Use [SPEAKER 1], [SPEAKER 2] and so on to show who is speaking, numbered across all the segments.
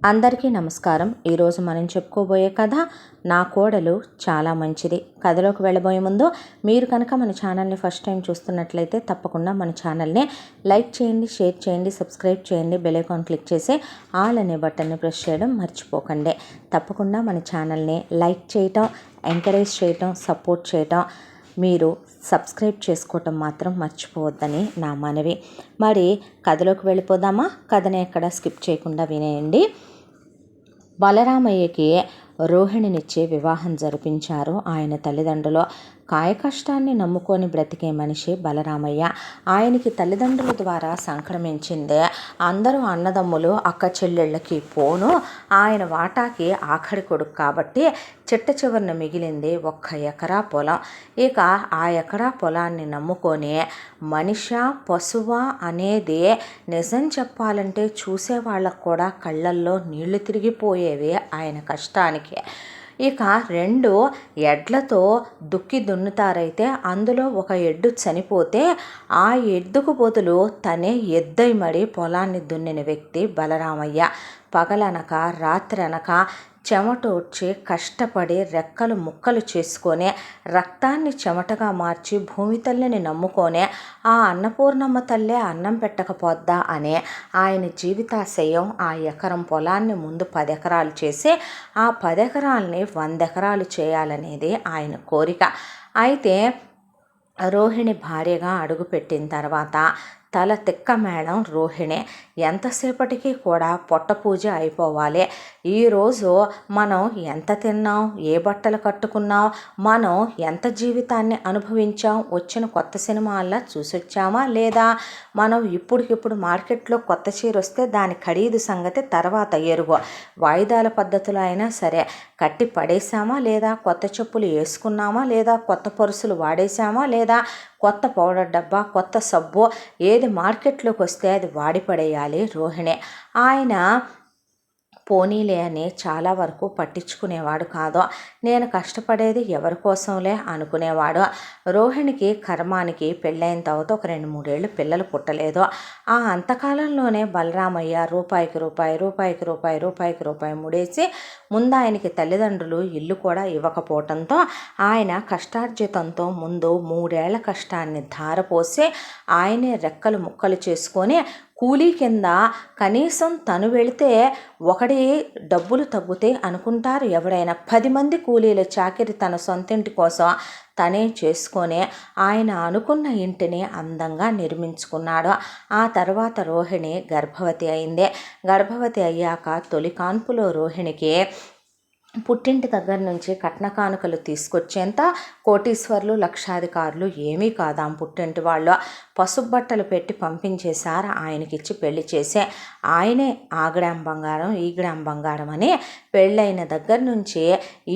[SPEAKER 1] అందరికీ నమస్కారం. ఈరోజు మనం చెప్పుకోబోయే కథ నా కోడలు చాలా మంచిది. కథలోకి వెళ్ళబోయే ముందు మీరు కనుక మన ఛానల్ని ఫస్ట్ టైం చూస్తున్నట్లయితే తప్పకుండా మన ఛానల్ని లైక్ చేయండి, షేర్ చేయండి, సబ్స్క్రైబ్ చేయండి, బెల్ ఐకాన్ క్లిక్ చేసి ఆల్ అనే బటన్ని ప్రెస్ చేయడం మర్చిపోకండి. తప్పకుండా మన ఛానల్ని లైక్ చేయటం, ఎంకరేజ్ చేయటం, సపోర్ట్ చేయటం, మీరు సబ్స్క్రైబ్ చేసుకోవటం మాత్రం మర్చిపోవద్దని నా మనవి. మరి కథలోకి వెళ్ళిపోదామా? కథని ఎక్కడ స్కిప్ చేయకుండా వినేయండి. బలరామయ్యకి రోహిణినిచ్చి వివాహం జరిపించారు ఆయన తల్లిదండ్రులు. కాయకష్టాన్ని నమ్ముకొని బ్రతికే మనిషి బలరామయ్య. ఆయనకి తల్లిదండ్రుల ద్వారా సంక్రమించిందే అందరూ అన్నదమ్ములు అక్క చెల్లెళ్ళకి పోను ఆయన వాటాకి ఆఖరి కొడుకు కాబట్టి చిట్ట చివరిన మిగిలింది 1 ఎకరా పొలం. ఇక ఆ ఎకరా పొలాన్ని నమ్ముకొని మనిషా పశువా అనేది నిజం చెప్పాలంటే చూసేవాళ్ళకు కూడా కళ్ళల్లో నీళ్లు తిరిగిపోయేవి ఆయన కష్టానికి. ఇక 2 ఎడ్లతో దున్నుతారైతే అందులో ఒక ఎద్దు చనిపోతే ఆ ఎద్దుకు బదులు తనే ఎద్దై మడి పొలాన్ని దున్నిన వ్యక్తి బలరామయ్య. పగలనక రాత్రనక చెమటోడ్చి కష్టపడి రెక్కలు ముక్కలు చేసుకొని రక్తాన్ని చెమటగా మార్చి భూమి తల్లిని నమ్ముకొని ఆ అన్నపూర్ణమ్మ తల్లే అన్నం పెట్టకపోద్దా అనే ఆయన జీవితాశయం ఆ ఎకరం పొలాన్ని ముందు 10 ఎకరాలు చేసి ఆ 10 ఎకరాలని 100 ఎకరాలు చేయాలనేది ఆయన కోరిక. అయితే రోహిణి భార్యగా అడుగుపెట్టిన తర్వాత తల తిక్క మేళం రోహిణి. ఎంతసేపటికి కూడా పొట్ట పూజ అయిపోవాలి. ఈరోజు మనం ఎంత తిన్నాం, ఏ బట్టలు కట్టుకున్నాం, మనం ఎంత జీవితాన్ని అనుభవించాం, వచ్చిన కొత్త సినిమాల్లో చూసొచ్చామా లేదా, మనం ఇప్పటికిప్పుడు మార్కెట్లో కొత్త చీర వస్తే దాని ఖరీదు సంగతి తర్వాత ఎరుగు, వాయిదాల పద్ధతులు అయినా సరే కట్టి పడేసామా లేదా, కొత్త చెప్పులు వేసుకున్నామా లేదా, కొత్త పరుసులు వాడేసామా లేదా, కొత్త పౌడర్ డబ్బా, కొత్త సబ్బు ఏది మార్కెట్లోకి వస్తే అది వాడి పడేయాలి రోహిణి. ఆయన పోనీలే అని చాలా వరకు పట్టించుకునేవాడు కాదు. నేను కష్టపడేది ఎవరి కోసంలే అనుకునేవాడు. రోహిణికి కర్మానికి పెళ్ళైన తర్వాత ఒక 2-3 ఏళ్ళు పిల్లలు పుట్టలేదు. ఆ అంతకాలంలోనే బలరామయ్య రూపాయికి రూపాయి ముడేసి ముందు ఆయనకి తల్లిదండ్రులు ఇల్లు కూడా ఇవ్వకపోవటంతో ఆయన కష్టార్జితంతో ముందు 3 ఏళ్ల కష్టాన్ని ధారపోసి ఆయనే రెక్కలు ముక్కలు చేసుకొని కూలీ కింద కనీసం తను వెళితే ఒకటి డబ్బులు తగ్గుతాయి అనుకుంటారు ఎవరైనా, 10 మంది కూలీల చాకిరి తన సొంతింటి కోసం తనే చేసుకొని ఆయన అనుకున్న ఇంటిని అందంగా నిర్మించుకున్నాడు. ఆ తర్వాత రోహిణి గర్భవతి అయింది. గర్భవతి అయ్యాక తొలి కాన్పులో రోహిణికి పుట్టింటి దగ్గర నుంచి కట్న కానుకలు తీసుకొచ్చేంత కోటీశ్వర్లు లక్షాధికారులు ఏమీ కాదు ఆ పుట్టింటి వాళ్ళు. పసుపు బట్టలు పెట్టి పంపించేశారు ఆయనకిచ్చి పెళ్లి చేసే. ఆయనే ఆ గ్రామ్ బంగారం ఈ గ్రామ్ బంగారం అని పెళ్ళైన దగ్గర నుంచి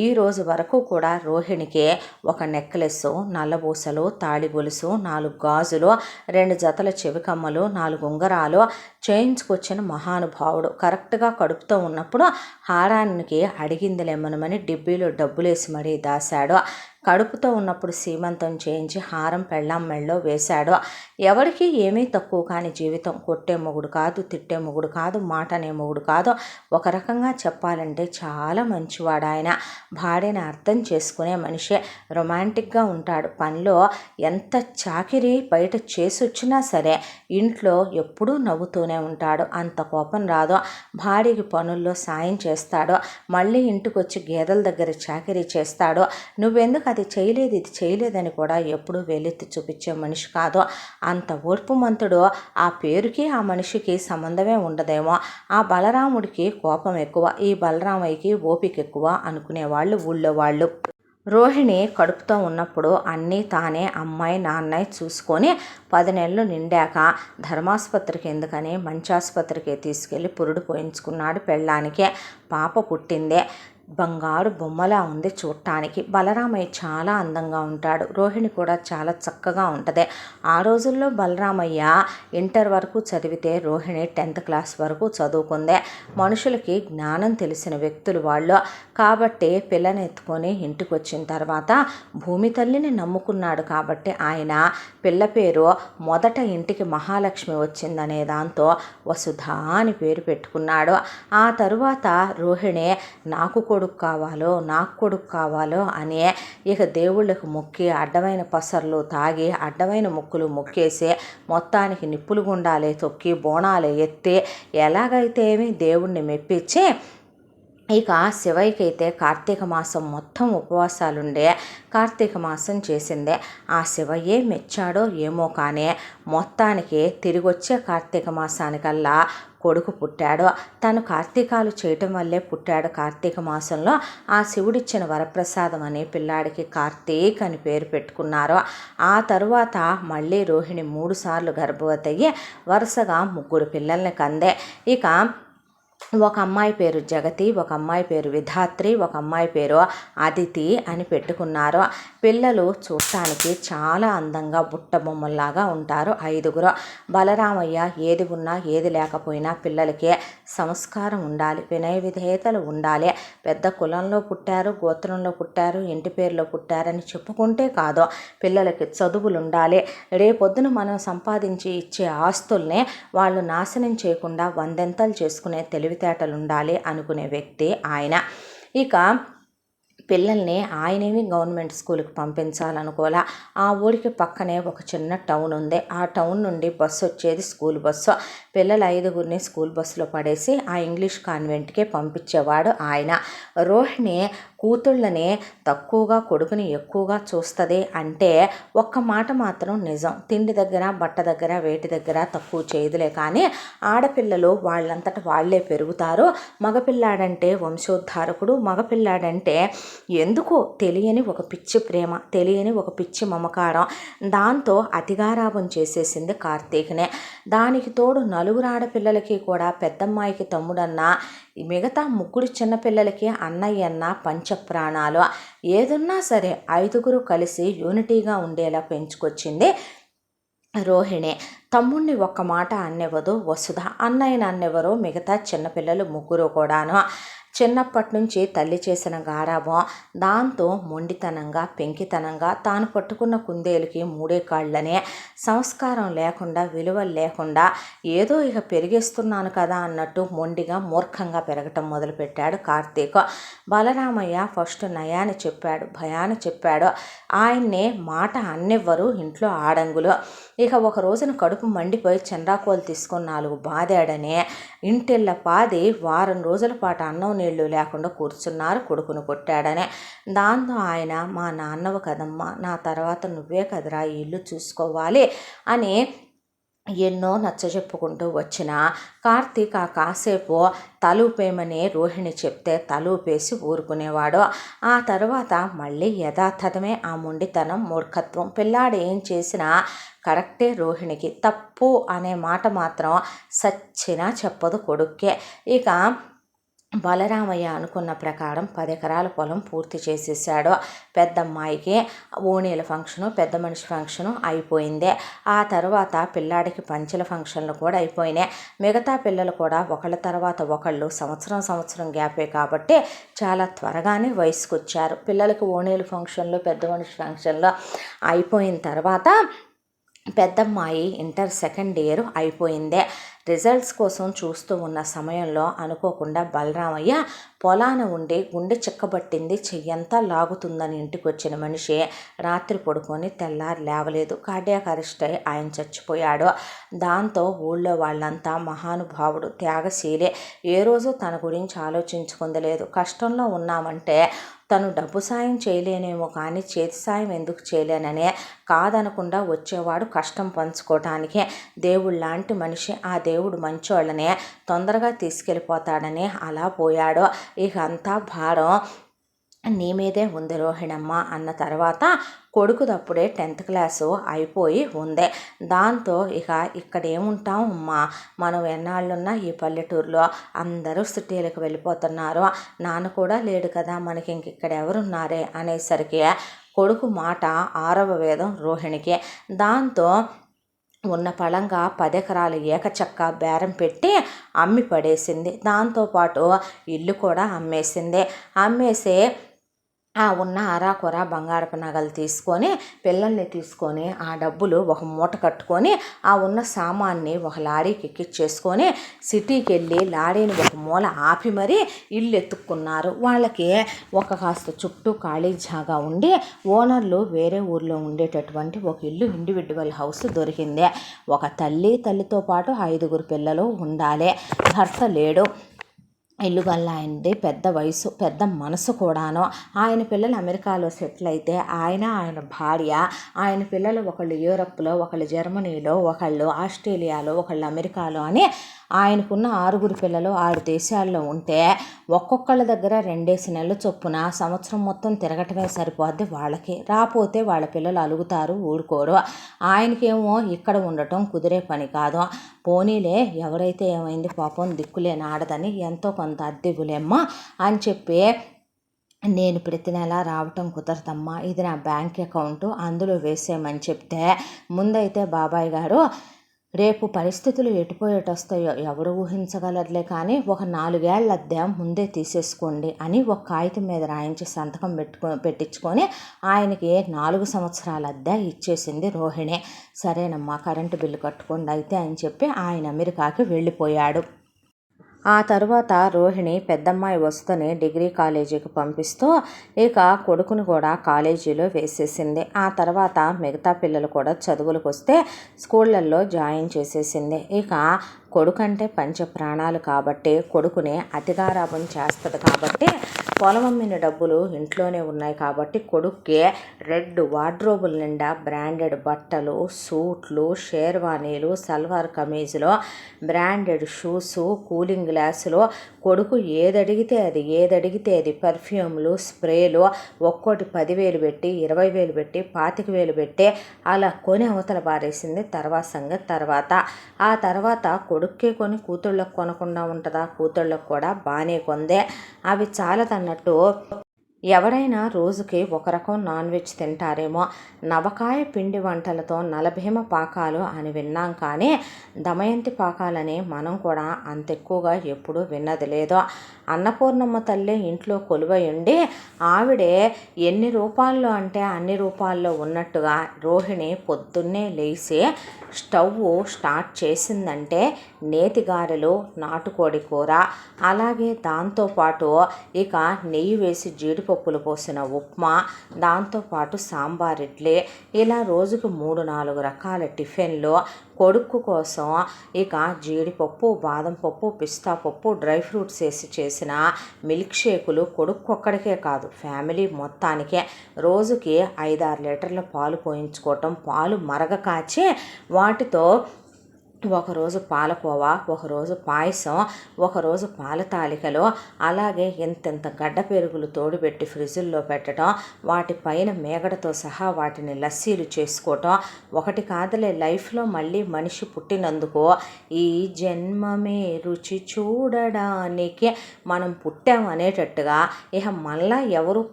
[SPEAKER 1] ఈ రోజు వరకు కూడా రోహిణికి ఒక నెక్లెస్, నల్లబూసలు, తాళి గొలుసు, 4 గాజులు, 2 జతల చెవికమ్మలు, 4 ఉంగరాలు చేయించుకొచ్చిన మహానుభావుడు. కరెక్ట్గా కడుపుతో ఉన్నప్పుడు హారానికి అడిగిందిలేమనమని డిబ్బీలో డబ్బులేసి మరీ దాశాడు. కడుపుతో ఉన్నప్పుడు సీమంతం చేయించి హారం పెళ్ళాం మెళ్ళో వేశాడు. ఎవరికి ఏమీ తక్కువ కాని జీవితం. కొట్టే మొగుడు కాదు, తిట్టే మొగుడు కాదు, మాట అనే మొగుడు కాదు. ఒక రకంగా చెప్పాలంటే చాలా మంచివాడు ఆయన. భార్యని అర్థం చేసుకునే మనిషే. రొమాంటిక్గా ఉంటాడు. పనిలో ఎంత చాకిరి బయట చేసి వచ్చినా సరే ఇంట్లో ఎప్పుడూ నవ్వుతూనే ఉంటాడు. అంత కోపం రాదు. భార్యకి పనుల్లో సాయం చేస్తాడు. మళ్ళీ ఇంటికి వచ్చి గేదెల దగ్గర చాకిరీ చేస్తాడు. నువ్వెందుకు అది చేయలేదు ఇది చేయలేదని కూడా ఎప్పుడూ వేలెత్తి చూపించే మనిషి కాదు. అంత ఓర్పుమంతుడు. ఆ పేరుకి ఆ మనిషికి సంబంధమే ఉండదేమో. ఆ బలరాముడికి కోపం ఎక్కువ, ఈ బలరామయ్యకి ఓపిక ఎక్కువ అనుకునేవాళ్ళు ఊళ్ళో వాళ్ళు. రోహిణి కడుపుతో ఉన్నప్పుడు అన్నీ తానే అమ్మాయి నాన్నయ్య చూసుకొని 10 నెలలు నిండాక ధర్మాసుపత్రికి ఎందుకని మంచి ఆసుపత్రికి తీసుకెళ్ళి పురుడు పోయించుకున్నాడు. పెళ్ళానికే పాప పుట్టిందే. బంగారు బొమ్మలా ఉంది చూడటానికి. బలరామయ్య చాలా అందంగా ఉంటాడు. రోహిణి కూడా చాలా చక్కగా ఉంటుంది. ఆ రోజుల్లో బలరామయ్య ఇంటర్ వరకు చదివితే రోహిణి 10th క్లాస్ వరకు చదువుకుందే. మనుషులకి జ్ఞానం తెలిసిన వ్యక్తులు వాళ్ళు. కాబట్టి పిల్లని ఎత్తుకొని ఇంటికి వచ్చిన తర్వాత భూమి తల్లిని నమ్ముకున్నాడు కాబట్టి ఆయన పిల్ల పేరు మొదట ఇంటికి మహాలక్ష్మి వచ్చిందనే దాంతో వసుధ అని పేరు పెట్టుకున్నాడు. ఆ తరువాత రోహిణి నాకు కొడుకు కావాలో అని ఇక దేవుళ్ళకు మొక్కి అడ్డమైన పసర్లు తాగి అడ్డమైన ముక్కులు మొక్కేసి మొత్తానికి నిప్పులు గుండాలే తొక్కి బోనాలే ఎత్తి ఎలాగైతే దేవుణ్ణి మెప్పించి ఇక శివయ్యకైతే కార్తీక మాసం మొత్తం ఉపవాసాలుండే కార్తీక మాసం చేసిందే. ఆ శివయ్యే మెచ్చాడో ఏమో కానీ మొత్తానికి తిరిగి వచ్చే కార్తీక మాసానికల్లా కొడుకు పుట్టాడు. తను కార్తీకాలు చేయటం వల్లే పుట్టాడు. కార్తీక మాసంలో ఆ శివుడిచ్చిన వరప్రసాదం అని పిల్లాడికి కార్తీక్ అని పేరు పెట్టుకున్నారు. ఆ తరువాత మళ్ళీ రోహిణి 3 సార్లు గర్భవతి అయ్యి వరుసగా 3 పిల్లల్ని కందే. ఇక ఒక అమ్మాయి పేరు జగతి, ఒక అమ్మాయి పేరు విధాత్రి, ఒక అమ్మాయి పేరు అదితి అని పెట్టుకున్నారు. పిల్లలు చూడటానికి చాలా అందంగా బుట్ట బొమ్మల్లాగా ఉంటారు. 5గురు. బలరామయ్య ఏది ఉన్నా ఏది లేకపోయినా పిల్లలకి సంస్కారం ఉండాలి, వినయ విధేయతలు ఉండాలి. పెద్ద కులంలో పుట్టారు, గోత్రంలో పుట్టారు, ఇంటి పేరులో పుట్టారని చెప్పుకుంటే కాదు, పిల్లలకి చదువులు ఉండాలి. రేపొద్దున మనం సంపాదించి ఇచ్చే ఆస్తుల్ని వాళ్ళు నాశనం చేయకుండా 100 చేసుకునే తెలివితేటలు ఉండాలి అనుకునే వ్యక్తి ఆయన. ఇక పిల్లల్ని ఆయనేమి గవర్నమెంట్ స్కూల్కి పంపించాలనుకోలే. ఆ ఊరికి పక్కనే ఒక చిన్న టౌన్ ఉంది. ఆ టౌన్ నుండి బస్సు వచ్చేది, స్కూల్ బస్సు. పిల్లలు 5గురిని స్కూల్ బస్సులో పడేసి ఆ ఇంగ్లీష్ కాన్వెంట్కే పంపించేవాడు ఆయన. రోహిణి కూతుళ్ళని తక్కువగా కొడుకుని ఎక్కువగా చూస్తుంది అంటే ఒక్క మాట మాత్రం నిజం. తిండి దగ్గర, బట్ట దగ్గర, వేటి దగ్గర తక్కువ చేయదులే. కానీ ఆడపిల్లలు వాళ్ళంతట వాళ్ళే పెరుగుతారు. మగపిల్లాడంటే వంశోద్ధారకుడు, మగపిల్లాడంటే ఎందుకో తెలియని ఒక పిచ్చి ప్రేమ, తెలియని ఒక పిచ్చి మమకారం. దాంతో అతిగారాభం చేసేసింది కార్తీక్నే. దానికి తోడు 4 ఆడపిల్లలకి కూడా పెద్దమ్మాయికి తమ్ముడన్నా, మిగతా 3 చిన్నపిల్లలకి అన్నయ్యన్న పంచప్రాణాలు. ఏదున్నా సరే 5గురు కలిసి యూనిటీగా ఉండేలా పెంచుకొచ్చింది రోహిణి. తమ్ముణ్ణి ఒక్క మాట అన్నెవదు వసుధ, అన్నయ్యని అన్నెవరు మిగతా చిన్నపిల్లలు 3 కూడాను. చిన్నప్పటి నుంచి తల్లి చేసిన గారాబం, దాంతో మొండితనంగా, పెంకితనంగా, తాను పట్టుకున్న కుందేలుకి 3 కాళ్ళనే, సంస్కారం లేకుండా, విలువలు లేకుండా ఏదో ఇక పెరిగేస్తున్నాను కదా అన్నట్టు మొండిగా మూర్ఖంగా పెరగటం మొదలుపెట్టాడు కార్తీక్. బలరామయ్య ఫస్ట్ నయాని చెప్పాడు, భయాన్ని చెప్పాడు. ఆయన్ని మాట అన్నెవ్వరు ఇంట్లో ఆడంగులు. ఇక ఒక రోజున కడుపు మండిపోయి చంద్రాకోలు తీసుకొని 4 బాదాడని ఇంటిళ్ళ పాది వారం రోజుల పాటు అన్నం నీళ్లు లేకుండా కూర్చున్నారు, కొడుకును కొట్టాడనే. దాంతో ఆయన, మా నాన్నవ కదమ్మా, నా తర్వాత నువ్వే కదరా ఈ ఇల్లు చూసుకోవాలి అని ఎన్నో నచ్చజెప్పుకుంటూ వచ్చిన కార్తీక్ ఆ కాసేపు తలూపేమని రోహిణి చెప్తే తలూపేసి ఊరుకునేవాడు. ఆ తర్వాత మళ్ళీ యథాతథమే ఆ మొండితనం, మూర్ఖత్వం. పిల్లాడు ఏం చేసినా కరెక్టే రోహిణికి, తప్పు అనే మాట మాత్రం సచ్చినా చెప్పదు కొడుక్కే. ఇక బలరామయ్య అనుకున్న ప్రకారం 10 ఎకరాల పొలం పూర్తి చేసేసాడు. పెద్దమ్మాయికి ఓణీల ఫంక్షను, పెద్ద మనిషి ఫంక్షను అయిపోయింది. ఆ తర్వాత పిల్లాడికి పంచెల ఫంక్షన్లు కూడా అయిపోయినాయి. మిగతా పిల్లలు కూడా ఒకళ్ళ తర్వాత ఒకళ్ళు సంవత్సరం గ్యాపే కాబట్టి చాలా త్వరగానే వయసుకు వచ్చారు. పిల్లలకి ఓణీల ఫంక్షన్లు, పెద్ద మనిషి ఫంక్షన్లు అయిపోయిన తర్వాత పెద్దమ్మాయి ఇంటర్ 2nd ఇయర్ అయిపోయిందే. రిజల్ట్స్ కోసం చూస్తూ ఉన్న సమయంలో అనుకోకుండా బలరామయ్య పొలాన ఉండి గుండె చిక్కబట్టింది, చెయ్యంతా లాగుతుందని ఇంటికి వచ్చిన మనిషి రాత్రి పడుకొని తెల్లారి లేవలేదు. కార్డియాక్ అరెస్ట్ అయి ఆయన చచ్చిపోయాడు. దాంతో ఊళ్ళో వాళ్ళంతా మహానుభావుడు, త్యాగశీలే, ఏ రోజు తన గురించి ఆలోచించుకుంది లేదు. కష్టంలో ఉన్నామంటే తను డబ్బు సాయం చేయలేనేమో కానీ చేతి సాయం ఎందుకు చేయలేననే కాదనకుండా వచ్చేవాడు కష్టం పంచుకోవటానికి. దేవుడు లాంటి మనిషి, ఆ దేవుడు మంచోళ్ళనే తొందరగా తీసుకెళ్ళిపోతాడని అలా పోయాడు. ఇక అంతా భారం నీ మీదే ఉంది రోహిణమ్మ అన్న తర్వాత కొడుకుదప్పుడే 10th క్లాసు అయిపోయి ఉంది. దాంతో ఇక ఇక్కడ ఏముంటాం అమ్మా, మనం ఎన్నాళ్ళున్నా ఈ పల్లెటూరులో, అందరూ సిటీలకు వెళ్ళిపోతున్నారు, నాన్న కూడా లేడు కదా, మనకి ఇంక ఇక్కడ ఎవరున్నారే అనేసరికి కొడుకు మాట 6వ వేదం రోహిణికి. దాంతో ఉన్న పళంగా 10 ఎకరాలు ఏకచక్క బేరం పెట్టి అమ్మి పడేసింది. దాంతోపాటు ఇల్లు కూడా అమ్మేసి ఉన్న అరాకొర బంగారపు నగలు తీసుకొని పిల్లల్ని తీసుకొని ఆ డబ్బులు ఒక మూట కట్టుకొని ఆ ఉన్న సామాన్ని ఒక లారీకి ఎక్కించేసుకొని సిటీకి వెళ్ళి లారీని ఒక మూల ఆపి మరీ ఇల్లు ఎత్తుక్కున్నారు. వాళ్ళకి ఒక కాస్త చుట్టూ ఖాళీ జాగా ఉండి ఓనర్లు వేరే ఊర్లో ఉండేటటువంటి ఒక ఇల్లు ఇండివిడ్యువల్ హౌస్ దొరికింది. ఒక తల్లితో పాటు 5గురు పిల్లలు ఉండాలి, భర్త లేడు. ఇల్లు గల్ల ఆయనది పెద్ద వయసు, పెద్ద మనసు కూడాను. ఆయన పిల్లలు అమెరికాలో సెటిల్ అయితే ఆయన భార్య, ఆయన పిల్లలు ఒకళ్ళు యూరప్లో, ఒకళ్ళు జర్మనీలో, ఒకళ్ళు ఆస్ట్రేలియాలో, ఒకళ్ళు అమెరికాలో అని ఆయనకున్న 6గురు పిల్లలు 6 దేశాల్లో ఉంటే ఒక్కొక్కళ్ళ దగ్గర 2 నెలల చొప్పున సంవత్సరం మొత్తం తిరగటమే సరిపోద్ది వాళ్ళకి. రాపోతే వాళ్ళ పిల్లలు అలుగుతారు, ఊరుకోరు. ఆయనకేమో ఇక్కడ ఉండటం కుదిరే పని కాదు. పోనీలే, ఎవరైతే ఏమైంది పాపం, దిక్కులేని ఆడదని ఎంతో కొంత అద్దెగులేమ్మా అని చెప్పి, నేను ప్రతి నెల రావటం కుదరదమ్మా, ఇది నా బ్యాంక్ అకౌంటు, అందులో వేసేయమని చెప్తే, ముందైతే బాబాయ్ గారు రేపు పరిస్థితులు ఎటుపోయేటొస్తాయో ఎవరు ఊహించగలరులే, కానీ ఒక 4 ఏళ్ల అద్దె ముందే తీసేసుకోండి అని ఒక కాగితం మీద రాయించి సంతకం పెట్టించుకొని ఆయనకి 4 సంవత్సరాల అద్దె ఇచ్చేసింది రోహిణి. సరేనమ్మా, కరెంటు బిల్లు కట్టుకోండి అయితే అని చెప్పి ఆయన అమెరికాకి వెళ్ళిపోయాడు. ఆ తర్వాత రోహిణి పెద్దమ్మాయి వస్తుని డిగ్రీ కాలేజీకి పంపిస్తూ ఇక కొడుకును కూడా కాలేజీలో వేసేసింది. ఆ తర్వాత మిగతా పిల్లలు కూడా చదువులకు వస్తే స్కూళ్ళల్లో జాయిన్ చేసేసింది. ఇక కొడుకంటే పంచ ప్రాణాలు కాబట్టి కొడుకుని అతిగారాబం చేస్తుంది కాబట్టి, పొలం అమ్మిన డబ్బులు ఇంట్లోనే ఉన్నాయి కాబట్టి కొడుక్కి రెడ్ వార్డ్రోబుల నిండా బ్రాండెడ్ బట్టలు, సూట్లు, షేర్వానీలు, సల్వార్ కమీజులు, బ్రాండెడ్ షూసు, కూలింగ్ గ్లాసులు, కొడుకు ఏదడిగితే అది పర్ఫ్యూమ్లు, స్ప్రేలు ఒక్కోటి 10,000 పెట్టి, 20,000 పెట్టి, 25,000 పెట్టి అలా కొని అవతల పారేసింది. తర్వాత సంగతి తర్వాత. ఆ తర్వాత కొడుక్కే కొని కూతుళ్ళకు కొనకుండా ఉంటుందా, కూతుళ్ళకు కూడా బాగానే కొందే. అవి చాలదన్నట్టు ఎవరైనా రోజుకి ఒక రకం నాన్ వెజ్ తింటారేమో, నవకాయ పిండి వంటలతో నలభీమ పాకాలు అని విన్నాం, కానీ దమయంతి పాకాలని మనం కూడా అంత ఎక్కువగా ఎప్పుడూ విన్నది లేదు. అన్నపూర్ణమ్మ తల్లి ఇంట్లో కొలువై ఉండి ఆవిడే ఎన్ని రూపాల్లో అంటే అన్ని రూపాల్లో ఉన్నట్టుగా రోహిణి పొద్దున్నే లేచి స్టవ్ స్టార్ట్ చేసిందంటే నేతిగారెలు, నాటుకోడి కూర, అలాగే దాంతోపాటు ఇక నెయ్యి వేసి జీడిపప్పులు పోసిన ఉప్మా, దాంతోపాటు సాంబార్ ఇడ్లీ, ఇలా రోజుకు 3-4 రకాల టిఫిన్లు. కొడుకు కోసం ఇక జీడిపప్పు, బాదం పప్పు, పిస్తా పప్పు, డ్రై ఫ్రూట్స్ వేసి చేసిన మిల్క్ షేకులు కొడుకు ఒక్కడికే కాదు, ఫ్యామిలీ మొత్తానికే. రోజుకి 5-6 లీటర్ల పాలు పోయించుకోవటం, పాలు మరగ కాచి వాటితో ఒకరోజు పాలకోవా, ఒకరోజు పాయసం, ఒకరోజు పాల తాలికలు, అలాగే ఇంతింత గడ్డ పెరుగులు తోడుపెట్టి ఫ్రిడ్జుల్లో పెట్టడం, వాటిపైన మేగడతో సహా వాటిని లస్సీలు చేసుకోవటం. ఒకటి కాదులే, లైఫ్లో మళ్ళీ మనిషి పుట్టినందుకు ఈ జన్మమే రుచి చూడడానికి మనం పుట్టామనేటట్టుగా, ఇక మళ్ళా ఎవరు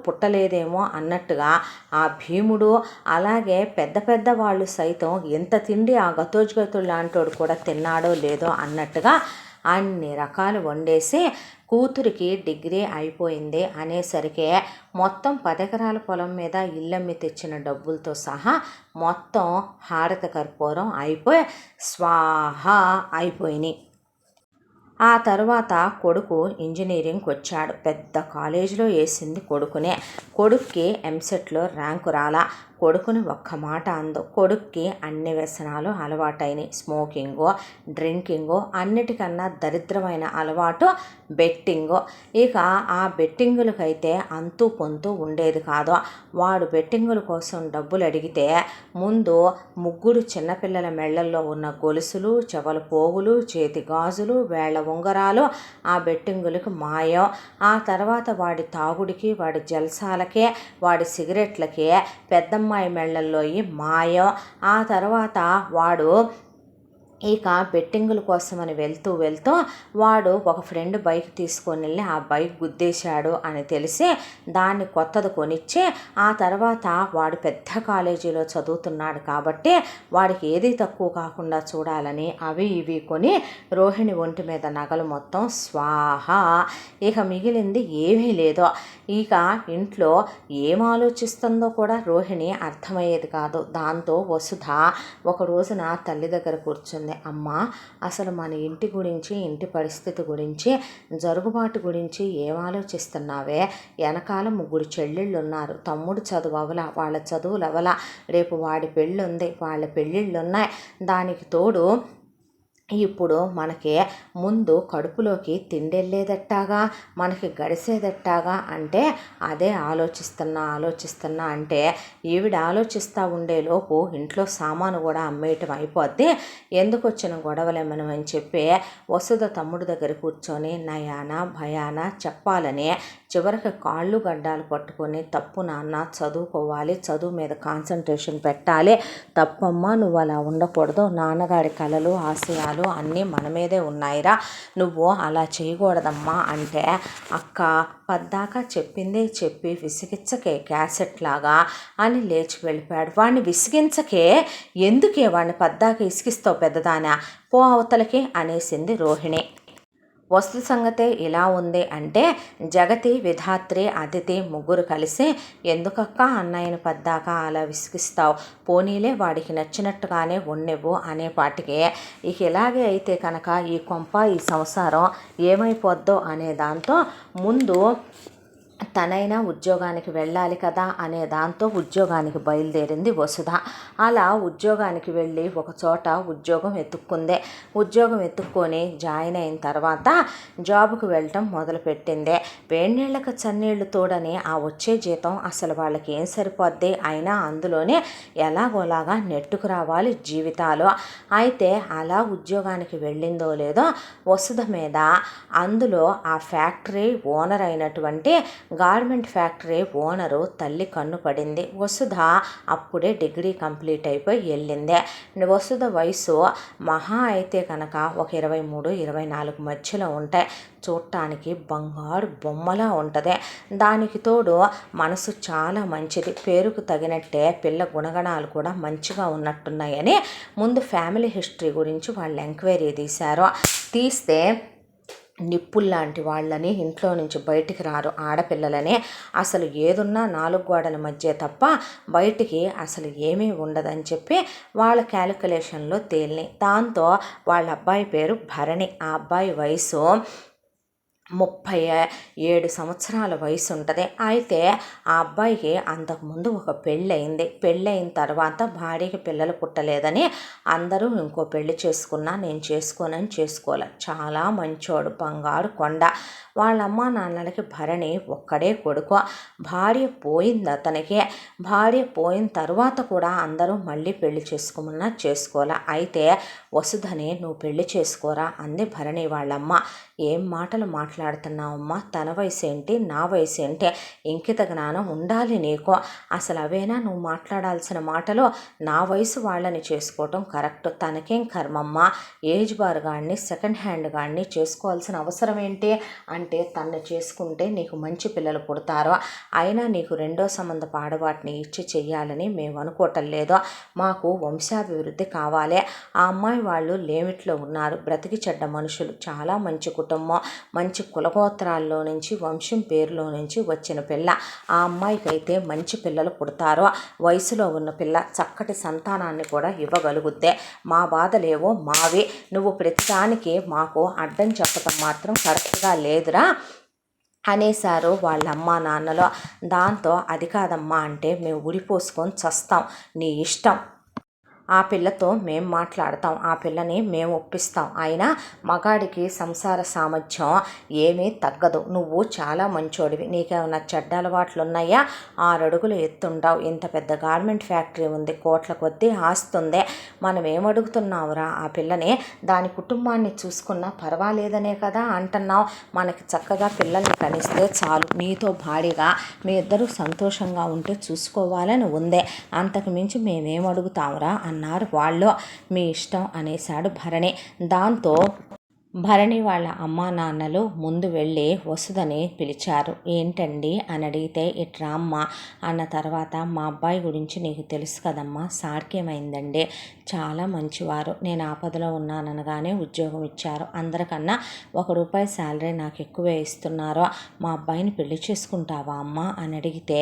[SPEAKER 1] పుట్టలేదేమో అన్నట్టుగా ఆ భీముడు, అలాగే పెద్ద వాళ్ళు సైతం ఎంత తిండి ఆ గతోజ్గతులు లాంటోడు కూడా తిన్నాడో లేదో అన్నట్టుగా అన్ని రకాలు వండేసి కూతురికి డిగ్రీ అయిపోయింది అనేసరికి మొత్తం 10 ఎకరాల పొలం మీద ఇల్లమ్మి తెచ్చిన డబ్బులతో సహా మొత్తం హారత కర్పూరం అయిపోయి స్వాహ అయిపోయినాయి. ఆ తర్వాత కొడుకు ఇంజనీరింగ్కి వచ్చాడు. పెద్ద కాలేజీలో వేసింది కొడుకునే. కొడుక్కి ఎంసెట్లో ర్యాంకు రాలా. కొడుకుని ఒక్క మాట అందు. కొడుక్కి అన్ని వ్యసనాలు అలవాటైనవి. స్మోకింగు, డ్రింకింగు, అన్నిటికన్నా దరిద్రమైన అలవాటు బెట్టింగు. ఇక ఆ బెట్టింగులకైతే అంతు పొంతు ఉండేది కాదు. వాడు బెట్టింగుల కోసం డబ్బులు అడిగితే ముందు 3 చిన్నపిల్లల మెళ్ళల్లో ఉన్న గొలుసులు, చెవుల పోగులు, చేతి గాజులు, వేళ్ల ఉంగరాలు ఆ బెట్టింగులకు మాయం. ఆ తర్వాత వాడి తాగుడికి, వాడి జల్సాలకే, వాడి సిగరెట్లకే పెద్దమ్మాయి మెళ్ళల్లో మాయం. ఆ తర్వాత వాడు ఇక బెట్టింగుల కోసమని వెళ్తూ వాడు ఒక ఫ్రెండ్ బైక్ తీసుకొని వెళ్ళి ఆ బైక్ గుద్దేశాడు అని తెలిసి దాన్ని కొత్తది కొనిచ్చి, ఆ తర్వాత వాడు పెద్ద కాలేజీలో చదువుతున్నాడు కాబట్టి వాడికి ఏది తక్కువ కాకుండా చూడాలని అవి ఇవి కొని రోహిణి ఒంటి మీద నగలు మొత్తం స్వాహ. ఇక మిగిలింది ఏమీ లేదో. ఇక ఇంట్లో ఏం ఆలోచిస్తుందో కూడా రోహిణి అర్థమయ్యేది కాదు. దాంతో వసుధ ఒక రోజున తల్లి దగ్గర కూర్చుంది. అమ్మా, అసలు మన ఇంటి గురించి, ఇంటి పరిస్థితి గురించి, జరుగుబాటు గురించి ఏం ఆలోచిస్తున్నావే? వెనకాల 3 చెల్లెళ్ళు ఉన్నారు. తమ్ముడు చదువు అవల, వాళ్ళ చదువులు అవల, రేపు వాడి పెళ్ళి ఉంది, వాళ్ళ పెళ్ళిళ్ళు ఉన్నాయి. దానికి తోడు ఇప్పుడు మనకి ముందు కడుపులోకి తిండెళ్ళేదట్టాగా, మనకి గడిసేదట్టాగా అంటే అదే ఆలోచిస్తున్నా అంటే ఈవిడ ఆలోచిస్తూ ఉండేలోపు ఇంట్లో సామాను కూడా అమ్మేయటం అయిపోద్ది. ఎందుకు వచ్చిన గొడవలేమని చెప్పి వసుధ తమ్ముడు దగ్గర కూర్చొని నయాన భయాన చెప్పాలని చివరికి కాళ్ళు గడ్డాలు పట్టుకొని, తప్పు నాన్న, చదువుకోవాలి, చదువు మీద కాన్సన్ట్రేషన్ పెట్టాలి, తప్పమ్మా నువ్వు అలా ఉండకూడదు, నాన్నగారి కలలు ఆశయాలు అన్నీ మన మీదే ఉన్నాయిరా, నువ్వు అలా చేయకూడదమ్మా అంటే అక్క పద్దాకా చెప్పిందే చెప్పి విసిగించకే క్యాసెట్ లాగా అని లేచి వెళ్ళిపోయాడు. వాడిని విసిగించకే, ఎందుకే వాడిని పద్దాకా ఇసిగిస్తావు పెద్దదానా, పో అవతలకి అనేసింది రోహిణి. వస్తు సంగతే ఇలా ఉంది అంటే జగతి, విధాత్రి, అదితి 3 కలిసి ఎందుకక్క అన్నయ్యను పద్దాకా అలా విసిగిస్తావు, పోనీలే వాడికి నచ్చినట్టుగానే ఉన్నివ్వు అనేపాటికి ఇక ఇలాగే అయితే కనుక ఈ కొంప, ఈ సంసారం ఏమైపోద్దో అనే దాంతో ముందు తనైనా ఉద్యోగానికి వెళ్ళాలి కదా అనే దాంతో ఉద్యోగానికి బయలుదేరింది వసుధ. అలా ఉద్యోగానికి వెళ్ళి ఒక చోట ఉద్యోగం ఎత్తుక్కుంది. ఉద్యోగం ఎత్తుక్కొని జాయిన్ అయిన తర్వాత జాబుకు వెళ్ళటం మొదలుపెట్టింది. వేడినీళ్ళకి చన్నీళ్లు తోడని ఆ వచ్చే జీతం అసలు వాళ్ళకి ఏం సరిపోద్ది, అయినా అందులోనే ఎలాగోలాగా నెట్టుకు రావాలి జీవితాలు. అయితే అలా ఉద్యోగానికి వెళ్ళిందో లేదో వసుధ మీద అందులో ఆ ఫ్యాక్టరీ ఓనర్ అయినటువంటి గార్మెంట్ ఫ్యాక్టరీ ఓనరు తల్లి కన్ను పడింది. వసుధ అప్పుడే డిగ్రీ కంప్లీట్ అయిపోయి వెళ్ళింది. వసుధ వయసు మహా అయితే కనుక ఒక 23-24 మధ్యలో ఉంటాయి. చూడటానికి బంగారు బొమ్మలా ఉంటుంది. దానికి తోడు మనసు చాలా మంచిది. పేరుకు తగినట్టే పిల్ల గుణగణాలు కూడా మంచిగా ఉన్నట్టున్నాయని ముందు ఫ్యామిలీ హిస్టరీ గురించి వాళ్ళు ఎంక్వైరీ తీస్తే నిప్పుల్లాంటి వాళ్ళని ఇంట్లో నుంచి బయటికి రారు ఆడపిల్లలని, అసలు ఏదున్నా 4 గోడల మధ్య తప్ప బయటికి అసలు ఏమీ ఉండదని చెప్పి వాళ్ళ క్యాలిక్యులేషన్లో తేలినాయి. దాంతో వాళ్ళ అబ్బాయి పేరు భరణి. ఆ అబ్బాయి వయసు 37 సంవత్సరాల వయసు ఉంటుంది. అయితే ఆ అబ్బాయికి అంతకుముందు ఒక పెళ్ళయింది. పెళ్ళయిన తర్వాత భార్యకి పిల్లలు పుట్టలేదని అందరూ ఇంకో పెళ్లి చేసుకున్నా నేను చేసుకోలే. చాలా మంచోడు, బంగారు కొండ. వాళ్ళ అమ్మ నాన్నలకి భరణి ఒక్కడే కొడుకు. భార్య పోయింది అతనికి. భార్య పోయిన తర్వాత కూడా అందరూ మళ్ళీ పెళ్లి చేసుకోమన్నా చేసుకోలే. అయితే వసుధని నువ్వు పెళ్లి చేసుకోరా అంది భరణి వాళ్ళమ్మ. ఏం మాటలు మాట్లాడుతున్నావమ్మా, తన వయసు ఏంటి, నా వయసు ఏంటి, ఇంకిత జ్ఞానం ఉండాలి నీకు, అసలు అవేనా నువ్వు మాట్లాడాల్సిన మాటలు, నా వయసు వాళ్ళని చేసుకోవటం కరెక్ట్, తనకేం కర్మమ్మా, ఏజ్ బార్ గాడిని సెకండ్ హ్యాండ్ గాడిని చేసుకోవాల్సిన అవసరం ఏంటి అంటే తను చేసుకుంటే నీకు మంచి పిల్లలు పుడతారు, అయినా నీకు రెండో సంబంధ పాడవాటిని ఇచ్చి చెయ్యాలని మేము అనుకోవటం లేదు, మాకు వంశాభివృద్ధి కావాలి, ఆ అమ్మాయి వాళ్ళు లేమిట్లో ఉన్నారు, బ్రతికి చెడ్డ మనుషులు, చాలా మంచి కుటుంబం, మంచి కులగోత్రాల్లో నుంచి వంశం పేరులో నుంచి వచ్చిన పిల్ల, ఆ అమ్మాయికి అయితే మంచి పిల్లలు పుడతారు, వయసులో ఉన్న పిల్ల చక్కటి సంతానాన్ని కూడా ఇవ్వగలుగుద్దే, మా బాధలేవో మావి, నువ్వు ప్రతిదానికి మాకు అడ్డం చెప్పటం మాత్రం కరెక్ట్గా లేదురా అనేసారు వాళ్ళ అమ్మా నాన్నలు. దాంతో అది కాదమ్మా అంటే మేము ఉరిపోసుకొని చస్తాం, నీ ఇష్టం, ఆ పిల్లతో మేము మాట్లాడతాం, ఆ పిల్లని మేము ఒప్పిస్తాం, అయినా మగాడికి సంసార సామర్థ్యం ఏమీ తగ్గదు, నువ్వు చాలా మంచోడివి, నీకేమైనా చెడ్డ అలవాట్లు ఉన్నాయా, 6 అడుగులు ఎత్తుంటావు, ఇంత పెద్ద గార్మెంట్ ఫ్యాక్టరీ ఉంది, కోట్ల కొద్దీ ఆస్తుంది, మనం ఏమడుగుతున్నావురా ఆ పిల్లని, దాని కుటుంబాన్ని చూసుకున్నా పర్వాలేదనే కదా అంటున్నావు, మనకి చక్కగా పిల్లల్ని కనిస్తే చాలు, నీతో భారీగా మీ ఇద్దరూ సంతోషంగా ఉంటే చూసుకోవాలని ఉందే, అంతకు మించి మేమేమడుగుతావురా అన్నారు వాళ్ళు. మీ ఇష్టం అనేశాడు భరణి. దాంతో భరణి వాళ్ళ అమ్మా నాన్నలు ముందు వెళ్ళి వసుదని పిలిచారు. ఏంటండి అని అడిగితే, ఇట్రా అమ్మ అన్న తర్వాత, మా అబ్బాయి గురించి నీకు తెలుసు కదమ్మా, సార్కేమైందండి, చాలా మంచివారు, నేను ఆపదలో ఉన్నాననగానే ఉద్యోగం ఇచ్చారు, అందరికన్నా ₹1 శాలరీ నాకు ఎక్కువే ఇస్తున్నారు, మా అబ్బాయిని పెళ్లి చేసుకుంటావా అమ్మ అని అడిగితే,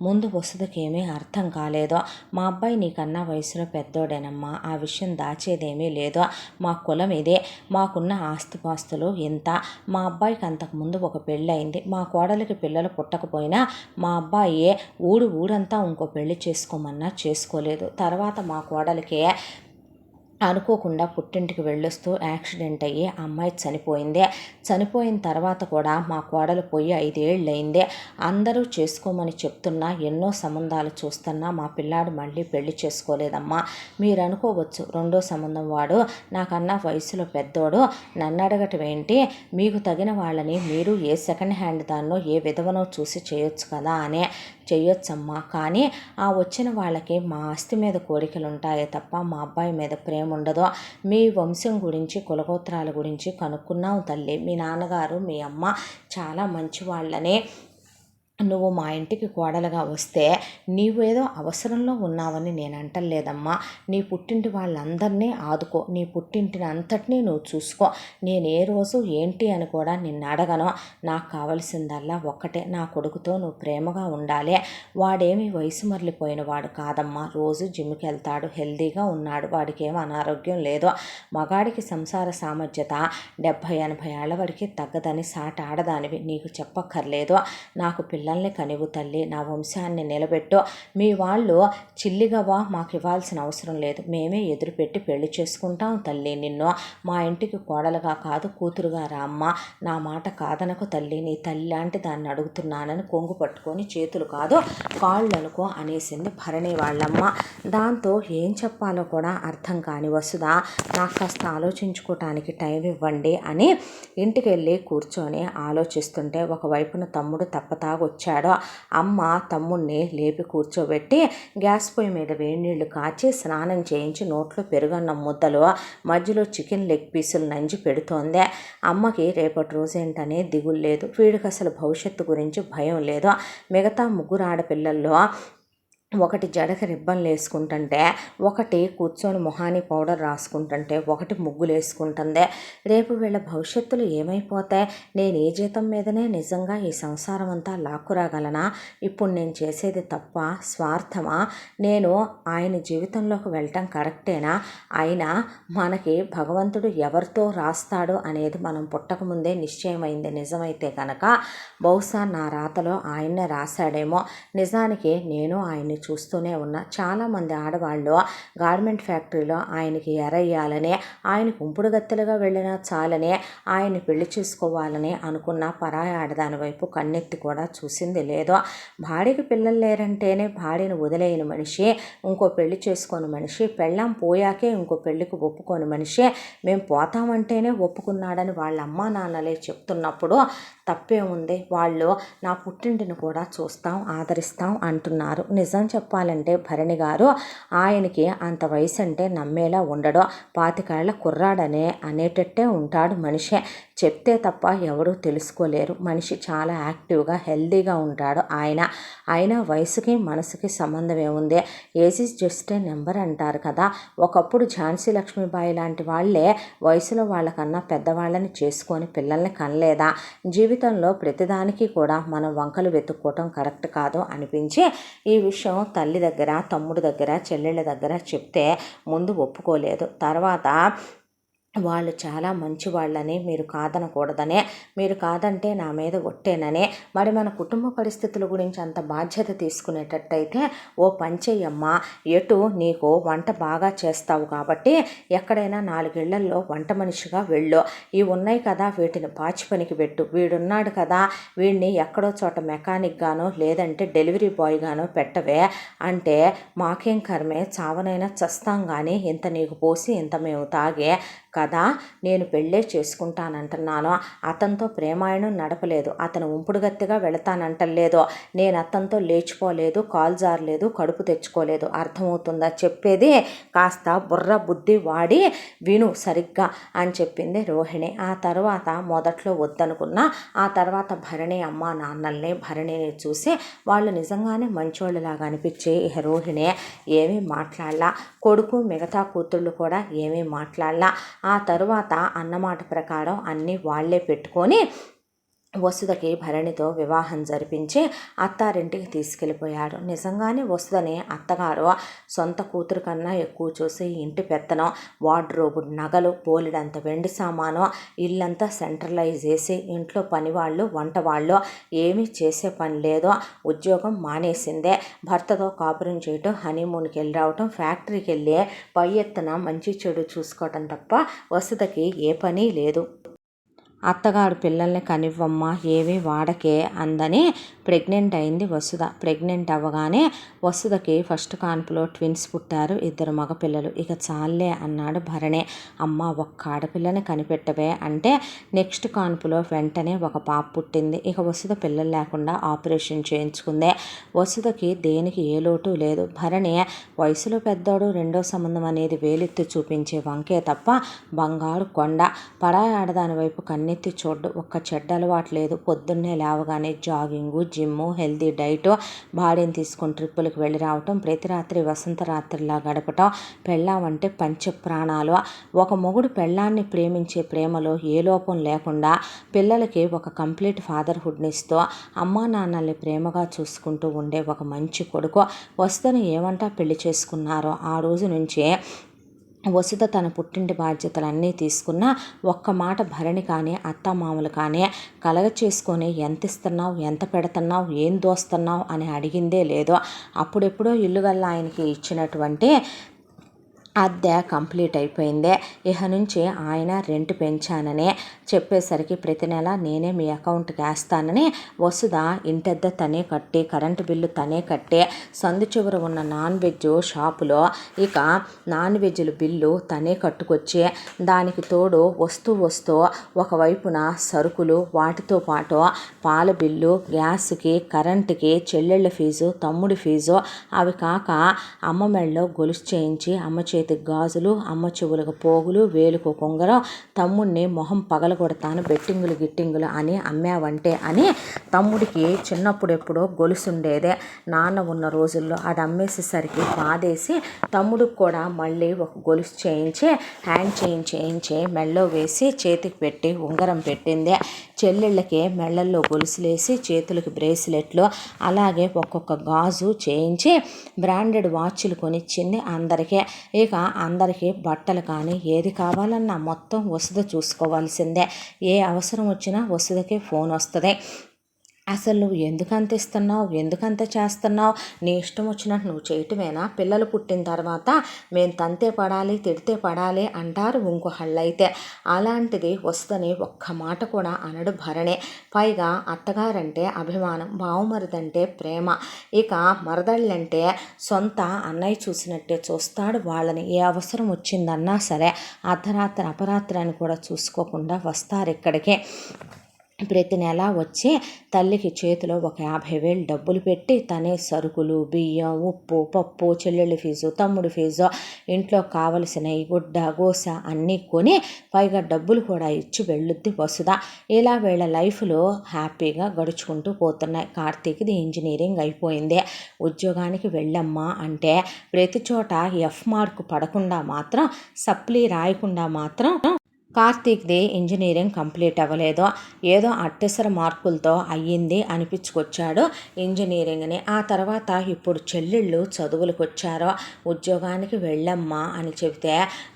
[SPEAKER 1] ముందు వసుదకేమీ అర్థం కాలేదు. మా అబ్బాయి నీకన్నా వయసులో పెద్దోడేనమ్మా, ఆ విషయం దాచేదేమీ లేదు, మా కులం ఇదే, మాకున్న ఆస్తిపాస్తులు ఇంత, మా అబ్బాయికి అంతకుముందు ఒక పెళ్ళయింది, మా కోడలికి పిల్లలు పుట్టకపోయినా మా అబ్బాయి ఊరంతా ఇంకో పెళ్లి చేసుకోమన్నా చేసుకోలేదు, తర్వాత మా కోడలికి అనుకోకుండా పుట్టింటికి వెళ్ళొస్తూ యాక్సిడెంట్ అయ్యి అమ్మాయి చనిపోయింది. చనిపోయిన తర్వాత కూడా మా కోడలు పోయి 5 ఏళ్ళయింది. అందరూ చేసుకోమని చెప్తున్నా, ఎన్నో సంబంధాలు చూస్తున్నా మా పిల్లాడు మళ్ళీ పెళ్లి చేసుకోలేదమ్మా. మీరు అనుకోవచ్చు, రెండో సంబంధం వాడు నాకన్నా వయసులో పెద్దోడు, నన్ను అడగటం ఏంటి, మీకు తగిన వాళ్ళని మీరు ఏ సెకండ్ హ్యాండ్ దాన్నో ఏ విధవనో చూసి చేయొచ్చు కదా అని. చెయ్యొచ్చమ్మా, కానీ ఆ వచ్చిన వాళ్ళకి మా ఆస్తి మీద కోరికలు ఉంటాయే తప్ప మా అబ్బాయి మీద ప్రేమ ఉండదు. మీ వంశం గురించి కులగోత్రాల గురించి కనుక్కున్నాం తల్లి, మీ నాన్నగారు మీ అమ్మ చాలా మంచివాళ్ళని, నువ్వు మా ఇంటికి కోడలుగా వస్తే నీవేదో అవసరంలో ఉన్నావని నేను అంటలేదమ్మా, నీ పుట్టింటి వాళ్ళందరినీ ఆదుకో, నీ పుట్టింటిని అంతటినీ నువ్వు చూసుకో, నేను ఏ రోజు ఏంటి అని కూడా నిన్ను అడగను, నాకు కావలసిందల్లా ఒక్కటే, నా కొడుకుతో నువ్వు ప్రేమగా ఉండాలి, వాడేమి వయసు మరలిపోయిన వాడు కాదమ్మా, రోజు జిమ్కి వెళ్తాడు, హెల్దీగా ఉన్నాడు, వాడికి ఏం అనారోగ్యం లేదు, మగాడికి సంసార సామర్థ్యత 70-80 ఏళ్ల వరకు తగ్గదని సాటి ఆడదానివి, నీకు చెప్పక్కర్లేదు, నాకు పిల్లల్ని కనివు తల్లి, నా వంశాన్ని నిలబెట్టు, మీ వాళ్ళు చిల్లిగవా మాకు ఇవ్వాల్సిన అవసరం లేదు, మేమే ఎదురుపెట్టి పెళ్లి చేసుకుంటాం తల్లి, నిన్ను మా ఇంటికి కోడలుగా కాదు కూతురుగా రామ్మ, నా మాట కాదనకు తల్లి, నీ తల్లి లాంటి దాన్ని అడుగుతున్నానని కొంగు పట్టుకొని చేతులు కాదు కాళ్ళు అనుకో అనేసింది భరణి వాళ్ళమ్మ. దాంతో ఏం చెప్పాలో కూడా అర్థం కాని వసుధ, నాకు కాస్త ఆలోచించుకోవటానికి టైం ఇవ్వండి అని ఇంటికి వెళ్ళి కూర్చొని ఆలోచిస్తుంటే, ఒకవైపున తమ్ముడు తప్పతాగొచ్చాడు. అమ్మ తమ్ముడిని లేపి కూర్చోబెట్టి గ్యాస్ పొయ్యి మీద వేడినీళ్లు కాచి స్నానం చేయించి నోట్లో పెరుగన్నం ముద్దలు మధ్యలో చికెన్ లెగ్ పీసులు నంజి పెడుతోంది. అమ్మకి రేపటి రోజేంటనే దిగులు లేదు, వీడికి అసలు భవిష్యత్తు గురించి భయం లేదు. మిగతా 3 ఆడపిల్లల్లో ఒకటి జడకి రిబ్బన్లు వేసుకుంటుంటే, ఒకటి కూర్చొని మొహాని పౌడర్ రాసుకుంటుంటే, ఒకటి ముగ్గులు వేసుకుంటుంది. రేపు వీళ్ళ భవిష్యత్తులు ఏమైపోతాయి, నేను ఏ జీతం మీదనే నిజంగా ఈ సంసారం అంతా లాక్కురాగలనా, ఇప్పుడు నేను చేసేది తప్ప స్వార్థమా, నేను ఆయన జీవితంలోకి వెళ్ళటం కరెక్టేనా, అయినా మనకి భగవంతుడు ఎవరితో రాస్తాడు అనేది మనం పుట్టకముందే నిశ్చయమైంది నిజమైతే కనుక, బహుశా నా రాతలో ఆయన్నే రాశాడేమో, నిజానికి నేను ఆయన్ని చూస్తూనే ఉన్నా, చాలామంది ఆడవాళ్ళు గార్మెంట్ ఫ్యాక్టరీలో ఆయనకి ఎరయ్యాలని, ఆయనకు ఉంపుడుగత్తెలుగా వెళ్ళినా చాలని, ఆయన్ని పెళ్లి చేసుకోవాలని అనుకున్న పరాయి ఆడదాని వైపు కన్నెత్తి కూడా చూసింది లేదు. భార్యకి పిల్లలు లేరంటేనే భార్యను వదిలేయని మనిషి, ఇంకో పెళ్లి చేసుకోని మనిషి, పెళ్ళాం పోయాకే ఇంకో పెళ్లికి ఒప్పుకోని మనిషి, మేము పోతామంటేనే ఒప్పుకున్నాడని వాళ్ళ అమ్మా నాన్నలే చెప్తున్నప్పుడు తప్పే ఉంది, వాళ్ళు నా పుట్టింటిని కూడా చూస్తాం ఆదరిస్తాం అంటున్నారు. నిజం చెప్పాలంటే భరణి గారు, ఆయనకి అంత వయసు అంటే నమ్మేలా ఉండడు, 25 ఏళ్ల కుర్రాడనే అనేటట్టే ఉంటాడు మనిషి, చెప్తే తప్ప ఎవరూ తెలుసుకోలేరు, మనిషి చాలా యాక్టివ్గా హెల్దీగా ఉంటాడు ఆయన. అయినా వయసుకి మనసుకి సంబంధం ఏముంది, age is just a number అంటారు కదా. ఒకప్పుడు ఝాన్సీ లక్ష్మీబాయి లాంటి వాళ్ళే వయసులో వాళ్ళకన్నా పెద్దవాళ్ళని చేసుకొని పిల్లల్ని కనలేదా. జీవితంలో ప్రతిదానికి కూడా మనం వంకలు వెతుక్కోవటం కరెక్ట్ కాదు అనిపించి ఈ విషయం తల్లి దగ్గర, తమ్ముడు దగ్గర, చెల్లెళ్ళ దగ్గర చెప్తే ముందు ఒప్పుకోలేదు. తర్వాత వాళ్ళు చాలా మంచివాళ్ళని మీరు కాదనకూడదనే, మీరు కాదంటే నా మీద ఒట్టేననే. మరి మన కుటుంబ పరిస్థితుల గురించి అంత బాధ్యత తీసుకునేటట్టయితే ఓ పని చెయ్యమ్మా, ఎటు నీకు వంట బాగా చేస్తావు కాబట్టి ఎక్కడైనా 4 ఇళ్లల్లో వంట మనిషిగా వెళ్ళు. ఇవి ఉన్నాయి కదా, వీటిని పాచి పనికి పెట్టు. వీడున్నాడు కదా, వీడిని ఎక్కడో చోట మెకానిక్ గానో లేదంటే డెలివరీ బాయ్ గానో పెట్టవే అంటే, మాకేం కర్మే, చావనైనా చస్తాం కానీ ఇంత నీకు పోసి ఇంత మేము తాగే కదా, నేను పెళ్ళే చేసుకుంటానంటున్నాను. అతనితో ప్రేమాయణం నడపలేదు, అతను ఉంపుడుగత్తిగా వెళతానంటలేదు, నేను అతనితో లేచిపోలేదు, కాలు జారలేదు, కడుపు తెచ్చుకోలేదు. అర్థమవుతుందా చెప్పేది? కాస్త బుర్ర బుద్ధి వాడి విను సరిగ్గా అని చెప్పింది రోహిణి. ఆ తర్వాత మొదట్లో వద్దనుకున్నా, ఆ తర్వాత భరణి అమ్మ నాన్నల్ని భరణిని చూసి వాళ్ళు నిజంగానే మంచోళ్ళలాగా అనిపించి రోహిణి ఏమీ మాట్లాడలా. కొడుకు మిగతా కూతుళ్ళు కూడా ఏమీ మాట్లాడలా. ఆ తరువాత అన్నమాట ప్రకారం అన్నీ వాళ్లే పెట్టుకొని వసుధకి భరణితో వివాహం జరిపించి అత్తారింటికి తీసుకెళ్ళిపోయాడు. నిజంగానే వసుధని అత్తగారు సొంత కూతురు కన్నా ఎక్కువ చూసి ఇంటి పెత్తనం, వార్డ్రోబు, నగలు, బోలెడంత వెండి సామాను, ఇల్లంతా సెంట్రలైజ్ చేసి ఇంట్లో పనివాళ్ళు వంట వాళ్ళు ఏమీ చేసే పని లేదో, ఉద్యోగం మానేసిందే. భర్తతో కాపురం చేయటం, హనీమూన్కి వెళ్ళి రావటం, ఫ్యాక్టరీకి వెళ్ళి పై ఎత్తున మంచి చెడు చూసుకోవటం తప్ప వసుధకి ఏ పని లేదు. అత్తగారు పిల్లల్ని కనివ్వమ్మా, ఏమీ వాడకే అందని ప్రెగ్నెంట్ అయింది వసుధ. ప్రెగ్నెంట్ అవ్వగానే వసుధకి ఫస్ట్ కాన్పులో ట్విన్స్ పుట్టారు, 2 మగపిల్లలు. ఇక చాలే అన్నాడు భరణి. అమ్మ ఒక్క ఆడపిల్లని కనిపెట్టవే అంటే నెక్స్ట్ కాన్పులో వెంటనే ఒక పాప పుట్టింది. ఇక వసుధ పిల్లలు లేకుండా ఆపరేషన్ చేయించుకుంది. వసుధకి దేనికి ఏ లోటు లేదు. భరణి వయసులో పెద్దోడు, రెండో సంబంధం అనేది వేలెత్తి చూపించే వంకే తప్ప బంగారు కొండ. పరాయి ఆడదాని వైపు కన్నెత్తి చూడ్డు. ఒక్క చెడ్డ అలవాటు లేదు. పొద్దున్నే లేవగానే జాగింగు, జిమ్ము, హెల్తీ డైటు, భార్యను తీసుకొని ట్రిప్పులకు వెళ్ళి రావటం, ప్రతి రాత్రి వసంత రాత్రిలా గడపటం. పెళ్ళామంటే పంచ ప్రాణాలు. ఒక మొగుడు పెళ్ళాన్ని ప్రేమించే ప్రేమలో ఏ లోపం లేకుండా పిల్లలకి ఒక కంప్లీట్ ఫాదర్హుడ్ని ఇస్తూ అమ్మా నాన్నల్ని ప్రేమగా చూసుకుంటూ ఉండే ఒక మంచి కొడుకు. వసుధని ఏమంటా పెళ్లి చేసుకున్నారో ఆ రోజు నుంచే వసుధ తన పుట్టింటి బాధ్యతలన్నీ తీసుకున్న ఒక్క మాట భరణి కానీ అత్తమామలు కానీ కలగ చేసుకొని ఎంత ఇస్తున్నావు, ఎంత పెడుతున్నావు, ఏం దోస్తున్నావు అని అడిగిందే లేదు. అప్పుడెప్పుడో ఇల్లు గల్లా ఆయనకి ఇచ్చినటువంటి అద్దె కంప్లీట్ అయిపోయిందే. ఇహ నుంచి ఆయన రెంట్ పెంచానని చెప్పేసరికి ప్రతి నెల నేనే మీ అకౌంట్కి వేస్తానని వసుధ ఇంటద్దె తనే కట్టి, కరెంటు బిల్లు తనే కట్టి, సందు చివర ఉన్న నాన్ వెజ్ షాపులో ఇక నాన్ వెజ్ల బిల్లు తనే కట్టుకొచ్చి, దానికి తోడు వస్తూ ఒకవైపున సరుకులు, వాటితో పాటు పాల బిల్లు, గ్యాస్కి, కరెంటుకి, చెల్లెళ్ళ ఫీజు, తమ్ముడి ఫీజు, అవి కాక అమ్మ మెళ్ళలో గొలుసు చేయించి అమ్మ చేతికి గాజులు, అమ్మ చెవులకు పోగులు, వేలుకు కొంగరం, తమ్ముడిని మొహం పగలగొడతాను బెట్టింగులు గిట్టింగులు అని అమ్మావంటే అని తమ్ముడికి చిన్నప్పుడు ఎప్పుడో గొలుసుండేదే. నాన్న ఉన్న రోజుల్లో అది అమ్మేసేసరికి బాధేసి తమ్ముడికి కూడా మళ్ళీ ఒక గొలుసు చేయించి హ్యాండ్ చేయించి మెళ్ళలో వేసి చేతికి పెట్టి ఉంగరం పెట్టింది. చెల్లెళ్ళకి మెళ్ళల్లో గొలుసులేసి చేతులకి బ్రేస్లెట్లు, అలాగే ఒక్కొక్క గాజు చేయించి బ్రాండెడ్ వాచ్లు కొనిచ్చింది అందరికీ. ఇక అందరికీ బట్టలు కానీ ఏది కావాలన్నా మొత్తం వసుధ చూసుకోవాల్సిందే. ఏ అవసరం వచ్చినా వసుధకే ఫోన్ వస్తుంది. అసలు నువ్వు ఎందుకంత ఇస్తున్నావు, ఎందుకంత చేస్తున్నావు, నీ ఇష్టం వచ్చినట్టు నువ్వు చేయటమేనా? పిల్లలు పుట్టిన తర్వాత మేము తంతే పడాలి, తిడితే పడాలి అంటారు ఇంకొకళ్ళైతే. అలాంటిది వస్తుందని ఒక్క మాట కూడా అనడు భరణి. పైగా అత్తగారంటే అభిమానం, బావుమరిదంటే ప్రేమ, ఇక మరదళ్ళంటే సొంత అన్నయ్య చూసినట్టే చూస్తాడు వాళ్ళని. ఏ అవసరం వచ్చిందన్నా సరే అర్ధరాత్రి అపరాత్రి అని కూడా చూసుకోకుండా వస్తారు ఇక్కడికి. ప్రతి నెల వచ్చి తల్లికి చేతిలో ఒక 50,000 డబ్బులు పెట్టి తనే సరుకులు, బియ్యం, ఉప్పు, పప్పు, చెల్లెళ్ళ ఫీజు, తమ్ముడి ఫీజు, ఇంట్లో కావలసినవి గుడ్డ గోస అన్నీ కొని పైగా డబ్బులు కూడా ఇచ్చి వెళ్ళుద్ది వసుధ. ఇలా వీళ్ళ లైఫ్లో హ్యాపీగా గడుచుకుంటూ పోతున్నాయి. కార్తీక్ది ఇంజనీరింగ్ అయిపోయింది. ఉద్యోగానికి వెళ్ళమ్మా అంటే ప్రతి చోట F మార్కు పడకుండా మాత్రం, సప్లీ రాయకుండా మాత్రం కార్తీక్‌ది ఇంజినీరింగ్ కంప్లీట్ అవ్వలేదు. ఏదో అత్యవసర మార్కులతో అయ్యింది అనిపించుకొచ్చాడు ఇంజినీరింగ్‌ని. ఆ తర్వాత ఇప్పుడు చెల్లెళ్ళు చదువులకొచ్చారు. ఉద్యోగానికి వెళ్ళమ్మా అని చెబితే,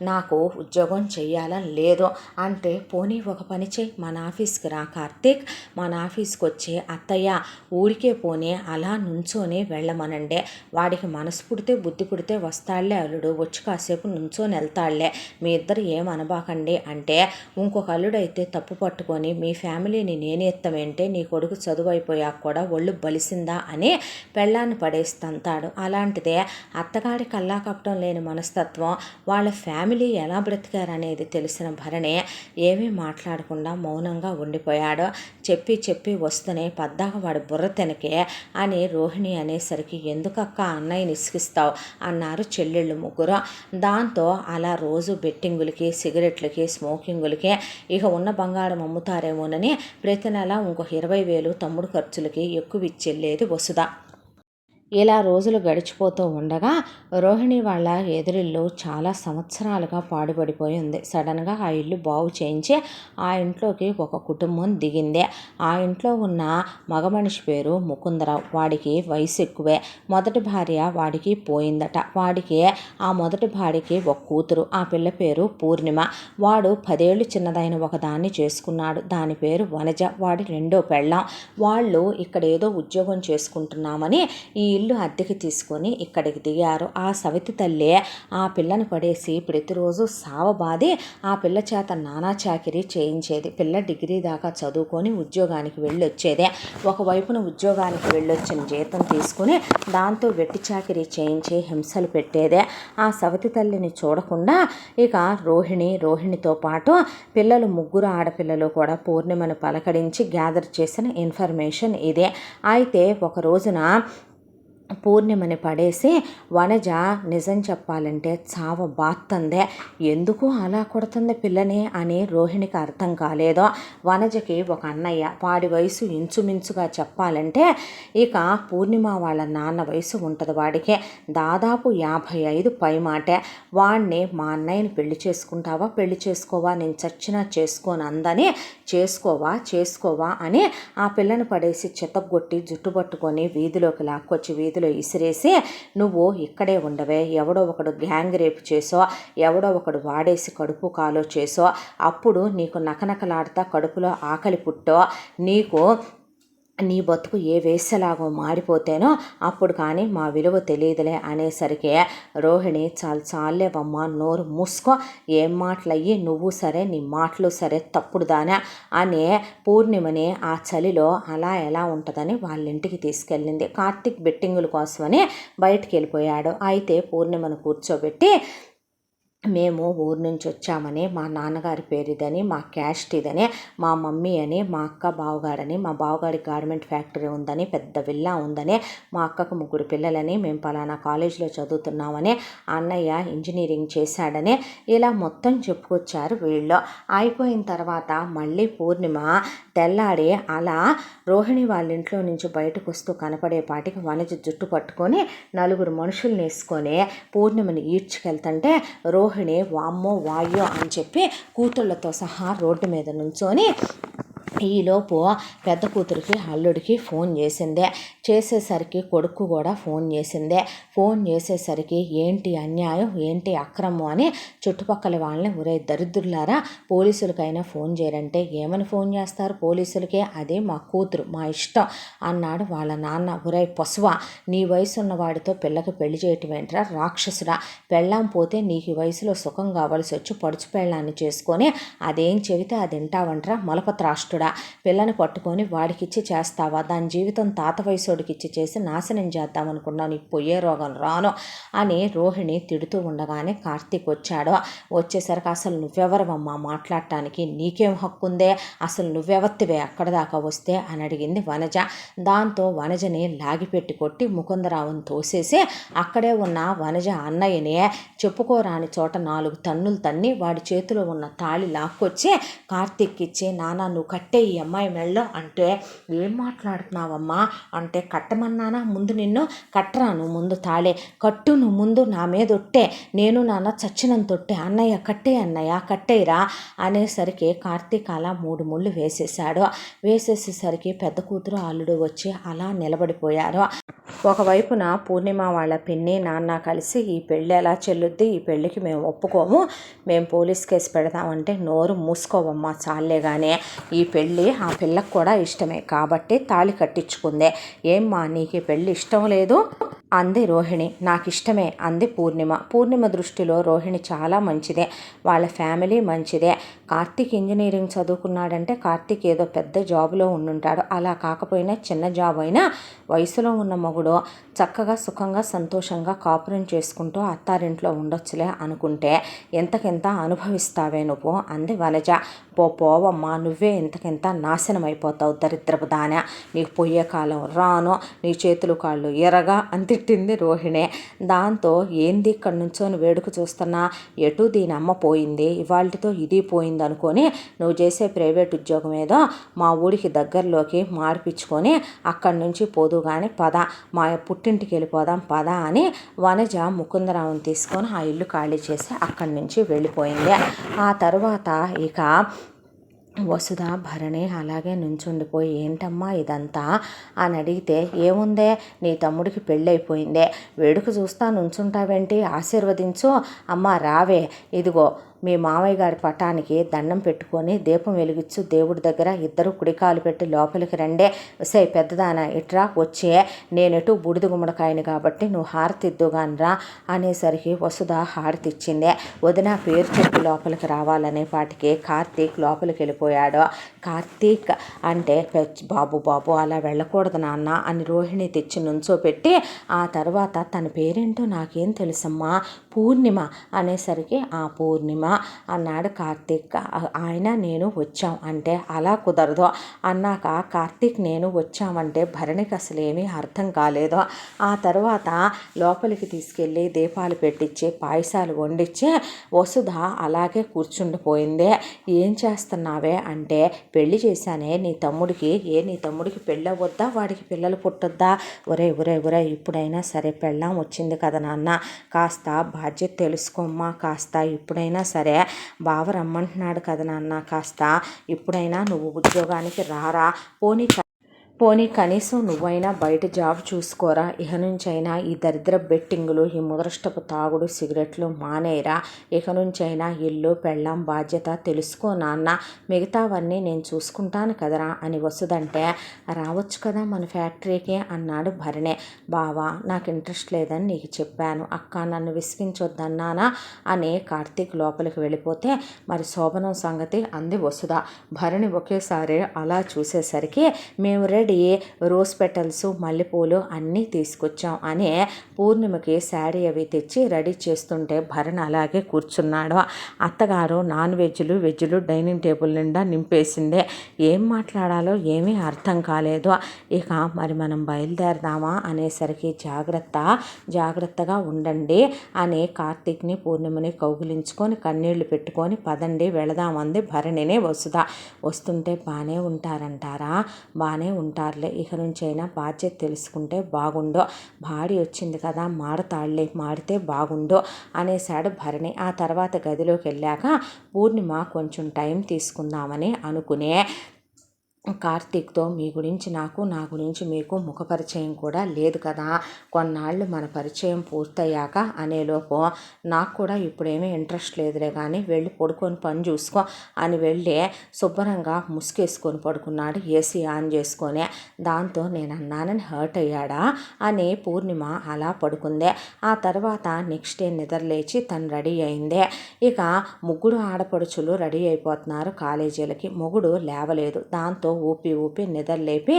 [SPEAKER 1] నాకు ఉద్యోగం చెయ్యాలని లేదు అంటే, పోనీ ఒక పని చెయ్యి, మన ఆఫీస్‌కి రా కార్తీక్, మన ఆఫీస్‌కి వచ్చి అత్తయ్య ఊరికే పోనీ అలా నుంచొని వెళ్ళమనండి. వాడికి మనసు పుడితే బుద్ధి పుడితే వస్తాడులే అల్లుడు, వచ్చి కాసేపు నుంచొని వెళ్తాడులే, మీ ఇద్దరు ఏమనబాకండి అంటే, ఇంకొక అల్లుడైతే తప్పు పట్టుకొని మీ ఫ్యామిలీని నేనేత్తమేంటే, నీ కొడుకు చదువు అయిపోయాక కూడా ఒళ్ళు బలిసిందా అని పెళ్ళాన్ని పడేస్తంతాడు. అలాంటిదే అత్తగారి కల్లా కప్పటం లేని మనస్తత్వం, వాళ్ళ ఫ్యామిలీ ఎలా బ్రతికారనేది తెలిసిన భరణి ఏమీ మాట్లాడకుండా మౌనంగా ఉండిపోయాడు. చెప్పి వస్తూనే పద్దాక వాడి బుర్ర తినకే అని రోహిణి అనేసరికి, ఎందుకక్క అన్నయ్యని ఇసిగిస్తావు అన్నారు చెల్లెళ్ళు ముగ్గురు. దాంతో అలా రోజు బెట్టింగులకి, సిగరెట్లకి, స్మోకింగులకి, ఇక ఉన్న బంగారం అమ్ముతారేమోనని ప్రతి నెల ఇంకొక 20,000 తమ్ముడు ఖర్చులకి ఎక్కువ ఇచ్చెళ్ళేది వసుధ. ఇలా రోజులు గడిచిపోతూ ఉండగా రోహిణి వాళ్ళ ఎదురిల్లు చాలా సంవత్సరాలుగా పాడుపడిపోయి ఉంది. సడన్గా ఆ ఇల్లు బాగు చేయించి ఆ ఇంట్లోకి ఒక కుటుంబం దిగింది. ఆ ఇంట్లో ఉన్న మగ మనిషి పేరు ముకుందరావు. వాడికి వయసు ఎక్కువే. మొదటి భార్య వాడికి పోయిందట. వాడికి ఆ మొదటి భార్యకి ఒక కూతురు. ఆ పిల్ల పేరు పూర్ణిమ. వాడు 10 ఏళ్ళు చిన్నదైన ఒక దాన్ని చేసుకున్నాడు. దాని పేరు వనజ. వాడి రెండో పెళ్ళాం. వాళ్ళు ఇక్కడ ఏదో ఉద్యోగం చేసుకుంటున్నామని ఈ ఇల్లు అద్దెకి తీసుకొని ఇక్కడికి దిగారు. ఆ సవితి తల్లి ఆ పిల్లని పడేసి ప్రతిరోజు సావబాది ఆ పిల్ల చేత నానా చాకిరీ చేయించేది. పిల్ల డిగ్రీ దాకా చదువుకొని ఉద్యోగానికి వెళ్ళొచ్చేదే. ఒకవైపున ఉద్యోగానికి వెళ్ళొచ్చిన జీతం తీసుకుని దాంతో వెట్టి చాకిరీ చేయించి హింసలు పెట్టేదే. ఆ సవితి తల్లిని చూడకుండా ఇక రోహిణితో పాటు పిల్లలు ముగ్గురు ఆడపిల్లలు కూడా పూర్ణిమను పలకరించి గ్యాదర్ చేసిన ఇన్ఫర్మేషన్ ఇదే. అయితే ఒక రోజున పూర్ణిమని పడేసి వనజ నిజం చెప్పాలంటే చావ బాత్తందే. ఎందుకు అలా కొడుతుంది పిల్లని అని రోహిణికి అర్థం కాలేదో. వనజకి ఒక అన్నయ్య, వాడి వయసు ఇంచుమించుగా చెప్పాలంటే ఇక పూర్ణిమ వాళ్ళ నాన్న వయసు ఉంటుంది వాడికి, దాదాపు 55 పైమాటే. వాడిని మా అన్నయ్యని పెళ్లి చేసుకుంటావా, పెళ్లి చేసుకోవా, నేను చచ్చినా చేసుకోను అందని, చేసుకోవా అని ఆ పిల్లని పడేసి చితగ్గొట్టి జుట్టు పట్టుకొని వీధిలోకి లాక్కొచ్చి వీధిలో ఇసిరేసి, నువ్వు ఇక్కడే ఉండవే, ఎవడో ఒకడు గ్యాంగ్ రేపు చేసో, ఎవడో ఒకడు వాడేసి కడుపు కాలో చేసో, అప్పుడు నీకు నకనకలాడుతా కడుపులో ఆకలి పుట్టో, నీ బతుకు ఏ వేసలాగో మారిపోతేనో అప్పుడు కానీ మా విలువ తెలియదులే అనేసరికి రోహిణి చాలేవమ్మా, నోరు మూసుకో, ఏం మాటలయ్యి, నువ్వు సరే నీ మాటలు సరే తప్పుడుదానా అని పూర్ణిమని ఆ చలిలో అలా ఎలా ఉంటుందని వాళ్ళ ఇంటికి తీసుకెళ్ళింది. కార్తీక్ బెట్టింగుల కోసమని బయటికి వెళ్ళిపోయాడు. అయితే పూర్ణిమను కూర్చోబెట్టి, మేము ఊరు నుంచి వచ్చామని, మా నాన్నగారి పేరు ఇదని, మా క్యాస్ట్ ఇదని, మా మమ్మీ అని, మా అక్క బావగారని, మా బావగారి గార్మెంట్ ఫ్యాక్టరీ ఉందని, పెద్ద విల్లా ఉందని, మా అక్కకు 3 పిల్లలని, మేము పలానా కాలేజీలో చదువుతున్నామని, అన్నయ్య ఇంజనీరింగ్ చేశాడని, ఇలా మొత్తం చెప్పుకొచ్చారు వీళ్ళు. అయిపోయిన తర్వాత మళ్ళీ పూర్ణిమ తెల్లాడి అలా రోహిణి వాళ్ళ ఇంట్లో నుంచి బయటకు వస్తూ కనపడేపాటికి వనజ జుట్టు పట్టుకొని 4 మనుషుల్ని వేసుకొని పూర్ణిమని ఈడ్చుకెళ్తుంటే రోహిణి వామ్మో వాయ్యో అని చెప్పి కూతుళ్ళతో సహా రోడ్డు మీద నుంచొని ఈలోపు పెద్ద కూతురికి అల్లుడికి ఫోన్ చేసేసరికి కొడుకు కూడా ఫోన్ చేసేసరికి ఏంటి అన్యాయం, ఏంటి అక్రమం అని చుట్టుపక్కల వాళ్ళని, ఒరే దరిద్రులారా, పోలీసులకైనా ఫోన్ చేయరంటే ఏమని ఫోన్ చేస్తారు పోలీసులకి, అదే మా కూతురు, మా ఇష్టం అన్నాడు వాళ్ళ నాన్న. ఒరే పశువా, నీ వయసు ఉన్నవాడితో పిల్లకి పెళ్లి చేయటం ఏంట్రా రాక్షసుడా, పెళ్ళాం పోతే నీకు ఈ వయసులో సుఖం కావాల్సి వచ్చి పడుచు పెళ్ళాన్ని చేసుకొని అదేం చెబితే అది వింటావంట్రా మలపత్రాష్టుడా, పిల్లని పట్టుకొని వాడికిచ్చి చేస్తావా, దాని జీవితం తాత వయసోడికి ఇచ్చి చేసి నాశనం చేద్దామనుకున్నాను, నీకు పోయే రోగం రాను అని రోహిణి తిడుతూ ఉండగానే కార్తీక్ వచ్చేసరికి, అసలు నువ్వెవరవమ్మా మాట్లాడటానికి, నీకేం హక్కు ఉందే, అసలు నువ్వెవత్తివే అక్కడ దాకా వస్తే అని అడిగింది వనజ. దాంతో వనజని లాగిపెట్టి కొట్టి ముకుందరావుని తోసేసి అక్కడే ఉన్న వనజ అన్నయ్యని చెప్పుకోరాని చోట 4 తన్నులు తన్ని వాడి చేతిలో ఉన్న తాళి లాక్కొచ్చి కార్తీక్ ఇచ్చి, నాన్న నువ్వు కట్టే ఈ అమ్మాయి మెళ్ళో అంటే, ఏం మాట్లాడుతున్నావమ్మా అంటే, కట్టమన్నానా ముందు నిన్ను కట్టరాను ముందు తాళే కట్టు నువ్వు ముందు నా మీద ఒట్టే నేను నాన్న చచ్చినంత ఒట్టే అన్నయ్య కట్టే అన్నయ్య కట్టేరా అనేసరికి కార్తీక్ అలా 3 ముళ్ళు వేసేసేసరికి పెద్ద కూతురు అల్లుడు వచ్చి అలా నిలబడిపోయారు. ఒకవైపున పూర్ణిమ వాళ్ళ పిన్ని నాన్న కలిసి ఈ పెళ్ళి ఎలా చెల్లుద్ది, ఈ పెళ్ళికి మేము ఒప్పుకోము, మేము పోలీస్ కేసు పెడతామంటే నోరు మూసుకోవమ్మా చాలే కానీ ఈ పెళ్ళి ఆ పిల్లకు కూడా ఇష్టమే కాబట్టి తాళి కట్టించుకుందే. ఏమ్మా నీకు ఈ పెళ్ళి ఇష్టం లేదు అంది రోహిణి. నాకు ఇష్టమే అంది పూర్ణిమ దృష్టిలో రోహిణి చాలా మంచిదే, వాళ్ళ ఫ్యామిలీ మంచిదే. కార్తీక్ ఇంజనీరింగ్ చదువుకున్నాడంటే కార్తీక్ ఏదో పెద్ద జాబులో ఉండుంటాడు. అలా కాకపోయినా చిన్న జాబ్ అయినా వయసులో ఉన్న మగుడు చక్కగా సుఖంగా సంతోషంగా కాపురం చేసుకుంటూ అత్తారింట్లో ఉండొచ్చులే అనుకుంటే ఎంతకెంత అనుభవిస్తావే నువ్వు అంది వనజ. పోవమ్మా నువ్వే ఇంతకింత నాశనం అయిపోతావు దరిద్రపు దాన, నీకు పోయే కాలం రాను, నీ చేతులు కాళ్ళు ఎరగా అని తిట్టింది రోహిణి. దాంతో ఏంది ఇక్కడి నుంచోని వేడుక చూస్తున్నా, ఎటు దీని అమ్మ పోయింది ఇవాళతో ఇది పోయింది అనుకొని నువ్వు చేసే ప్రైవేట్ ఉద్యోగం ఏదో మా ఊరికి దగ్గరలోకి మార్పించుకొని అక్కడి నుంచి పోదు కానీ పద, మా పుట్టింటికి వెళ్ళిపోదాం పద అని వనజ ముకుందరావుని తీసుకొని ఆ ఇల్లు ఖాళీ చేసి అక్కడి నుంచి వెళ్ళిపోయింది. ఆ తర్వాత ఇక వసుధ భరణి అలాగే నుంచుండిపోయి ఏంటమ్మా ఇదంతా అని అడిగితే, ఏముందే నీ తమ్ముడికి పెళ్ళైపోయిందే, వేడుక చూస్తా నుంచుంటావేంటి, ఆశీర్వదించు అమ్మ రావే, ఇదిగో మీ మామయ్య గారి పటానికి దండం పెట్టుకొని దీపం వెలిగించు దేవుడి దగ్గర, ఇద్దరు కుడికాలు పెట్టి లోపలికి రండే, సే పెద్దదాన ఇట్రా వచ్చే, నేనెటు బూడిద గుమ్మడికాయని కాబట్టి నువ్వు హారతి ఇద్దుగాని రా అనేసరికి వసుధ హారతి ఇచ్చిందే. వదిన పేరు చెప్పి లోపలికి రావాలనే పాటికి కార్తీక్ లోపలికి వెళ్ళిపోయాడు. కార్తీక్ అంటే బాబు అలా వెళ్ళకూడదు నాన్న అని రోహిణి తెచ్చి నుంచోపెట్టి, ఆ తర్వాత తన పేరేంటో నాకేం తెలుసమ్మా పూర్ణిమ అనేసరికి ఆ పూర్ణిమ అన్నాడు కార్తీక్. ఆయన నేను వచ్చాం అంటే అలా కుదరదు అన్నాక కార్తీక్ నేను వచ్చామంటే భరణికి అసలు ఏమీ అర్థం కాలేదు. ఆ తర్వాత లోపలికి తీసుకెళ్ళి దీపాలు పెట్టించి పాయసాలు వండించి వసుధ అలాగే కూర్చుండిపోయింది. ఏం చేస్తున్నావే అంటే, పెళ్లి చేశానే నీ తమ్ముడికి, నీ తమ్ముడికి పెళ్ళవద్దా, వాడికి పిల్లలు పుట్టొద్దా, ఒరే ఇప్పుడైనా సరే పెళ్ళాం వచ్చింది కదా నాన్న, కాస్త బాధ్యత తెలుసుకోమ్మా, కాస్త ఇప్పుడైనా సరే బావ రమ్మంటున్నాడు కదా నాన్న, కాస్త ఇప్పుడైనా నువ్వు ఉద్యోగానికి రారా, పోనీ కనీసం నువ్వైనా బయట జాబ్ చూసుకోరా, ఇక నుంచైనా ఈ దరిద్ర బెట్టింగులు, ఈ ముదరష్టపు తాగుడు సిగరెట్లు మానేరా, ఇక నుంచైనా ఇల్లు పెళ్ళాం బాధ్యత తెలుసుకో నాన్న, మిగతావన్నీ నేను చూసుకుంటాను కదరా అని వసుదంటే, రావచ్చు కదా మన ఫ్యాక్టరీకి అన్నాడు భరణి. బావా నాకు ఇంట్రెస్ట్ లేదని నీకు చెప్పాను అక్క, నన్ను విసిగించొద్దన్నానా అని కార్తీక్ లోపలికి వెళ్ళిపోతే, మరి శోభనం సంగతి అంది వసుధ. భరణి ఒకేసారి అలా చూసేసరికి, మేము రెడీ, రోజ్ పెటల్స్ మల్లెపూలు అన్నీ తీసుకొచ్చాం అని పూర్ణిమకి శారీ అవి తెచ్చి రెడీ చేస్తుంటే భరణి అలాగే కూర్చున్నాడు. అత్తగారు నాన్ వెజ్లు డైనింగ్ టేబుల్ నిండా నింపేసిందే. ఏం మాట్లాడాలో ఏమీ అర్థం కాలేదు. ఇక మరి మనం బయలుదేరదామా అనేసరికి జాగ్రత్తగా ఉండండి అని కార్తీక్ని పూర్ణిమని కౌగిలించుకొని కన్నీళ్లు పెట్టుకొని పదండి వెళదామంది భరణిని వసుధ. వస్తుంటే బాగానే ఉంటారంటారా, బాగానే ఉంటారులే, ఇక నుంచైనా బాధ్యత తెలుసుకుంటే బాగుండు, భార్య వచ్చింది కదా మాడితే బాగుండు అనేసాడు భరణి. ఆ తర్వాత గదిలోకి వెళ్ళాక పూర్ణిమ కొంచెం టైం తీసుకుందామని అనుకునే కార్తీక్తో, మీ గురించి నాకు, నా గురించి మీకు ముఖ పరిచయం కూడా లేదు కదా, కొన్నాళ్ళు మన పరిచయం పూర్తయ్యాక అనేలోపు నాకు కూడా ఇప్పుడేమీ ఇంట్రెస్ట్ లేదులే కానీ వెళ్ళి పడుకొని పని చూసుకో అని వెళ్ళి శుభ్రంగా ముసుగేసుకొని పడుకున్నాడు ఏసీ ఆన్ చేసుకొని. దాంతో నేను అన్నానని హర్ట్ అయ్యాడా అని పూర్ణిమ అలా పడుకుందే. ఆ తర్వాత నెక్స్ట్ డే నిద్రలేచి తను రెడీ అయిందే. ఇక ముగ్గురు ఆడపడుచులు రెడీ అయిపోతున్నారు కాలేజీలకి, మొగుడు లేవలేదు. దాంతో ఊపి ఊపి నిద్రలేపి,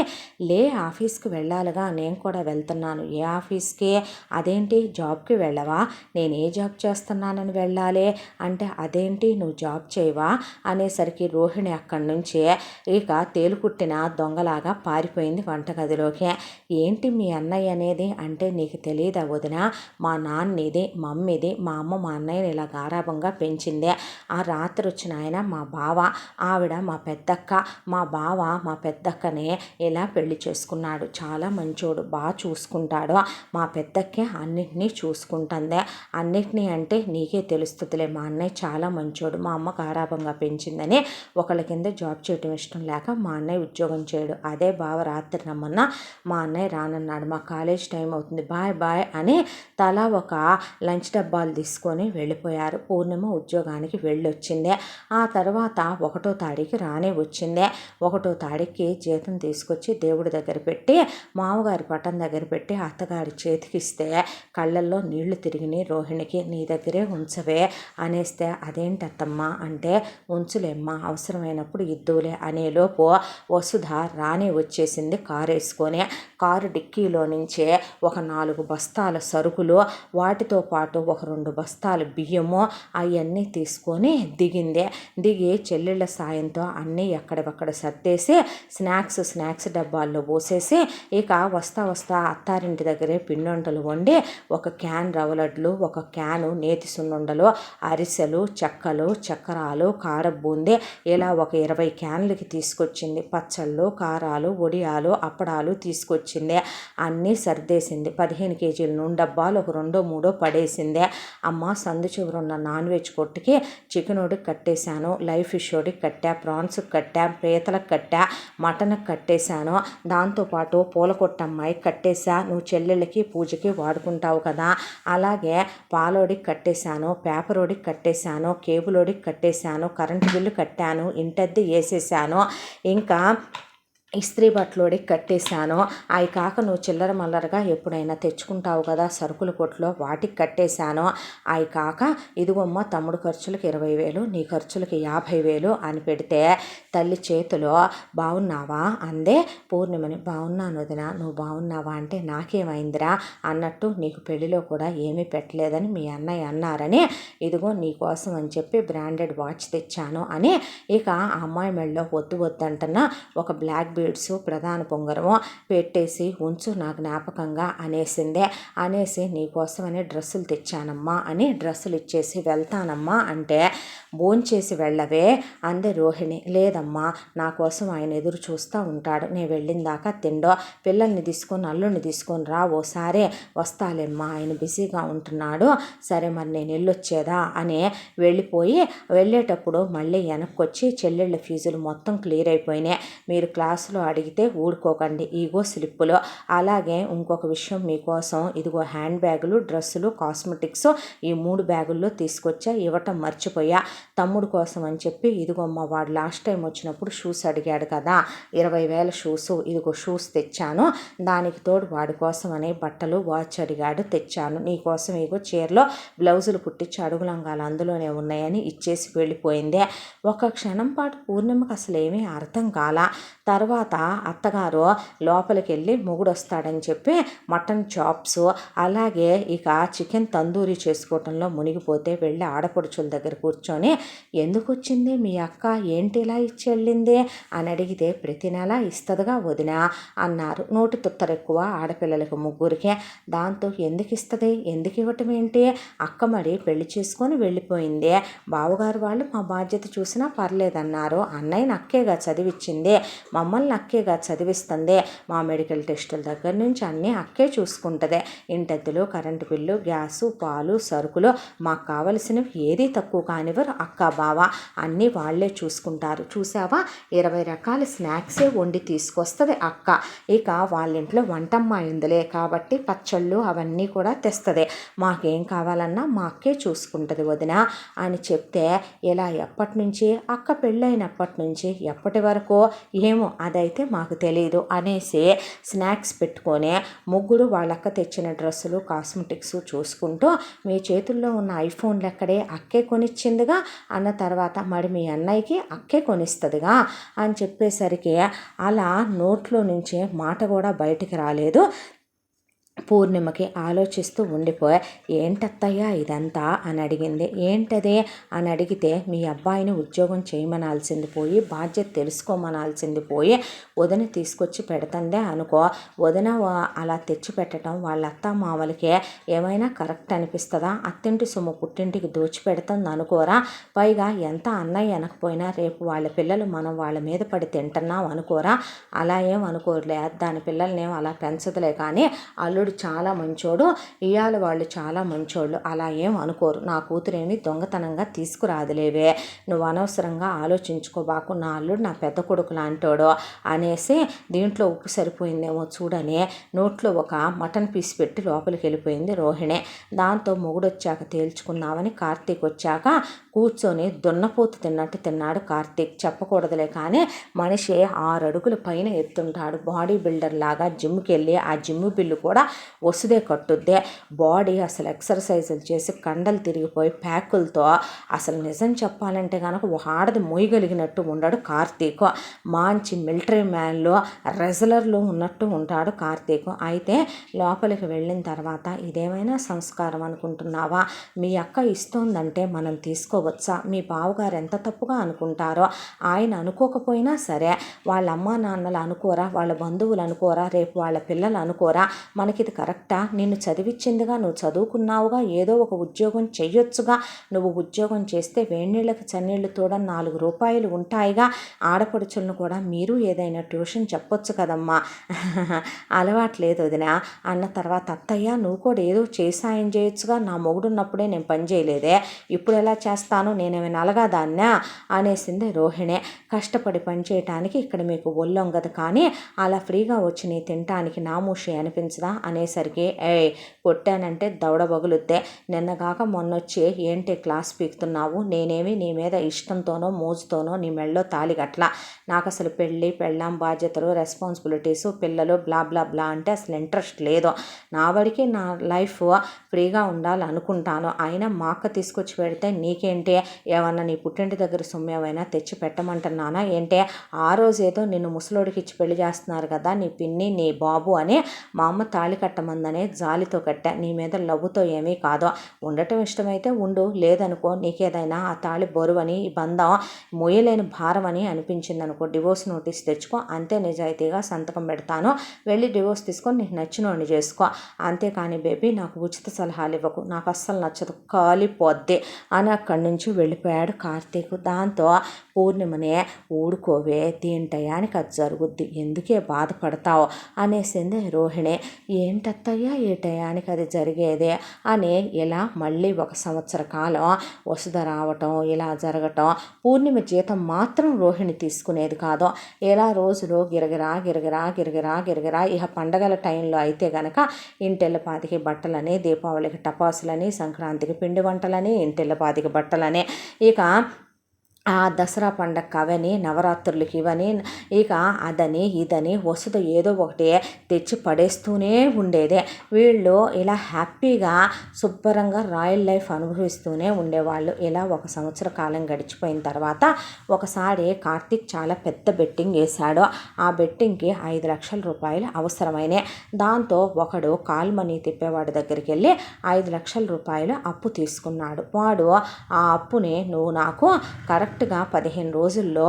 [SPEAKER 1] లే ఆఫీస్కి వెళ్ళాలిగా, నేను కూడా వెళ్తున్నాను. ఏ ఆఫీస్కి? అదేంటి జాబ్కి వెళ్ళవా? నేను ఏ జాబ్ చేస్తున్నానని వెళ్ళాలి అంటే, అదేంటి నువ్వు జాబ్ చేయవా అనేసరికి రోహిణి అక్కడి నుంచి ఇక తేలుకుట్టిన దొంగలాగా పారిపోయింది వంటగదిలోకి. ఏంటి మీ అన్నయ్య అనేది అంటే, నీకు తెలియదా వదిన, మా నాన్నిది మమ్మీది, మా అమ్మ మా అన్నయ్యని ఇలా గారాబంగా పెంచిందే. ఆ రాత్రి వచ్చిన ఆయన మా బావ, ఆవిడ మా పెద్దక్క. మా బావ మా పెద్దక్కని ఇలా పెళ్లి చేసుకున్నాడు. చాలా మంచోడు, బాగా చూసుకుంటాడు. మా పెద్దక్కే అన్నిటినీ చూసుకుంటుందే. అన్నిటినీ అంటే నీకే తెలుస్తుందిలే, మా అన్నయ్య చాలా మంచోడు, మా అమ్మ గారాబంగా పెంచిందని. ఒకళ్ళ కింద జాబ్ చేయడం ఇష్టం లేక మా అన్నయ్య ఉద్యోగం చేయడు. అదే బావ రాత్రి రమ్మన్నా మా అన్నయ్య రానన్నాడు. మా కాలేజ్ టైం అవుతుంది, బాయ్ బాయ్ అని తలా ఒక లంచ్ డబ్బాలు తీసుకొని వెళ్ళిపోయారు. పూర్ణిమ ఉద్యోగానికి వెళ్ళొచ్చింది. ఆ తర్వాత 1వ తారీఖు రానే వచ్చింది. 1వ తారీఖుకి జీతం తీసుకొచ్చి దేవుడి దగ్గర పెట్టి, మామగారి పటం దగ్గర పెట్టి అత్తగారి చేతికిస్తే కళ్ళల్లో నీళ్లు తిరిగినాయి రోహిణికి. నీ దగ్గరే ఉంచవే అనేస్తే, అదేంటత్తమ్మా అంటే, ఉంచులేమ్మా అవసరమైనప్పుడు ఇద్దులే అనేలోపు వసుధ రానే వచ్చేసింది కారు వేసుకొని. కారు డిక్కీలో నుంచే ఒక 4 బస్తాల సరుకులు, వాటితో పాటు ఒక 2 బస్తాలు బియ్యము అవన్నీ తీసుకొని దిగింది. దిగి చెల్లెళ్ళ సాయంతో అన్నీ ఎక్కడెక్కడ సర్దేసి స్నాక్స్ డబ్బాల్లో పోసేసి, ఇక వస్తా అత్తారింటి దగ్గరే పిండొంటలు వండి, ఒక క్యాన్ రవ్వలడ్లు, ఒక క్యాను నేతి సున్నుండలు, అరిసెలు, చెక్కలు, చక్రాలు, కార బూందీ ఇలా ఒక 20 క్యాన్లకి తీసుకొచ్చింది. పచ్చళ్ళు, కారాలు, వడియాలు, అప్పడాలు తీసుకొచ్చింది. అన్నీ సర్దేసింది. 15 కేజీల నూనె డబ్బాలు ఒక 2-3 పడేసింది. అమ్మ సందు చివరున్న నాన్ వెజ్ కొట్టుకి చికెన్ ఒకటి కట్టేశాను, లైవ్ ఫిష్ ఒకటి కట్టా, ప్రాన్స్కి కట్టా, పీతలకు కట్టా, మటన్కి కట్టేశాను. దాంతోపాటు పూల కొట్టమ్మాయికి కట్టేశా, నువ్వు చెల్లెళ్ళకి పూజకి వాడుకుంటావు కదా. అలాగే పాలోడికి కట్టేశాను, పేపర్ ఓడికి కట్టేశాను, కేబుల్ ఓడికి కట్టేశాను, కరెంటు బిల్లు కట్టాను, ఇంటద్దె వేసేసాను, ఇంకా ఇస్త్రీ బట్టలోడికి కట్టేశాను. అవి కాక నువ్వు చిల్లర మల్లరగా ఎప్పుడైనా తెచ్చుకుంటావు కదా సరుకుల కొట్లో, వాటికి కట్టేశాను. అవి కాక ఇదిగొమ్మ తమ్ముడు ఖర్చులకు 20,000, నీ ఖర్చులకి 50,000 అని పెడితే తల్లి చేతిలో బాగున్నావా అందే పూర్ణిమని. బాగున్నాను వదిన, నువ్వు బాగున్నావా అంటే, నాకేమైందిరా అన్నట్టు, నీకు పెళ్లిలో కూడా ఏమీ పెట్టలేదని మీ అన్నయ్య అన్నారని ఇదిగో నీకోసం అని చెప్పి బ్రాండెడ్ వాచ్ తెచ్చాను అని, ఇక ఆ అమ్మాయి మెడలో వద్దంటున్నా ఒక బ్లాక్ బీడ్స్ ప్రధాన పొంగరము పెట్టేసి ఉంచు నా జ్ఞాపకంగా అనేసిందే. అనేసి నీకోసమని డ్రెస్సులు తెచ్చానమ్మా అని డ్రెస్సులు ఇచ్చేసి వెళ్తానమ్మా అంటే, భోంచేసి వెళ్ళవే అంది రోహిణి. లేదమ్మా, నా కోసం ఆయన ఎదురు చూస్తూ ఉంటాడు, నేను వెళ్ళిన దాకా తిండో, పిల్లల్ని తీసుకొని అల్లుడిని తీసుకొని రా, ఓసారి వస్తాలేమ్మా, ఆయన బిజీగా ఉంటున్నాడు, సరే మరి నేను వెళ్ళొచ్చేదా అని వెళ్ళేటప్పుడు మళ్ళీ వెనక్కి వచ్చి, చెల్లెళ్ళ ఫీజులు మొత్తం క్లియర్ అయిపోయినాయి, మీరు క్లాసులో అడిగితే ఊడుకోకండి, ఈగో స్లిప్పులు. అలాగే ఇంకొక విషయం మీకోసం, ఇదిగో హ్యాండ్ బ్యాగులు, డ్రెస్సులు, కాస్మెటిక్స్ ఈ 3 బ్యాగుల్లో తీసుకొచ్చా, ఇవ్వటం మర్చిపోయా. తమ్ముడు కోసం అని చెప్పి ఇదిగోమ్మ, వాడు లాస్ట్ టైం వచ్చినప్పుడు షూస్ అడిగాడు కదా, 20,000 షూస్, ఇదిగో షూస్ తెచ్చాను. దానికి తోడు వాడి కోసం అని బట్టలు, వాచ్ అడిగాడు, తెచ్చాను. నీకోసం ఇగో చీరలో బ్లౌజులు కుట్టించి అడుగులంగాలు అందులోనే ఉన్నాయని ఇచ్చేసి వెళ్ళిపోయింది. ఒక క్షణం పాటు పూర్ణిమకు అసలు ఏమీ అర్థం కాల. తర్వాత అత్తగారు లోపలికి వెళ్ళి మొగుడు వస్తాడని చెప్పి మటన్ చాప్స్, అలాగే ఇక చికెన్ తందూరి చేసుకోవటంలో మునిగిపోతే వెళ్ళి ఆడపడుచుల దగ్గర కూర్చొని, ఎందుకు వచ్చింది మీ అక్క, ఏంటి ఇలా ఇచ్చి వెళ్ళింది అని అడిగితే, ప్రతి నెల ఇస్తుందిగా వదిన అన్నారు. నోటి తుత్తరెక్కువ ఆడపిల్లలకు ముగ్గురికి. దాంతో ఎందుకు ఇస్తుంది, ఎందుకు ఇవ్వటం ఏంటి, అక్క మరి పెళ్లి చేసుకొని వెళ్ళిపోయింది, బావగారు వాళ్ళు మా బాధ్యత చూసినా పర్లేదన్నారు, అన్నయ్య అక్కేగా చదివిచ్చింది, మమ్మల్ని అక్కేగా చదివిస్తుంది, మా మెడికల్ టెస్టుల దగ్గర నుంచి అన్నీ అక్కే చూసుకుంటుంది, ఇంటద్దులు, కరెంటు బిల్లు, గ్యాసు, పాలు, సరుకులు, మాకు కావలసినవి ఏదీ తక్కువ కానివ్వరు అక్క బావ, అన్నీ వాళ్లే చూసుకుంటారు. చూసావా 20 రకాల స్నాక్సే వండి తీసుకొస్తుంది అక్క. ఇక వాళ్ళ ఇంట్లో వంటమ్మాయి ఉందిలే కాబట్టి పచ్చళ్ళు అవన్నీ కూడా తెస్తుంది, మాకేం కావాలన్నా మా అక్కే చూసుకుంటుంది వదిన అని చెప్తే, ఇలా ఎప్పటి నుంచి అక్క పెళ్ళైనప్పటి నుంచి ఎప్పటి వరకు ఏమో అదైతే మాకు తెలియదు అనేసి స్నాక్స్ పెట్టుకొని ముగ్గురు వాళ్ళక్క తెచ్చిన డ్రెస్సులు కాస్మెటిక్స్ చూసుకుంటూ మీ చేతుల్లో ఉన్న ఐఫోన్లు ఎక్కడే, అక్కే కొనిచ్చిందిగా అన్న తర్వాత మరి మీ అన్నయ్యకి అక్కే కొనిస్తుందిగా అని చెప్పేసరికి అలా నోట్లో నుంచి మాట కూడా బయటికి రాలేదు. పూర్ణిమకి ఆలోచిస్తూ ఉండిపోయి ఏంటత్తయ్యా ఇదంతా అని అడిగింది. ఏంటదే అని అడిగితే మీ అబ్బాయిని ఉద్యోగం చేయమనాల్సింది పోయి బాధ్యత తెలుసుకోమనాల్సింది పోయి వదిన తీసుకొచ్చి పెడతందే అనుకో, వదిన అలా తెచ్చి పెట్టడం వాళ్ళ అత్త మామలకే ఏమైనా కరెక్ట్ అనిపిస్తుందా? అత్తింటి సొమ్ము పుట్టింటికి దోచి పెడుతుంది అనుకోరా? పైగా ఎంత అన్నయ్య అనకపోయినా రేపు వాళ్ళ పిల్లలు మనం వాళ్ళ మీద పడి తింటున్నాం అనుకోరా? అలా ఏం అనుకోరులే, దాని పిల్లల్నేం అలా పెంచదులే కానీ అల్లుడు చాలా మంచోడు, ఇయాల వాళ్ళు చాలా మంచోళ్ళు, అలా ఏం అనుకోరు. నా కూతురేమి దొంగతనంగా తీసుకురాదులేవే, నువ్వు అనవసరంగా ఆలోచించుకోబాకు, నా అల్లుడు నా పెద్ద కొడుకు లాంటోడు అనేసి దీంట్లో ఉప్పు సరిపోయిందేమో చూడని నోట్లో ఒక మటన్ పీస్ పెట్టి లోపలికి వెళ్ళిపోయింది రోహిణి. దాంతో మొగుడు వచ్చాక తేల్చుకుందామని కార్తీక్ వచ్చాక కూర్చొని దున్నపోతు తిన్నట్టు తిన్నాడు కార్తీక్. చెప్పకూడదులే కానీ మనిషి 6 అడుగుల పైన ఎత్తుంటాడు, బాడీ బిల్డర్ లాగా. జిమ్కి వెళ్ళి ఆ జిమ్ బిల్లు కూడా వసుదే కట్టుద్దే. బాడీ అసలు ఎక్సర్సైజులు చేసి కండలు తిరిగిపోయి ప్యాకులతో అసలు నిజం చెప్పాలంటే కనుక ఆడది మోయగలిగినట్టు ఉండడు కార్తీక్. మంచి మిలిటరీ మ్యాన్లో రెజలర్లో ఉన్నట్టు ఉంటాడు కార్తీక్. అయితే లోపలికి వెళ్ళిన తర్వాత ఇదేమైనా సంస్కారం అనుకుంటున్నావా? మీ అక్క ఇస్తోందంటే మనం తీసుకోవచ్చా? మీ బావగారు ఎంత తప్పుగా అనుకుంటారో, ఆయన అనుకోకపోయినా సరే వాళ్ళ అమ్మా నాన్నలు అనుకోరా, వాళ్ళ బంధువులు అనుకోరా, రేపు వాళ్ళ పిల్లలు అనుకోరా మనకి ఇది కరెక్టా? నిన్ను చదివించిందిగా, నువ్వు చదువుకున్నావుగా, ఏదో ఒక ఉద్యోగం చెయ్యొచ్చుగా. నువ్వు ఉద్యోగం చేస్తే వేణీళ్ళకి చన్నీళ్ళు తోడ 4 రూపాయలు ఉంటాయిగా. ఆడపడుచులను కూడా మీరు ఏదైనా ట్యూషన్ చెప్పొచ్చు కదమ్మా. అలవాట్లేదు వదినా అన్న తర్వాత అత్తయ్య నువ్వు కూడా ఏదో చేసాయం చేయొచ్చుగా, నా మొగుడున్నప్పుడే నేను పని చేయలేదే, ఇప్పుడు ఎలా చేస్తాను, నేనేమైనా అలగాదాన్నా అనేసింది రోహిణి. కష్టపడి పని చేయటానికి ఇక్కడ మీకు ఒళ్ళొంగదు కానీ అలా ఫ్రీగా వచ్చి నీ తినటానికి నామూషి అనిపించదా అనేసరికి కొట్టానంటే దవడ బగులుద్దే, నిన్నగాక మొన్నొచ్చి ఏంటి క్లాస్ పీకుతున్నావు, నేనేమి నీ మీద ఇష్టంతోనో మోజుతోనో నీ మెళ్ళో తాలి గట్లా, నాకు అసలు పెళ్ళి పెళ్ళాం బాధ్యతలు రెస్పాన్సిబిలిటీసు పిల్లలు బ్లా బ్లా బ్లా అంటే అసలు ఇంట్రెస్ట్ లేదు. నా వాడికి నా లైఫ్ ఫ్రీగా ఉండాలనుకుంటాను. అయినా మా అక్క తీసుకొచ్చి పెడితే నీకేంటి, ఏమన్నా నీ పుట్టింటి దగ్గర సొమ్ము ఏమైనా తెచ్చి పెట్టమంటున్నానా ఏంటి? ఆ రోజేదో నిన్ను ముసలోడికి ఇచ్చి పెళ్లి చేస్తున్నారు కదా నీ పిన్ని నీ బాబు అని మా అమ్మ తాళి కట్టమందనే జాలితో కట్టా, నీ మీద లవ్వుతో ఏమీ కాదు. ఉండటం ఇష్టమైతే ఉండు, లేదనుకో నీకేదైనా ఆ తాళి బరువని ఈ బంధం మొయ్యలేని భారం అని అనిపించింది అనుకో డివోర్స్ నోటీస్ తెచ్చుకో, అంతే నిజాయితీగా సంతకం పెడతాను, వెళ్ళి డివోర్స్ తీసుకొని నీకు నచ్చినోడిని చేసుకో, అంతేకాని బేబీ నాకు ఉచిత సలహాలు ఇవ్వకు, నాకు అస్సలు నచ్చదు, కాలిపోద్ది అని అక్కడి నుంచి వెళ్ళిపోయాడు కార్తీక్. దాంతో పూర్ణిమనే ఊడుకోవే, దీని టయానికి అది జరుగుద్ది, ఎందుకే బాధపడతావు అనేసింది రోహిణి. ఏంటత్తయ్యా ఏ టయానికి అది జరిగేదే అని ఇలా మళ్ళీ 1 సంవత్సర కాలం వసుధ రావటం ఇలా జరగటం. పూర్ణిమ జీతం మాత్రం రోహిణి తీసుకునేది కాదు. ఇలా రోజులు గిరగిరా గిరగిరా గిరగిరా గిరగిరా. ఇక పండగల టైంలో అయితే గనక ఇంటిల్లపాదికి బట్టలని, దీపావళికి టపాసులని, సంక్రాంతికి పిండి వంటలని, ఇంటిల్లపాదికి బట్టలని, ఇక ఆ దసరా పండగకి అవని, నవరాత్రులకి ఇవని, ఇక అదని ఇదని వసుధ ఏదో ఒకటి తెచ్చి పడేస్తూనే ఉండేదే. వీళ్ళు ఇలా హ్యాపీగా శుభ్రంగా రాయల్ లైఫ్ అనుభవిస్తూనే ఉండేవాళ్ళు. ఇలా 1 సంవత్సర కాలం గడిచిపోయిన తర్వాత ఒకసారి కార్తీక్ చాలా పెద్ద బెట్టింగ్ వేశాడు. ఆ బెట్టింగ్కి 5 లక్షల రూపాయలు అవసరమైనాయి. దాంతో ఒకడు కాల్ మనీ తిప్పేవాడి దగ్గరికి వెళ్ళి 5 లక్షల రూపాయలు అప్పు తీసుకున్నాడు. వాడు ఆ అప్పుని నువ్వు నాకు కరెక్ట్గా 15 రోజుల్లో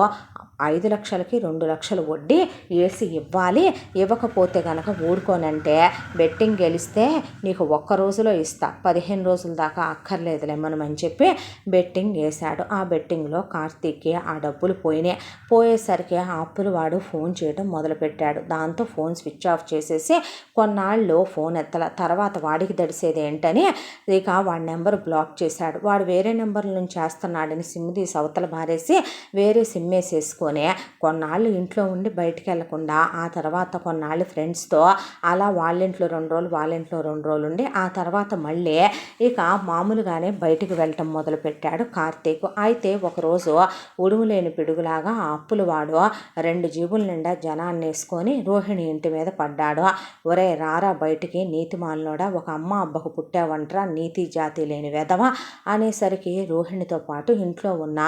[SPEAKER 1] 5 లక్షలకి 2 లక్షలు వడ్డీ వేసి ఇవ్వాలి, ఇవ్వకపోతే కనుక ఊడుకోనంటే బెట్టింగ్ గెలిస్తే నీకు 1 రోజులో ఇస్తా, 15 రోజుల దాకా అక్కర్లేదులేమని చెప్పి బెట్టింగ్ వేశాడు. ఆ బెట్టింగ్లో కార్తీక్కి ఆ డబ్బులు పోయినాయి. పోయేసరికి ఆ అప్పులు వాడు ఫోన్ చేయడం మొదలుపెట్టాడు. దాంతో ఫోన్ స్విచ్ ఆఫ్ చేసేసి కొన్నాళ్ళు ఫోన్ ఎత్తల. తర్వాత వాడికి దడిసేది ఏంటని ఇక వాడి నెంబర్ బ్లాక్ చేశాడు. వాడు వేరే నెంబర్ల నుంచి చేస్తున్నాడని సిమ్ తీసి అవతల బారేసి వేరే సిమ్ వేసేసుకొని చేసుకొని కొన్నాళ్ళు ఇంట్లో ఉండి బయటికి వెళ్ళకుండా ఆ తర్వాత కొన్నాళ్ళు ఫ్రెండ్స్తో అలా వాళ్ళ ఇంట్లో 2 రోజులు వాళ్ళ ఇంట్లో 2 రోజులు ఉండి ఆ తర్వాత మళ్ళీ ఇక మామూలుగానే బయటికి వెళ్ళటం మొదలుపెట్టాడు కార్తీక్. అయితే ఒకరోజు ఉడుము లేని పిడుగులాగా ఆ అప్పుల వాడు 2 జీబుల నిండా జనాన్ని వేసుకొని రోహిణి ఇంటి మీద పడ్డాడు. ఒరే రారా బయటికి నీతిమాలినోడా, ఒక అమ్మ అబ్బకు పుట్టావంట్రా నీతి జాతి లేని వెధవ అనేసరికి రోహిణితో పాటు ఇంట్లో ఉన్న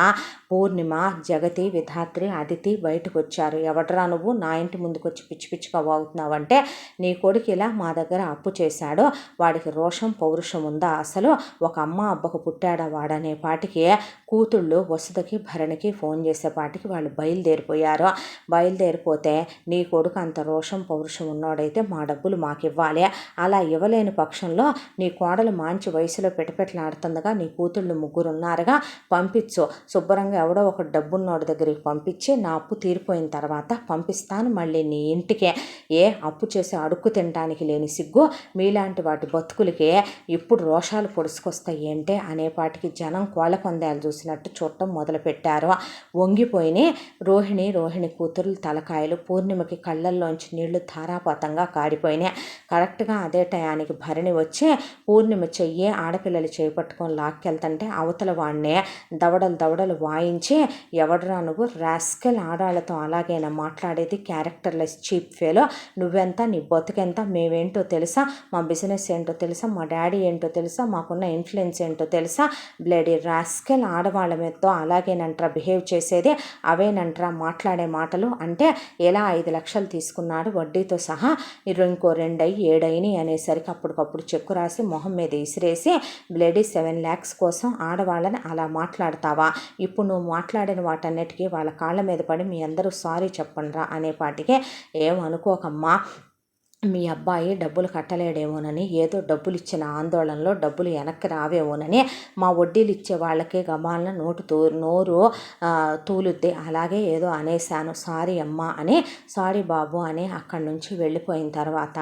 [SPEAKER 1] పూర్ణిమ, జగతి, విధాత్రి, అదితి బయటకు వచ్చారు. ఎవడ్రా నువ్వు నా ఇంటి ముందుకు వచ్చి పిచ్చి పిచ్చిగా వాగుతున్నావంటే, నీ కొడుకు ఇలా మా దగ్గర అప్పు చేశాడు, వాడికి రోషం పౌరుషం ఉందా అసలు, ఒక అమ్మ అబ్బకు పుట్టాడా వాడనే పాటికి కూతుళ్ళు వసుదకి భరణికి ఫోన్ చేసేపాటికి వాళ్ళు బయలుదేరిపోయారు. బయలుదేరిపోతే నీ కొడుకు అంత రోషం పౌరుషం ఉన్నోడైతే మా డబ్బులు మాకు ఇవ్వాలి, అలా ఇవ్వలేని పక్షంలో నీ కోడలు మంచి వయసులో పెటపెటలాడుతుండగా నీ కూతుళ్ళు 3 ఉన్నారుగా, పంపించు, శుభ్రంగా ఎవడో ఒక డబ్బున్నోడి దగ్గరికి పంపించి నా అప్పు తీరిపోయిన తర్వాత పంపిస్తాను మళ్ళీ నీ ఇంటికే. ఏ అప్పు చేసి అడుక్కు తినడానికి లేని సిగ్గు మీలాంటి వాటి బతుకులకి ఇప్పుడు రోషాలు పొడుచుకొస్తాయి ఏంటే అనేపాటికి జనం కోళ్ళ పందాలు చూసినట్టు చూడటం మొదలుపెట్టారు. వంగిపోయిన రోహిణి కూతురు తలకాయలు పూర్ణిమకి కళ్ళల్లోంచి నీళ్లు ధారాపాతంగా కాడిపోయినాయి. కరెక్ట్గా అదే టయానికి భరణి వచ్చి పూర్ణిమ చెయ్యి ఆడపిల్లలు చేపట్టుకొని లాక్కెళ్తుంటే అవతల వాడినే దవడలు వాయించి, ఎవడరా నువ్వు రాస్కెల్, ఆడాళ్ళతో అలాగైనా మాట్లాడేది, క్యారెక్టర్లెస్ చీప్ ఫేలో, నువ్వెంత నీ బతుకెంత, మేమేంటో తెలుసా, మా బిజినెస్ ఏంటో తెలుసా, మా డాడీ ఏంటో తెలుసా, మాకున్న ఇన్ఫ్లుయెన్స్ ఏంటో తెలుసా, బ్లడీ రాస్కెల్, ఆడవాళ్ళ మీదతో అలాగేనంట్రా బిహేవ్ చేసేది, అవేనంట్రా మాట్లాడే మాటలు అంటే, ఎలా 5 లక్షలు తీసుకున్నాడు వడ్డీతో సహా, ఇంకో 2 అయ్యి 7 అయినాయి అనేసరికి అప్పటికప్పుడు చెక్కు రాసి మొహం మీద ఇసిరేసి, బ్లడీ 7 lakhs కోసం ఆడవాళ్ళని అలా మాట్లాడతావా, ఇప్పుడు నువ్వు మాట్లాడిన వాటన్నిటికీ వాళ్ళ కాళ్ళ మీద పడి మీ అందరూ సారీ చెప్పండిరా అనేపాటికే, ఏమనుకోకమ్మా మీ అబ్బాయి డబ్బులు కట్టలేడేమోనని, ఏదో డబ్బులు ఇచ్చిన ఆందోళనలో డబ్బులు వెనక్కి రావేమోనని మా వడ్డీలు ఇచ్చే వాళ్ళకి గబాలన నోరు తూలుద్ది, అలాగే ఏదో అనేశాను, సారీ అమ్మా అని, సారీ బాబు అని అక్కడి నుంచి వెళ్ళిపోయిన తర్వాత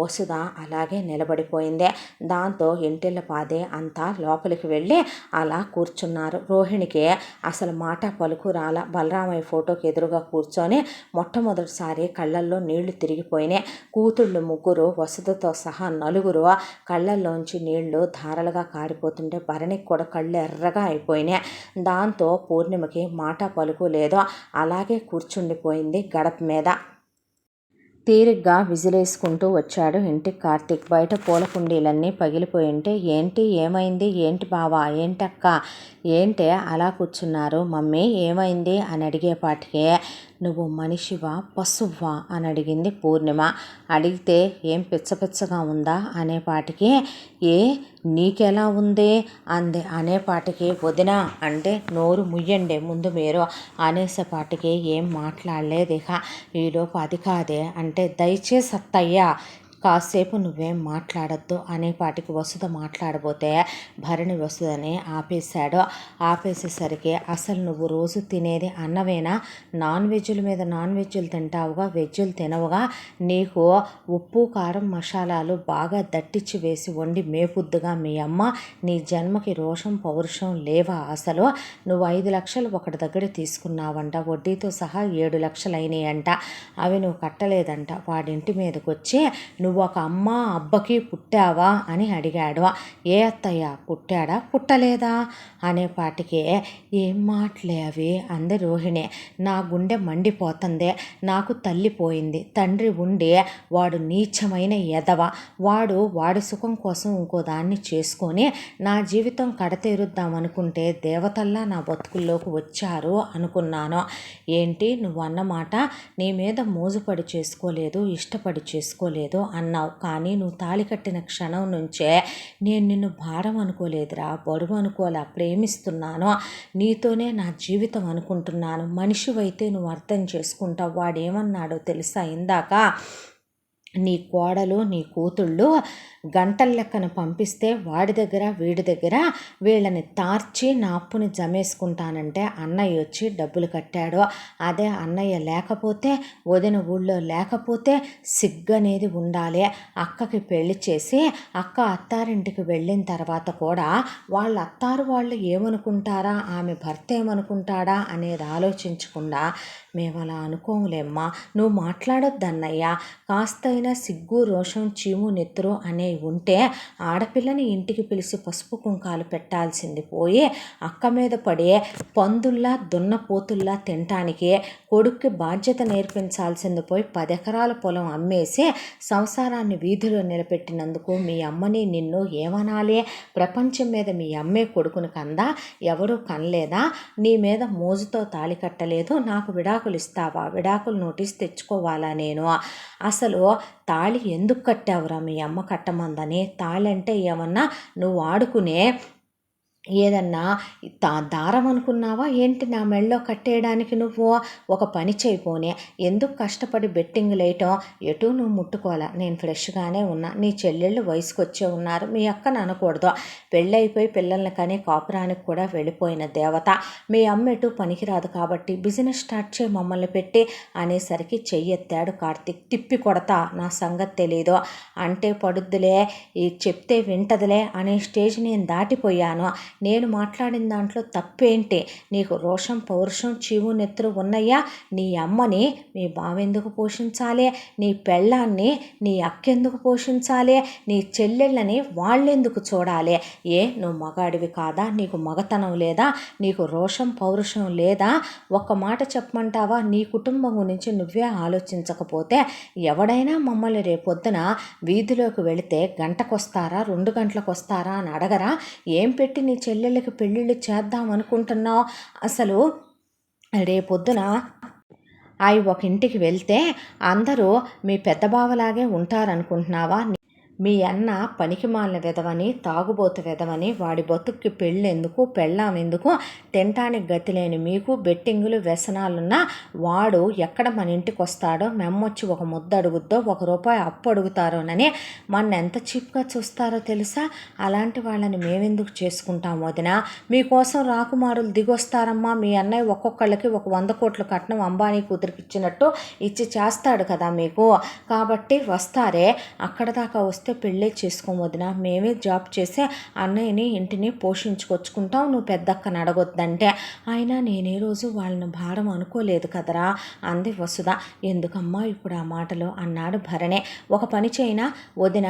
[SPEAKER 1] వసుధ అలాగే నిలబడిపోయింది. దాంతో ఇంటిళ్ళ పాదే అంతా లోపలికి వెళ్ళి అలా కూర్చున్నారు. రోహిణికి అసలు మాట పలుకు రాల. బలరామయ్య ఫోటోకి ఎదురుగా కూర్చొని మొట్టమొదటిసారి కళ్ళల్లో నీళ్లు తిరిగిపోయినాయి. కూతుళ్ళు 3, వసుధతో సహా 4 కళ్ళల్లోంచి నీళ్లు ధారలుగా కారిపోతుంటే భరణికి కూడా కళ్ళు ఎర్రగా అయిపోయినాయి. దాంతో పూర్ణిమకి మాట పలుకు లేదో అలాగే కూర్చుండిపోయింది గడప మీద. తీరిగ్గా విజిలేసుకుంటూ వచ్చాడు ఇంటికి కార్తీక్. బయట పూల కుండీలన్నీ పగిలిపోయింటే, ఏంటి ఏమైంది, ఏంటి బావా, ఏంటక్క, ఏంటే అలా కూర్చున్నారు, మమ్మీ ఏమైంది అని అడిగేపాటికే, నువ్వు మనిషివా పశువా అని అడిగింది పూర్ణిమ. అడిగితే ఏం పిచ్చగా ఉందా అనేపాటికి, ఏ నీకెలా ఉంది అంది. అనేపాటికి, వదినా అంటే నోరు ముయ్యండి ముందు మీరు అనేసేపాటికి ఏం మాట్లాడలేదు. ఇక ఈలోపు అది కాదే అంటే, దయచేసి అత్తయ్య కాసేపు నువ్వేం మాట్లాడద్దు అనేపాటికి వసుధ మాట్లాడబోతే భరణి వసుధని ఆపేశాడు. ఆపేసేసరికి, అసలు నువ్వు రోజు తినేది అన్నమేనా, నాన్ వెజ్ల మీద నాన్ వెజ్లు తింటావుగా, వెజ్జులు తినవుగా, నీకు ఉప్పు కారం మసాలాలు బాగా దట్టించి వేసి వండి మేపుద్దుగా మీ అమ్మ, నీ జన్మకి రోషం పౌరుషం లేవా అసలు, నువ్వు 5 లక్షలు ఒకటి దగ్గర తీసుకున్నావంట, వడ్డీతో సహా 7 లక్షలు అయినాయంట, అవి నువ్వు కట్టలేదంట, వాడింటి మీదకి వచ్చి నువ్వు ఒక అమ్మ అబ్బకి పుట్టావా అని అడిగాడు. ఏ అత్తయ్య పుట్టాడా పుట్టలేదా అనేపాటికే, ఏం మాటలే అవి అంది రోహిణి. నా గుండె మండిపోతుంది, నాకు తల్లి పోయింది, తండ్రి ఉండి వాడు నీచమైన ఎదవ, వాడి సుఖం కోసం ఇంకో దాన్ని చేసుకొని నా జీవితం కడతేరుద్దామనుకుంటే దేవతల్లా నా బతుకుల్లోకి వచ్చారు అనుకున్నాను. ఏంటి నువ్వు అన్నమాట, నీ మీద మోజుపడి చేసుకోలేదు, ఇష్టపడి చేసుకోలేదు అన్నావు, కానీ నువ్వు తాళి కట్టిన క్షణం నుంచే నేను నిన్ను భారం అనుకోలేదురా, బరువు అనుకోలే, ప్రేమిస్తున్నాను, నీతోనే నా జీవితం అనుకుంటున్నాను, మనిషివైతే నువ్వు అర్థం చేసుకుంటావు. వాడేమన్నాడో తెలుసా ఇందాక, నీ కోడలు నీ కూతుళ్ళు గంటల లెక్కన పంపిస్తే వాడి దగ్గర వీడి దగ్గర వీళ్ళని తార్చి నా అప్పుని జమేసుకుంటానంటే అన్నయ్య వచ్చి డబ్బులు కట్టాడు. అదే అన్నయ్య లేకపోతే, వదిన ఊళ్ళో లేకపోతే సిగ్గనేది ఉండాలి. అక్కకి పెళ్లి చేసి అక్క అత్తారింటికి వెళ్ళిన తర్వాత కూడా వాళ్ళ అత్తారు వాళ్ళు ఏమనుకుంటారా, ఆమె భర్త ఏమనుకుంటాడా అనేది ఆలోచించకుండా మేము అలా అనుకోములేమ్మా, నువ్వు మాట్లాడొద్దన్నయ్య, కాస్తైనా సిగ్గు రోషం చీము నెత్తురు అనేవి ఉంటే ఆడపిల్లని ఇంటికి పిలిచి పసుపు కుంకాలు పెట్టాల్సింది పోయి అక్క మీద పడే పందుల్లా దున్నపోతుల్లా తినటానికి కొడుక్కి బాధ్యత నేర్పించాల్సింది పోయి 10 ఎకరాల పొలం అమ్మేసి సంసారాన్ని వీధిలో నిలబెట్టినందుకు మీ అమ్మని నిన్ను ఏమనాలి? ప్రపంచం మీద మీ అమ్మే కొడుకుని కందా, ఎవరూ కనలేదా? నీ మీద మోజుతో తాళి కట్టలేదు, నాకు విడాకులు ఇస్తావా? విడాకులు నోటీస్ తెచ్చుకోవాలా నేను? అసలు తాళి ఎందుకు కట్టావురా మీ అమ్మ కట్టమందని? తాళి అంటే ఏమన్నా నువ్వు ఆడుకునే ఏదన్నా దారం అనుకున్నావా ఏంటి నా మెళ్ళో కట్టేయడానికి? నువ్వు ఒక పని చేయపోనే, ఎందుకు కష్టపడి బెట్టింగ్లు వేయటం? ఎటు నువ్వు ముట్టుకోవాలా, నేను ఫ్రెష్గానే ఉన్నా. నీ చెల్లెళ్ళు వయసుకు వచ్చే ఉన్నారు, మీ అక్కను అనకూడదు, పెళ్ళైపోయి పిల్లల్ని కానీ కాపురానికి కూడా వెళ్ళిపోయిన దేవత. మీ అమ్మ ఎటు పనికిరాదు కాబట్టి బిజినెస్ స్టార్ట్ చేయి మమ్మల్ని పెట్టి అనేసరికి చెయ్యెత్తాడు కార్తీక్. తిప్పి కొడతా, నా సంగతి తెలీదు అంటే పడుద్దులే, ఈ చెప్తే వింటదిలే అనే స్టేజ్ నేను దాటిపోయాను. నేను మాట్లాడిన దాంట్లో తప్పేంటి? నీకు రోషం పౌరుషం చీవు నెత్తురు ఉన్నయ్యా? నీ అమ్మని మీ బావెందుకు పోషించాలి? నీ పెళ్ళాన్ని నీ అక్కెందుకు పోషించాలి? నీ చెల్లెళ్ళని వాళ్ళెందుకు చూడాలి? ఏ నువ్వు మగాడివి కాదా? నీకు మగతనం లేదా? నీకు రోషం పౌరుషం లేదా? ఒక్క మాట చెప్పమంటావా? నీ కుటుంబం గురించి నువ్వే ఆలోచించకపోతే ఎవడైనా మమ్మల్ని రేపొద్దున వీధిలోకి వెళితే గంటకొస్తారా 2 గంటలకు వస్తారా అని అడగరా? ఏం పెట్టి నీ చెల్లెళ్ళకి పెళ్ళిళ్ళు చేద్దాం అనుకుంటున్నావు? అసలు రేపొద్దున ఒక ఇంటికి వెళ్తే అందరూ మీ పెద్ద బావలాగే ఉంటారనుకుంటున్నావా? మీ అన్న పనికిమాలిన వెధవని, తాగుబోతు వెధవని, వాడి బతుక్కి పెళ్ళెందుకు, పెళ్ళాం ఎందుకు, తినటానికి గతి లేని మీకు బెట్టింగులు వ్యసనాలున్నా వాడు ఎక్కడ మన ఇంటికి వస్తాడో, మెమ్మొచ్చి ఒక ముద్ద అడుగుద్దో, ₹1 అప్పు అడుగుతారోనని మన ఎంత చీప్గా చూస్తారో తెలుసా? అలాంటి వాళ్ళని మేమెందుకు చేసుకుంటాం వదిన? మీకోసం రాకుమారులు దిగొస్తారమ్మా. మీ అన్నయ్య ఒక్కొక్కళ్ళకి ఒక 100 కోట్ల కట్నం అంబానీ కూతురికి ఇచ్చినట్టు ఇచ్చి చేస్తాడు కదా మీకు. కాబట్టి వస్తారే, అక్కడ దాకా వస్తే పెళ్ళే చేసుకోమొదిన, మేమే జాబ్ చేసి అన్నయ్యని ఇంటిని పోషించుకొచ్చుకుంటాం, నువ్వు పెద్దక్కని అడగొద్దంటే. అయినా నేనే రోజు వాళ్ళని భారం అనుకోలేదు కదరా అంది వసుధ. ఎందుకమ్మా ఇప్పుడు ఆ మాటలు అన్నాడు భరణే. ఒక పని చేయనా వదిన,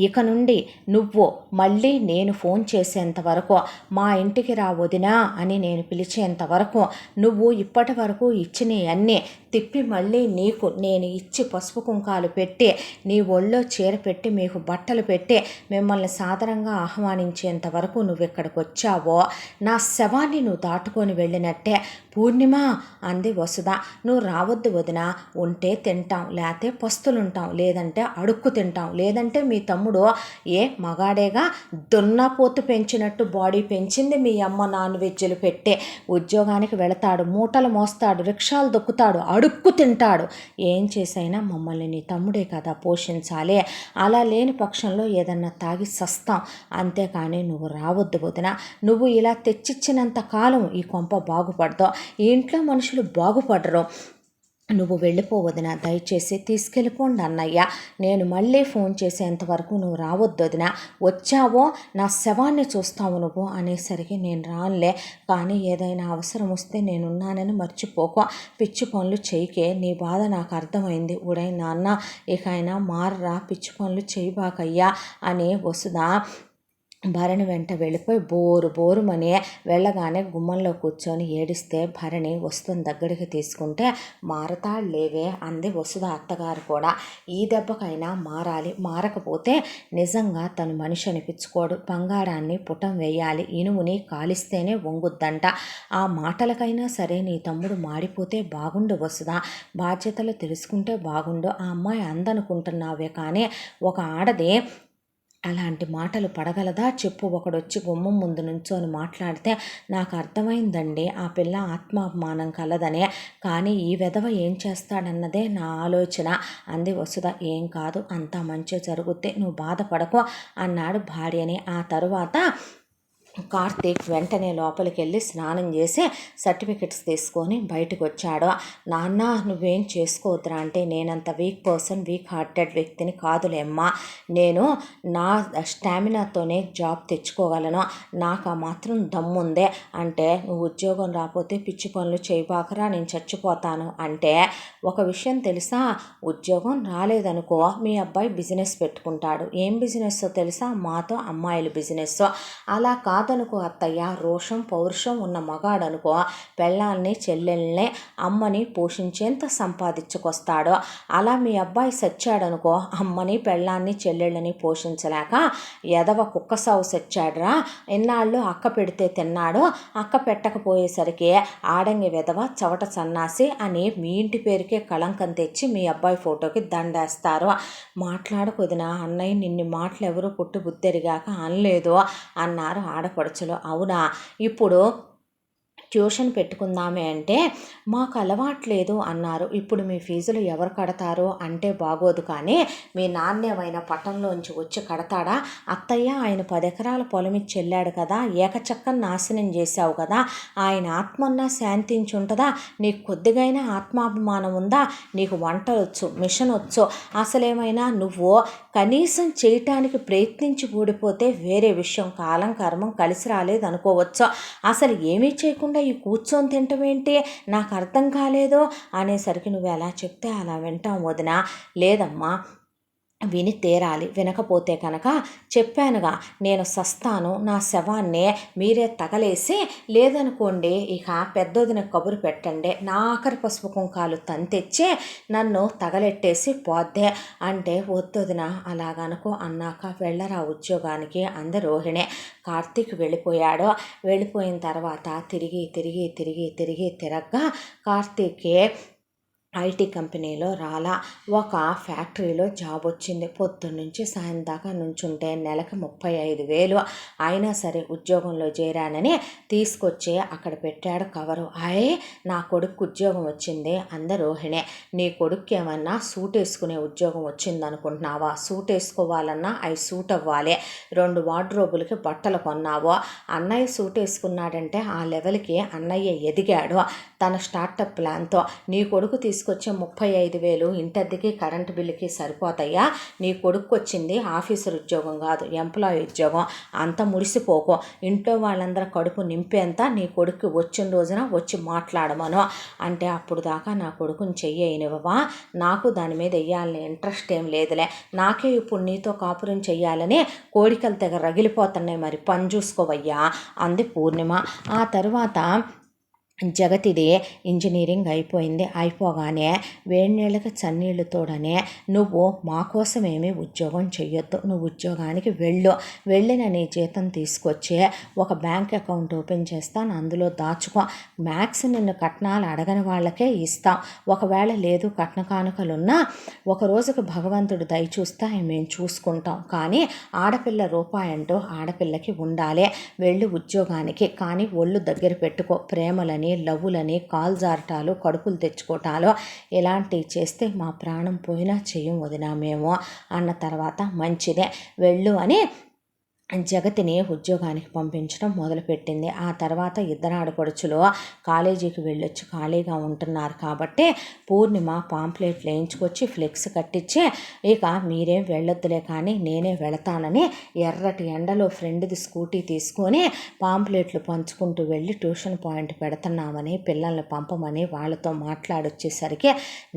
[SPEAKER 1] ఇక నుండి నువ్వు మళ్ళీ నేను ఫోన్ చేసేంత వరకు మా ఇంటికి రా వదినా అని నేను పిలిచేంత వరకు నువ్వు ఇప్పటి వరకు ఇచ్చినవన్నీ తిప్పి మళ్ళీ నీకు నేను ఇచ్చి పసుపు కుంకాలు పెట్టి నీ ఒళ్ళో చీర పెట్టి మీకు బట్టలు పెట్టి మిమ్మల్ని సాదరంగా ఆహ్వానించేంత వరకు నువ్వు ఇక్కడికి వచ్చావో నా శవాన్ని నువ్వు దాటుకొని వెళ్ళినట్టే. పూర్ణిమ అంది వసుధ. నువ్వు రావద్దు వదిన, ఉంటే తింటాం, లేకపోతే పస్తులుంటాం, లేదంటే అడుక్కు తింటాం, లేదంటే మీ తమ్ముడు ఏ మగాడేగా దున్నపోతు పెంచినట్టు బాడీ పెంచింది మీ అమ్మ నాన్ వెజ్లు పెట్టే. ఉద్యోగానికి వెళతాడు, మూటలు మోస్తాడు, రిక్షాలు దొక్కుతాడు, అడుక్కు తింటాడు. ఏం చేసైనా మమ్మల్ని నీ తమ్ముడే కదా పోషించాలి. అలా లేని పక్షంలో ఏదన్నా తాగి సస్తాం, అంతేకాని నువ్వు రావద్దు వదిన. నువ్వు ఇలా తెచ్చిచ్చినంత కాలం ఈ కొంప బాగుపడదు, ఈ ఇంట్లో మనుషులు బాగుపడరు. నువ్వు వెళ్ళిపోవదిన, దయచేసి తీసుకెళ్ళిపోండి అన్నయ్య. నేను మళ్ళీ ఫోన్ చేసేంతవరకు నువ్వు రావద్దొదిన. వచ్చావో నా శవాన్ని చూస్తావు నువ్వు అనేసరికి నేను రానులే, కానీ ఏదైనా అవసరం వస్తే నేనున్నానని మర్చిపోకు. పిచ్చి పనులు చేయకే, నీ బాధ నాకు అర్థమైంది. ఉడై నాన్న, ఇక అయినా మారరా, పిచ్చి పనులు చేయబాకయ్యా అని వసుధ భరణి వెంట వెళ్ళిపోయి బోరుమని వెళ్ళగానే గుమ్మంలో కూర్చొని ఏడిస్తే భరణి వస్తుని దగ్గరికి తీసుకుంటే మారతాళ్లేవే అంది వసుధ అత్తగారు కూడా. ఈ దెబ్బకైనా మారాలి, మారకపోతే నిజంగా తను మనిషి అనిపించుకోడు. బంగారాన్ని పుటం వేయాలి, ఇనుముని కాలిస్తేనే వంగుద్దంట. ఆ మాటలకైనా సరే నీ తమ్ముడు మాడిపోతే బాగుండు వసుధ, బాధ్యతలు తెలుసుకుంటే బాగుండు. ఆ అమ్మాయి అందనుకుంటున్నావే కానీ ఒక ఆడది అలాంటి మాటలు పడగలదా చెప్పు. ఒకడొచ్చి గుమ్మం ముందు నుంచొని మాట్లాడితే నాకు అర్థమైందండి ఆ పిల్ల ఆత్మాభిమానం కలదనే. కానీ ఈ వెధవ ఏం చేస్తాడన్నదే నా ఆలోచన అంది వసుధ. ఏం కాదు, అంతా మంచి జరుగుద్ది, నువ్వు బాధపడకు అన్నాడు భార్యని. ఆ తరువాత కార్తీక్ వెంటనే లోపలికి వెళ్ళి స్నానం చేసి సర్టిఫికెట్స్ తీసుకొని బయటకు వచ్చాడు. నాన్న నువ్వేం చేసుకోవద్దురా అంటే, నేనంత వీక్ పర్సన్, వీక్ హార్టెడ్ వ్యక్తిని కాదులేమ్మా. నేను నా స్టామినాతోనే జాబ్ తెచ్చుకోగలను, నాకు ఆ మాత్రం దమ్ముందే అంటే, నువ్వు ఉద్యోగం రాకపోతే పిచ్చి పనులు చేయబాకరా, నేను చచ్చిపోతాను అంటే, ఒక విషయం తెలుసా, ఉద్యోగం రాలేదనుకో మీ అబ్బాయి బిజినెస్ పెట్టుకుంటాడు. ఏం బిజినెస్ తెలుసా, మాతో అమ్మాయిల బిజినెస్. అలా కాదనుకో అత్తయ్య, రోషం పౌరుషం ఉన్న మగాడనుకో పెళ్ళాన్ని చెల్లెల్ని అమ్మని పోషించేంత సంపాదించుకొస్తాడో. అలా మీ అబ్బాయి సచ్చాడనుకో అమ్మని పెళ్ళాన్ని చెల్లెళ్ళని పోషించలేక ఎదవ కుక్క సావు సచ్చాడురా. ఎన్నాళ్ళు అక్క పెడితే తిన్నాడు, అక్క పెట్టకపోయేసరికి ఆడంగి వెదవ చవట సన్నాసి అని మీ ఇంటి పేరుకే కళంకం తెచ్చి మీ అబ్బాయి ఫోటోకి దండేస్తారు. మాట్లాడకొదినా, అన్నయ్య నిన్ని మాటలు ఎవరు పుట్టి బుద్ధెరిగాక అనలేదు అన్నారు ఆడపడుచులు. అవునా, ఇప్పుడు ట్యూషన్ పెట్టుకుందామే అంటే మాకు అలవాట్లేదు అన్నారు. ఇప్పుడు మీ ఫీజులు ఎవరు కడతారు అంటే బాగోదు, కానీ మీ నాణ్యమైన పట్టణంలోంచి వచ్చి కడతాడా అత్తయ్య? ఆయన 10 ఎకరాల పొలం ఇచ్చి వెళ్ళాడు కదా, ఏకచక్కం నాశనం చేశావు కదా, ఆయన ఆత్మన్నా శాంతించి ఉంటుందా? నీకు కొద్దిగైనా ఆత్మాభిమానం ఉందా? నీకు వంటలు వచ్చు, మిషన్ వచ్చు, అసలేమైనా నువ్వు కనీసం చేయటానికి ప్రయత్నించి ఊడిపోతే వేరే విషయం, కాలం కర్మం కలిసి రాలేదు అనుకోవచ్చు. అసలు ఏమీ చేయకుండా ఈ కూర్చొని తింటమేంటి, నాకు అర్థం కాలేదు అనేసరికి, నువ్వు ఎలా చెప్తే అలా వింటాం వదినా. లేదమ్మా, విని తీరాలి, వినకపోతే కనుక చెప్పానుగా నేను సస్తాను, నా శవాన్నే మీరే తగలేసి, లేదనుకోండి ఇక పెద్దొదిన కబురు పెట్టండి, నా ఆఖరి పసుపు కుంకాలు తెచ్చి నన్ను తగలెట్టేసి పోద్దే అంటే, వద్దొదిన అలాగనుకో అన్నాక వెళ్ళరా ఉద్యోగానికి అంది రోహిణి. కార్తీక్ వెళ్ళిపోయాడు. వెళ్ళిపోయిన తర్వాత తిరగ్గా కార్తీక్కి ఐటీ కంపెనీలో రాలా, ఒక ఫ్యాక్టరీలో జాబ్ వచ్చింది. పొద్దున్నుంచి సాయం దాకా నుంచుంటే నెలకు 35,000. అయినా సరే ఉద్యోగంలో చేరానని తీసుకొచ్చి అక్కడ పెట్టాడు కవరు. నా కొడుకు ఉద్యోగం వచ్చింది అంద రోహిణి. నీ కొడుకు ఏమన్నా సూట్ వేసుకునే ఉద్యోగం వచ్చిందనుకుంటున్నావా? సూట్ వేసుకోవాలన్నా అవి సూట్ అవ్వాలి. 2 వార్డ్రోబులకి బట్టలు కొన్నావో. అన్నయ్య సూట్ వేసుకున్నాడంటే ఆ లెవెల్కి అన్నయ్య ఎదిగాడు తన స్టార్టప్ ప్లాన్తో. నీ కొడుకు తీసుకొచ్చే 35,000 ఇంటద్దెకి కరెంటు బిల్లుకి సరిపోతాయా? నీ కొడుకు వచ్చింది ఆఫీసర్ ఉద్యోగం కాదు, ఎంప్లాయీ ఉద్యోగం. అంత ముడిసిపోకో. ఇంట్లో వాళ్ళందరూ కడుపు నింపేంత నీ కొడుకు వచ్చిన రోజున వచ్చి మాట్లాడమను అంటే, అప్పుడు దాకా నా కొడుకుని చెయ్యనివ్వవా? నాకు దాని మీద వెయ్యాలని ఇంట్రెస్ట్ ఏం లేదులే. నాకే ఇప్పుడు నీతో కాపురం చెయ్యాలని కోడికలు తెగ రగిలిపోతున్నాయి, మరి పని చూసుకోవయ్యా అంది పూర్ణిమ. ఆ తరువాత జగతిది ఇంజనీరింగ్ అయిపోయింది. అయిపోగానే వేడినీళ్ళకి చన్నీళ్ళు తోడనే, నువ్వు మా కోసమేమీ ఉద్యోగం చెయ్యొద్దు, నువ్వు ఉద్యోగానికి వెళ్ళిన నీ జీతం తీసుకొచ్చి ఒక బ్యాంక్ అకౌంట్ ఓపెన్ చేస్తాను, అందులో దాచుకో. మ్యాక్స్ నిన్ను కట్నాలు అడగని వాళ్ళకే ఇస్తాం. ఒకవేళ లేదు కట్న కానుకలున్నా ఒక రోజుకు భగవంతుడు దయ చూస్తా మేము చూసుకుంటాం. కానీ ఆడపిల్ల రూపాయి అంటూ ఆడపిల్లకి ఉండాలి. వెళ్ళి ఉద్యోగానికి, కానీ ఒళ్ళు దగ్గర పెట్టుకో. ప్రేమలని లవ్వులని కాలు జారటాలు కడుపులు తెచ్చుకోవటాలు ఇలాంటివి చేస్తే మా ప్రాణం పోయినా చెయ్యం వదినా మేము అన్న తర్వాత, మంచిదే వెళ్ళు అని జగతిని ఉద్యోగానికి పంపించడం మొదలుపెట్టింది. ఆ తర్వాత ఇద్దరు ఆడపడుచులు కాలేజీకి వెళ్ళొచ్చి ఖాళీగా ఉంటున్నారు కాబట్టి పూర్ణిమ పాంప్లెట్లు వేయించుకొచ్చి ఫ్లెక్స్ కట్టించి, ఇక మీరేం వెళ్ళొద్దులే కానీ నేనే వెళతానని ఎర్రటి ఎండలో ఫ్రెండ్ది స్కూటీ తీసుకొని పాంప్లెట్లు పంచుకుంటూ వెళ్ళి ట్యూషన్ పాయింట్ పెడుతున్నామని పిల్లల్ని పంపమని వాళ్ళతో మాట్లాడొచ్చేసరికి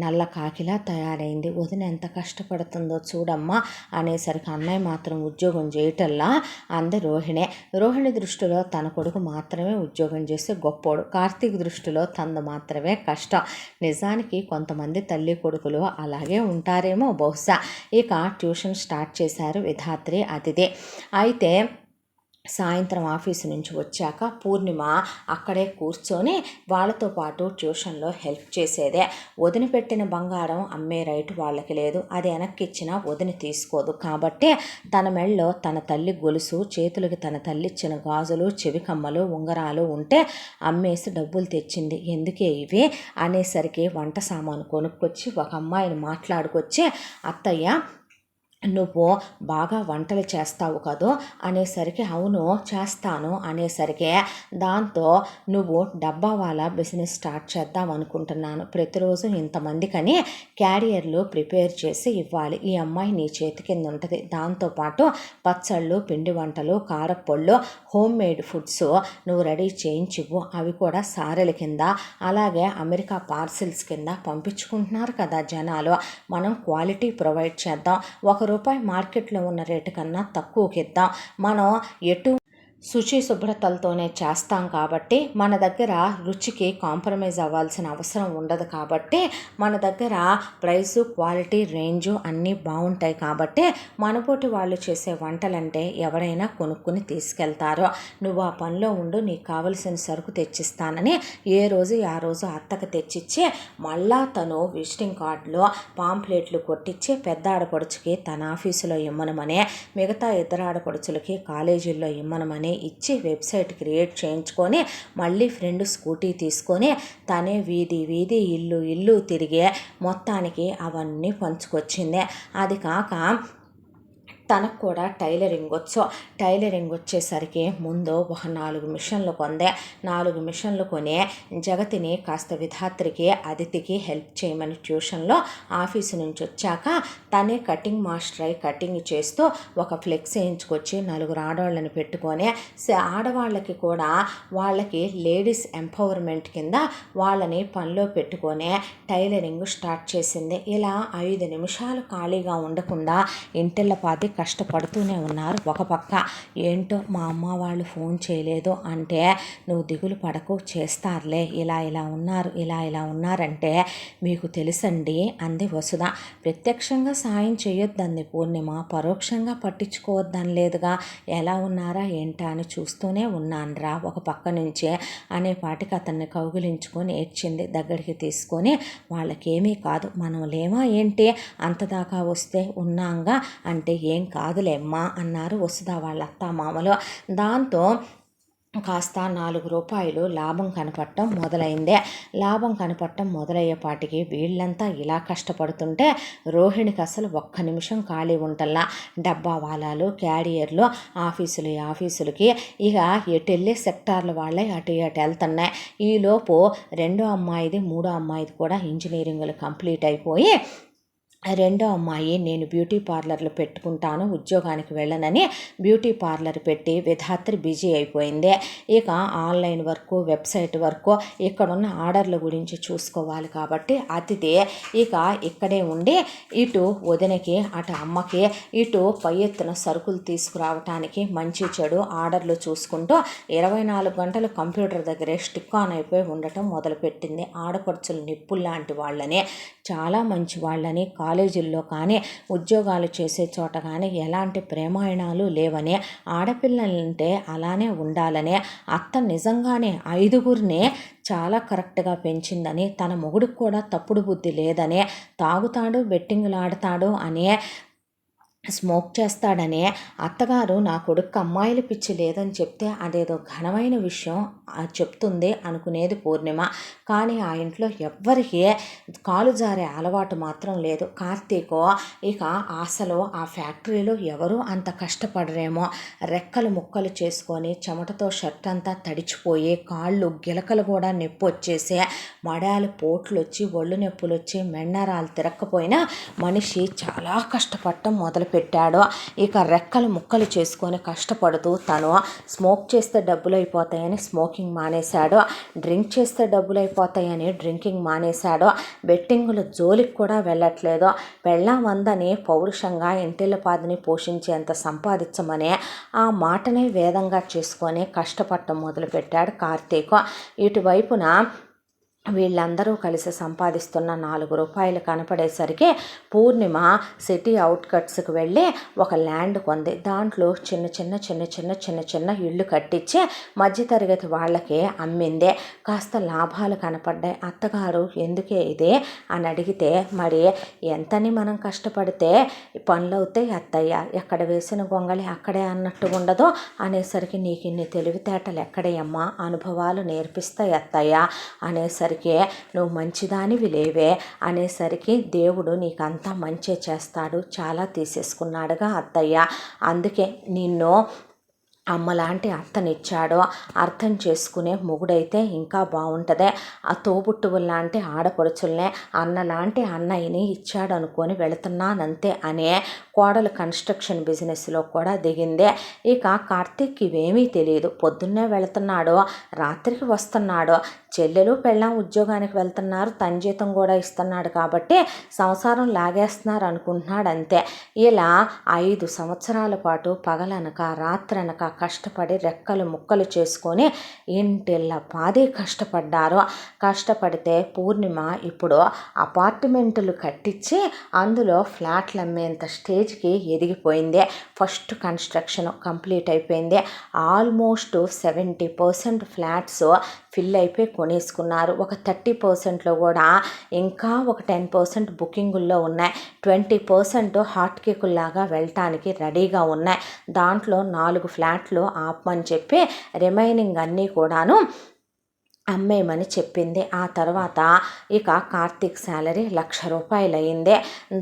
[SPEAKER 1] నల్ల కాకిలా తయారైంది. వదిన ఎంత కష్టపడుతుందో చూడమ్మా అనేసరికి, అన్నయ్య మాత్రం ఉద్యోగం చేయటల్లా అంది రోహిణి. రోహిణి దృష్టిలో తన కొడుకు మాత్రమే ఉద్యోగం చేస్తే గొప్పోడు, కార్తీక్ దృష్టిలో తనది మాత్రమే కష్టం. నిజానికి కొంతమంది తల్లి కొడుకులు అలాగే ఉంటారేమో బహుశా. ఇక ట్యూషన్ స్టార్ట్ చేశారు విధాత్రి అతిథి. అయితే సాయంత్రం ఆఫీసు నుంచి వచ్చాక పూర్ణిమ అక్కడే కూర్చొని వాళ్ళతో పాటు ట్యూషన్లో హెల్ప్ చేసేదే. వదిన పెట్టిన బంగారం అమ్మే రైట్ వాళ్ళకి లేదు, అది వెనక్కిచ్చినా వదిన తీసుకోదు. కాబట్టి తన మెళ్ళలో తన తల్లి గొలుసు, చేతులకి తన తల్లి ఇచ్చిన గాజులు, చెవి కమ్మలు, ఉంగరాలు ఉంటే అమ్మేసి డబ్బులు తెచ్చింది. ఎందుకే ఇవి అనేసరికి వంట సామాను కొనుక్కొచ్చి ఒక అమ్మాయిని మాట్లాడుకొచ్చి, అత్తయ్య నువ్వు బాగా వంటలు చేస్తావు కదూ అనేసరికి, అవును చేస్తాను అనేసరికి, దాంతో నువ్వు డబ్బా వాళ్ళ బిజినెస్ స్టార్ట్ చేద్దాం అనుకుంటున్నాను. ప్రతిరోజు ఇంతమందికని క్యారియర్లు ప్రిపేర్ చేసి ఇవ్వాలి. ఈ అమ్మాయి నీ చేతి కింద ఉంటుంది. దాంతోపాటు పచ్చళ్ళు, పిండి వంటలు, కారప్పొళ్ళు, హోమ్ మేడ్ ఫుడ్స్ నువ్వు రెడీ చేయించివ్వు. అవి కూడా సారెల కింద, అలాగే అమెరికా పార్సిల్స్ కింద పంపించుకుంటున్నారు కదా జనాలు. మనం క్వాలిటీ ప్రొవైడ్ చేద్దాం. ₹1 మార్కెట్లో ఉన్న రేటు కన్నా తక్కువకి ఇద్దాం. మనం శుచి శుభ్రతలతోనే చేస్తాం కాబట్టి మన దగ్గర రుచికి కాంప్రమైజ్ అవ్వాల్సిన అవసరం ఉండదు. కాబట్టి మన దగ్గర ప్రైసు, క్వాలిటీ, రేంజు అన్నీ బాగుంటాయి. కాబట్టి మనపోటి వాళ్ళు చేసే వంటలంటే ఎవరైనా కొనుక్కుని తీసుకెళ్తారో. నువ్వు ఆ పనిలో ఉండు, నీకు కావలసిన సరుకు తెచ్చిస్తానని ఏ రోజు ఆ రోజు అత్తకు తెచ్చిచ్చి, మళ్ళా తను విజిటింగ్ కార్డులో పాంప్లెట్లు కొట్టించి పెద్ద ఆడపడుచుకి తన ఆఫీసులో ఇమ్మనమని, మిగతా ఇద్దరు ఆడపడుచులకి కాలేజీల్లో ఇమ్మనమని ఇచ్చి వెబ్సైట్ క్రియేట్ చేయించుకొని, మళ్ళీ ఫ్రెండ్ స్కూటీ తీసుకొని తనే వీధి వీధి ఇల్లు ఇల్లు తిరిగే మొత్తానికి అవన్నీ పంచుకొచ్చింది. అది కాక తనకు కూడా టైలరింగ్ వచ్చు. టైలరింగ్ వచ్చేసరికి ముందు ఒక 4 మిషన్లు కొందే. 4 మిషన్లు కొని జగతిని కాస్త విధాత్రికి, అదితికి హెల్ప్ చేయమని ట్యూషన్లో ఆఫీసు నుంచి వచ్చాక తనే కటింగ్ మాస్టర్ అయి కటింగ్ చేస్తూ ఒక ఫ్లెక్స్ వేయించుకొచ్చి 4 ఆడవాళ్ళని పెట్టుకొని, ఆడవాళ్ళకి కూడా వాళ్ళకి లేడీస్ ఎంపవర్మెంట్ కింద వాళ్ళని పనిలో పెట్టుకొని టైలరింగ్ స్టార్ట్ చేసింది. ఇలా 5 నిమిషాలు ఖాళీగా ఉండకుండా ఇంటిళ్ళపాది కష్టపడుతూనే ఉన్నారు. ఒక పక్క ఏంటో మా అమ్మ వాళ్ళు ఫోన్ చేయలేదు అంటే, నువ్వు దిగులు పడకు, చేస్తారులే, ఇలా ఇలా ఉన్నారంటే మీకు తెలుసండి అంది వసుధ. ప్రత్యక్షంగా సాయం చేయొద్దంది పూర్ణిమ, పరోక్షంగా పట్టించుకోవద్దని లేదుగా, ఎలా ఉన్నారా ఏంటా అని చూస్తూనే ఉన్నానురా ఒక పక్క నుంచే అనేపాటికి అతన్ని కౌగిలించుకొని ఏడ్చింది. దగ్గరికి తీసుకొని, వాళ్ళకేమీ కాదు, మనం లేమా ఏంటి, అంతదాకా వస్తే ఉన్నాంగా అంటే, ఏం కాదులేమ్మా అన్నారు వసుధ వాళ్ళ అత్తామామలు. దాంతో కాస్త ₹4 లాభం కనపడటం మొదలైందే. లాభం కనపడటం మొదలయ్యేపాటికి వీళ్ళంతా ఇలా కష్టపడుతుంటే రోహిణికి అసలు ఒక్క నిమిషం ఖాళీ ఉంటల్లా. డబ్బా వాలాలు, క్యారియర్లు, ఆఫీసులకి ఇక ఎటెళ్ళే సెక్టార్ల వాళ్ళే అటు వెళ్తున్నాయి. ఈలోపు రెండో అమ్మాయిది, మూడో అమ్మాయిది కూడా ఇంజనీరింగ్లు కంప్లీట్ అయిపోయి, రెండో అమ్మాయి నేను బ్యూటీ పార్లర్లు పెట్టుకుంటాను, ఉద్యోగానికి వెళ్ళనని బ్యూటీ పార్లర్ పెట్టి విధాత్రి బిజీ అయిపోయింది. ఇక ఆన్లైన్ వర్కు, వెబ్సైట్ వర్కు, ఇక్కడున్న ఆర్డర్ల గురించి చూసుకోవాలి. కాబట్టి అతిథి ఇక ఇక్కడే ఉండి ఇటు వదినకి, అటు అమ్మకి, ఇటు పై ఎత్తున సరుకులు తీసుకురావటానికి మంచి చెడు ఆర్డర్లు చూసుకుంటూ 24 గంటలు కంప్యూటర్ దగ్గరే స్టిక్ ఆన్ అయిపోయి ఉండటం మొదలుపెట్టింది. ఆడపడుచులు నిప్పుల్లాంటి వాళ్ళని, చాలా మంచి వాళ్ళని, కాలేజీల్లో కానీ ఉద్యోగాలు చేసే చోట కానీ ఎలాంటి ప్రేమాయణాలు లేవని, ఆడపిల్లలంటే అలానే ఉండాలని, అత్త నిజంగానే 5గురిని చాలా కరెక్ట్గా పెంచిందని, తన మొగుడికి కూడా తప్పుడు బుద్ధి లేదని, తాగుతాడు, బెట్టింగులు ఆడతాడు అని, స్మోక్ చేస్తాడనే, అత్తగారు నా కొడుకు అమ్మాయిల పిచ్చి లేదని చెప్తే అదేదో ఘనమైన విషయం చెప్తుంది అనుకునేది పూర్ణిమ. కానీ ఆ ఇంట్లో ఎవ్వరికీ కాలు జారే అలవాటు మాత్రం లేదు. కార్తీక్ ఇక అసలు ఆ ఫ్యాక్టరీలో ఎవరు అంత కష్టపడరేమో, రెక్కలు ముక్కలు చేసుకొని చెమటతో షర్ట్ అంతా తడిచిపోయి, కాళ్ళు గిలకలు కూడా నొప్పి వచ్చేసి, మడాలు పోట్లు వచ్చి, ఒళ్ళు నొప్పులు వచ్చి, మెండరాలు తిరక్కపోయినా మనిషి చాలా కష్టపడటం మొదలుపెట్టాడు. ఇక రెక్కలు ముక్కలు చేసుకొని కష్టపడుతూ తను స్మోక్ చేస్తే డబ్బులు అయిపోతాయని స్మోకింగ్ మానేశాడు, డ్రింక్ చేస్తే డబ్బులు అయిపోతాయని డ్రింకింగ్ మానేశాడు, బెట్టింగుల జోలికి కూడా వెళ్ళట్లేదు. పెళ్ళాం వందని పౌరుషంగా ఇంటిల్లపాదిని పోషించేంత సంపాదించమని ఆ మాటనే వేదంగా చేసుకొని కష్టపడటం మొదలుపెట్టాడు కార్తీక్. ఇటువైపున వీళ్ళందరూ కలిసి సంపాదిస్తున్న 4 రూపాయలు కనపడేసరికి పూర్ణిమ సిటీ అవుట్కట్స్కి వెళ్ళి ఒక ల్యాండ్ కొంది. దాంట్లో చిన్న ఇళ్ళు కట్టించి మధ్యతరగతి వాళ్ళకి అమ్మిందే. కాస్త లాభాలు కనపడ్డాయి. అత్తగారు ఎందుకే ఇదే అని అడిగితే, మరి ఎంతని మనం కష్టపడితే పనులు అవుతాయి అత్తయ్య, ఎక్కడ వేసిన గొంగళి అక్కడే అన్నట్టు ఉండదు అనేసరికి, నీకు ఇన్ని తెలివితేటలు ఎక్కడేయమ్మా, అనుభవాలు నేర్పిస్తాయి అత్తయ్య అనేసరికి, నువ్వు మంచిదానివి లేవే అనేసరికి, దేవుడు నీకంతా మంచి చేస్తాడు, చాలా తీసేసుకున్నాడుగా అత్తయ్య, అందుకే నిన్ను అమ్మలాంటి అత్తనిచ్చాడో, అర్థం చేసుకునే మొగుడైతే ఇంకా బాగుంటుందే. ఆ తోబుట్టువుల్లాంటి ఆడపడుచుల్నే అన్నలాంటి అన్నయ్యని ఇచ్చాడు అనుకొని వెళుతున్నానంతే అనే కోడలు కన్స్ట్రక్షన్ బిజినెస్లో కూడా దిగిందే. ఇక కార్తీక్ ఇవేమీ తెలియదు. పొద్దున్నే వెళుతున్నాడో, రాత్రికి వస్తున్నాడో, చెల్లెలు పెళ్ళాం ఉద్యోగానికి వెళ్తున్నారు, తన జీతం కూడా ఇస్తున్నాడు కాబట్టి సంసారం లాగేస్తున్నారు అనుకుంటున్నాడు అంతే. ఇలా 5 సంవత్సరాల పాటు పగలనక రాత్రనక కష్టపడి రెక్కలు ముక్కలు చేసుకొని ఇంటిళ్ళ పాది కష్టపడ్డారు. కష్టపడితే పూర్ణిమ ఇప్పుడు అపార్ట్మెంటులు కట్టించి అందులో ఫ్లాట్లు అమ్మేంత స్టేజ్కి ఎదిగిపోయింది. ఫస్ట్ కన్స్ట్రక్షన్ కంప్లీట్ అయిపోయింది. ఆల్మోస్ట్ 70% ఫ్లాట్స్ ఫిల్ అయిపోయి కొనేసుకున్నారు. ఒక 30%లో కూడా ఇంకా ఒక 10% బుకింగుల్లో ఉన్నాయి. 20% హాట్ కేకుల్లాగా వెళ్ళటానికి రెడీగా ఉన్నాయి. దాంట్లో 4 ఫ్లాట్లు ఆపమని చెప్పి రిమైనింగ్ అన్నీ కూడాను అమ్మేయమని చెప్పింది. ఆ తర్వాత ఇక కార్తీక్ శాలరీ 1,00,000 రూపాయలు అయింది.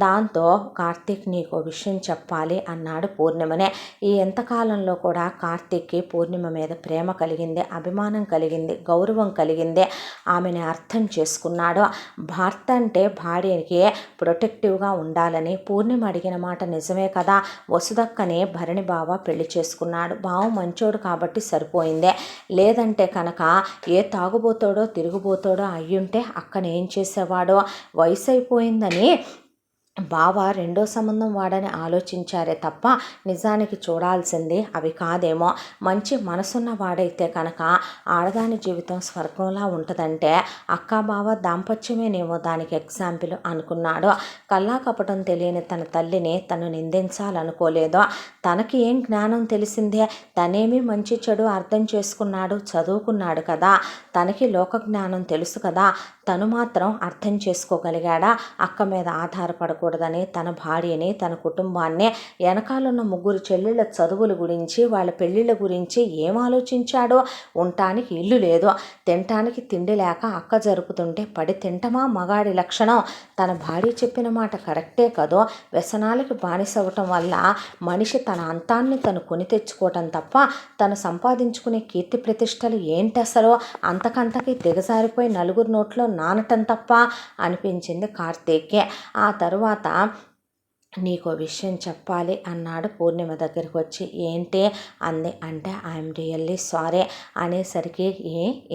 [SPEAKER 1] దాంతో, కార్తీక్ నీకు విషయం చెప్పాలి అన్నాడు పూర్ణిమనే. ఈ ఎంతకాలంలో కూడా కార్తీక్కి పూర్ణిమ మీద ప్రేమ కలిగింది, అభిమానం కలిగింది, గౌరవం కలిగింది. ఆమెని అర్థం చేసుకున్నాడు. భర్త అంటే భార్యకి ప్రొటెక్టివ్గా ఉండాలని పూర్ణిమ అడిగిన మాట నిజమే కదా. వసుదక్కని భరణి బావ పెళ్లి చేసుకున్నాడు. బావ మంచోడు కాబట్టి సరిపోయిందే. లేదంటే కనుక ఏ తాగుబోతాడో తిరుగుబోతాడో అయ్యుంటే అక్కనేం చేసేవాడో. వయసు అయిపోయిందని బావ రెండో సంబంధం వాడని ఆలోచించారే తప్ప నిజానికి చూడాల్సింది అవి కాదేమో. మంచి మనసున్న వాడైతే కనుక ఆడదాని జీవితం స్వర్గంలా ఉంటుందంటే అక్క బావ దాంపత్యమేనేమో దానికి ఎగ్జాంపుల్ అనుకున్నాడు. కల్లా కపటం తెలియని తన తల్లిని తను నిందించాలనుకోలేదో. తనకి ఏం జ్ఞానం తెలిసిందే, తనేమి మంచి చెడు అర్థం చేసుకున్నాడు, చదువుకున్నాడు కదా, తనకి లోక జ్ఞానం తెలుసు కదా. తను మాత్రం అర్థం చేసుకోగలిగాడా అక్క మీద ఆధారపడకూడదని, తన భార్యని, తన కుటుంబాన్ని, వెనకాలన్న 3 చెల్లెళ్ళ చదువుల గురించి, వాళ్ళ పెళ్ళిళ్ళ గురించి ఏం ఆలోచించాడో. ఉండటానికి ఇల్లు లేదు, తినటానికి తిండి లేక అక్క జరుపుతుంటే పడి తింటమా మగాడి లక్షణం. తన భార్య చెప్పిన మాట కరెక్టే కదో. వ్యసనాలకి బానిసవటం వల్ల మనిషి తన అంతాన్ని తను కొని తెచ్చుకోవటం తప్ప తను సంపాదించుకునే కీర్తి ప్రతిష్టలు ఏంటసలు. అంతకంతకి దిగజారిపోయి నలుగురు నోట్లో నానటం తప్ప అనిపించింది కార్తీక్కి. ఆ తరువాత, నీకో విషయం చెప్పాలి అన్నాడు పూర్ణిమ దగ్గరికి వచ్చి. ఏంటి అంది. అంటే ఐఎమ్ రియల్లీ సారీ అనేసరికి,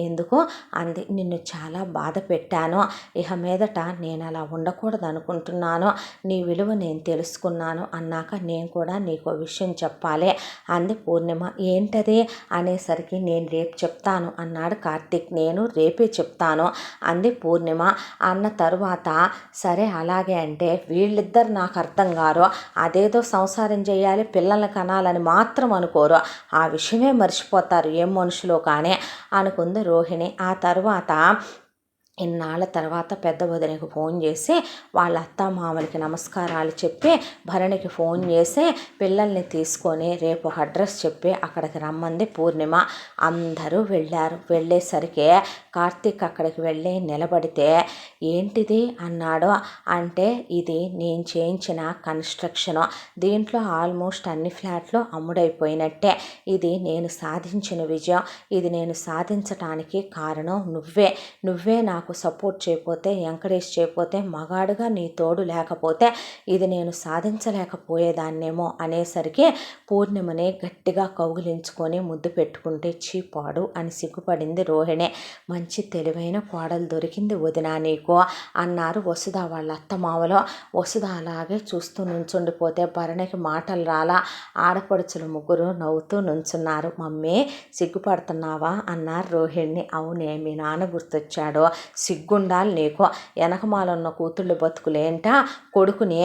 [SPEAKER 1] ఎందుకు అంది. నిన్ను చాలా బాధ పెట్టాను, ఇక మీదట నేను అలా ఉండకూడదు అనుకుంటున్నాను, నీ విలువ నేను తెలుసుకున్నాను అన్నాక నేను కూడా నీకో విషయం చెప్పాలి అంది పూర్ణిమ. ఏంటది అనేసరికి, నేను రేపు చెప్తాను అన్నాడు కార్తీక్. నేను రేపే చెప్తాను అంది పూర్ణిమ. అన్న తరువాత, సరే అలాగే అంటే, వీళ్ళిద్దరు నాకు అర్థం గారు, అదేదో సంసారం చేయాలి పిల్లల్ని కనాలని మాత్రం అనుకోరు, ఆ విషయమే మర్చిపోతారు, ఏం మనుషులో కానీ అనుకుంది రోహిణి. ఆ తర్వాత ఇన్నాళ్ళ తర్వాత పెద్ద వదినకి ఫోన్ చేసి వాళ్ళ అత్తామామలకి నమస్కారాలు చెప్పి భరణికి ఫోన్ చేసి పిల్లల్ని తీసుకొని రేపు ఒక అడ్రస్ చెప్పి అక్కడికి రమ్మంది పూర్ణిమ. అందరూ వెళ్ళారు. వెళ్ళేసరికి కార్తీక్ అక్కడికి వెళ్ళి నిలబడితే, ఏంటిది అన్నాడు. అంటే, ఇది నేను చేయించిన కన్స్ట్రక్షను, దీంట్లో ఆల్మోస్ట్ అన్ని ఫ్లాట్లు అమ్ముడైపోయినట్టే. ఇది నేను సాధించిన విజయం, ఇది నేను సాధించటానికి కారణం నువ్వే నాకు సపోర్ట్ చేయకపోతే, ఎంకరేజ్ చేయకపోతే, మగాడుగా నీ తోడు లేకపోతే ఇది నేను సాధించలేకపోయేదాన్నేమో అనేసరికి పూర్ణిమని గట్టిగా కౌగిలించుకొని ముద్దు పెట్టుకుంటే, చీపాడు అని సిగ్గుపడింది రోహిణి. మంచి తెలివైన కోడలు దొరికింది వదినా నీకు అన్నారు వసుధ వాళ్ళ అత్తమావలో. వసుధ అలాగే చూస్తూ నుంచుండిపోతే భరణికి మాటలు రాలా. ఆడపడుచులు 3 నవ్వుతూ నుంచున్నారు. మమ్మీ సిగ్గుపడుతున్నావా అన్నారు రోహిణిని. అవునే, మీ నాన్న గుర్తొచ్చాడో, సిగ్గుండాలి నీకు. వెనకమాలన్న కూతుళ్ళు బతుకులేంటా, కొడుకుని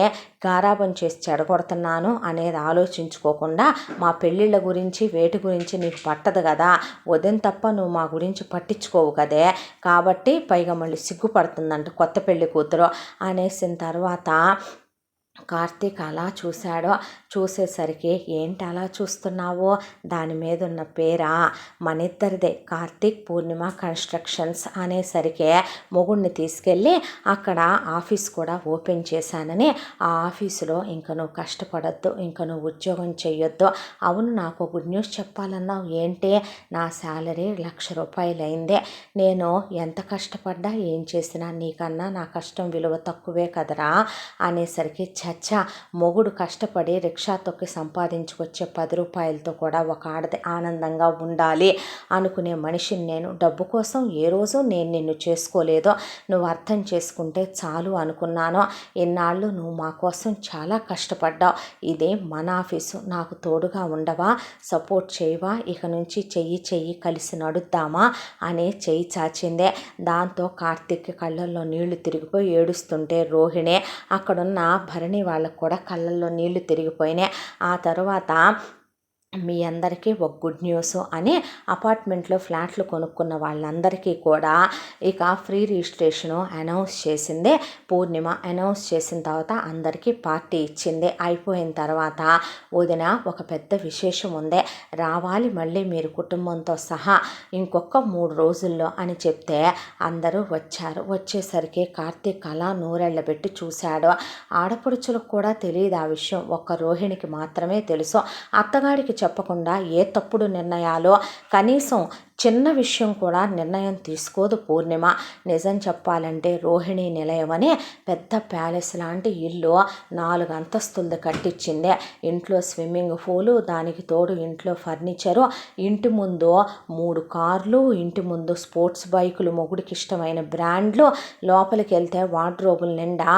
[SPEAKER 1] గారాబం చేసి చెడగొడుతున్నాను అనేది ఆలోచించుకోకుండా మా పెళ్ళిళ్ళ గురించి వేటి గురించి నీకు పట్టదు కదా, వదిన తప్ప నువ్వు మా గురించి పట్టించుకోవు కదే, కాబట్టి పైగా మళ్ళీ సిగ్గుపడుతుందంట కొత్త పెళ్లి కూతురు అనేసిన తర్వాత కార్తీక్ అలా చూశాడు. చూసేసరికి ఏంటి అలా చూస్తున్నావు, దాని మీద ఉన్న పేరా మన ఇద్దరిదే, కార్తీక్ పూర్ణిమ కన్స్ట్రక్షన్స్ అనేసరికి మొగుడిని తీసుకెళ్ళి అక్కడ ఆఫీస్ కూడా ఓపెన్ చేశానని, ఆ ఆఫీసులో ఇంక నువ్వు కష్టపడద్దు, ఇంక నువ్వు ఉద్యోగం చెయ్యొద్దు. అవును, నాకు గుడ్ న్యూస్ చెప్పాలన్నావు, ఏంటి, నా శాలరీ 1,00,000 రూపాయలు అయిందే, నేను ఎంత కష్టపడ్డా ఏం చేసినా నీకన్నా నా కష్టం విలువ తక్కువే కదరా అనేసరికి, చచ్చా, మొగుడు కష్టపడి రిక్షా తొక్కి సంపాదించుకొచ్చే 10 రూపాయలతో కూడా ఒక ఆడది ఆనందంగా ఉండాలి అనుకునే మనిషిని నేను. డబ్బు కోసం ఏ రోజు నేను నిన్ను చేసుకోలేదు, నువ్వు అర్థం చేసుకుంటే చాలు అనుకున్నాను. ఇన్నాళ్ళు నువ్వు మా కోసం చాలా కష్టపడ్డావు, ఇదే మన ఆఫీసు, నాకు తోడుగా ఉండవా, సపోర్ట్ చేయవా, ఇక నుంచి చెయ్యి కలిసి నడుద్దామా అని చెయ్యి చాచిందే. దాంతో కార్తీక్ కళ్ళల్లో నీళ్లు తిరిగిపోయి ఏడుస్తుంటే రోహిణి, అక్కడున్న భరణి వాళ్ళకు కూడా కళ్ళల్లో నీళ్లు తిరిగిపోయినాయి. ఆ తర్వాత మీ అందరికీ ఒక గుడ్ న్యూస్ అని అపార్ట్మెంట్లో ఫ్లాట్లు కొనుక్కున్న వాళ్ళందరికీ కూడా ఇక ఫ్రీ రిజిస్ట్రేషను అనౌన్స్ చేసింది పూర్ణిమ. అనౌన్స్ చేసిన తర్వాత అందరికీ పార్టీ ఇచ్చింది. అయిపోయిన తర్వాత వదిన ఒక పెద్ద విశేషం ఉంది, రావాలి మళ్ళీ మీరు కుటుంబంతో సహా ఇంకొక 3 రోజుల్లో అని చెప్తే అందరూ వచ్చారు. వచ్చేసరికి కార్తీక్ అలా నూరెళ్ళబెట్టి చూశాడు. ఆడపడుచులకు కూడా తెలియదు ఆ విషయం, ఒక్క రోహిణికి మాత్రమే తెలుసు. అత్తగారికి చెప్పకుండా ఏ తప్పుడు నిర్ణయాలో, కనీసం చిన్న విషయం కూడా నిర్ణయం తీసుకోదు పూర్ణిమ. నిజం చెప్పాలంటే రోహిణి నిలయం అని పెద్ద ప్యాలెస్ లాంటి ఇల్లు 4 అంతస్తులది కట్టించింది. ఇంట్లో స్విమ్మింగ్ పూలు, దానికి తోడు ఇంట్లో ఫర్నిచరు, ఇంటి ముందు 3 కార్లు, ఇంటి ముందు స్పోర్ట్స్ బైకులు, మొగుడికి ఇష్టమైన బ్రాండ్లు, లోపలికి వెళ్తే వార్డ్రోబుల నిండా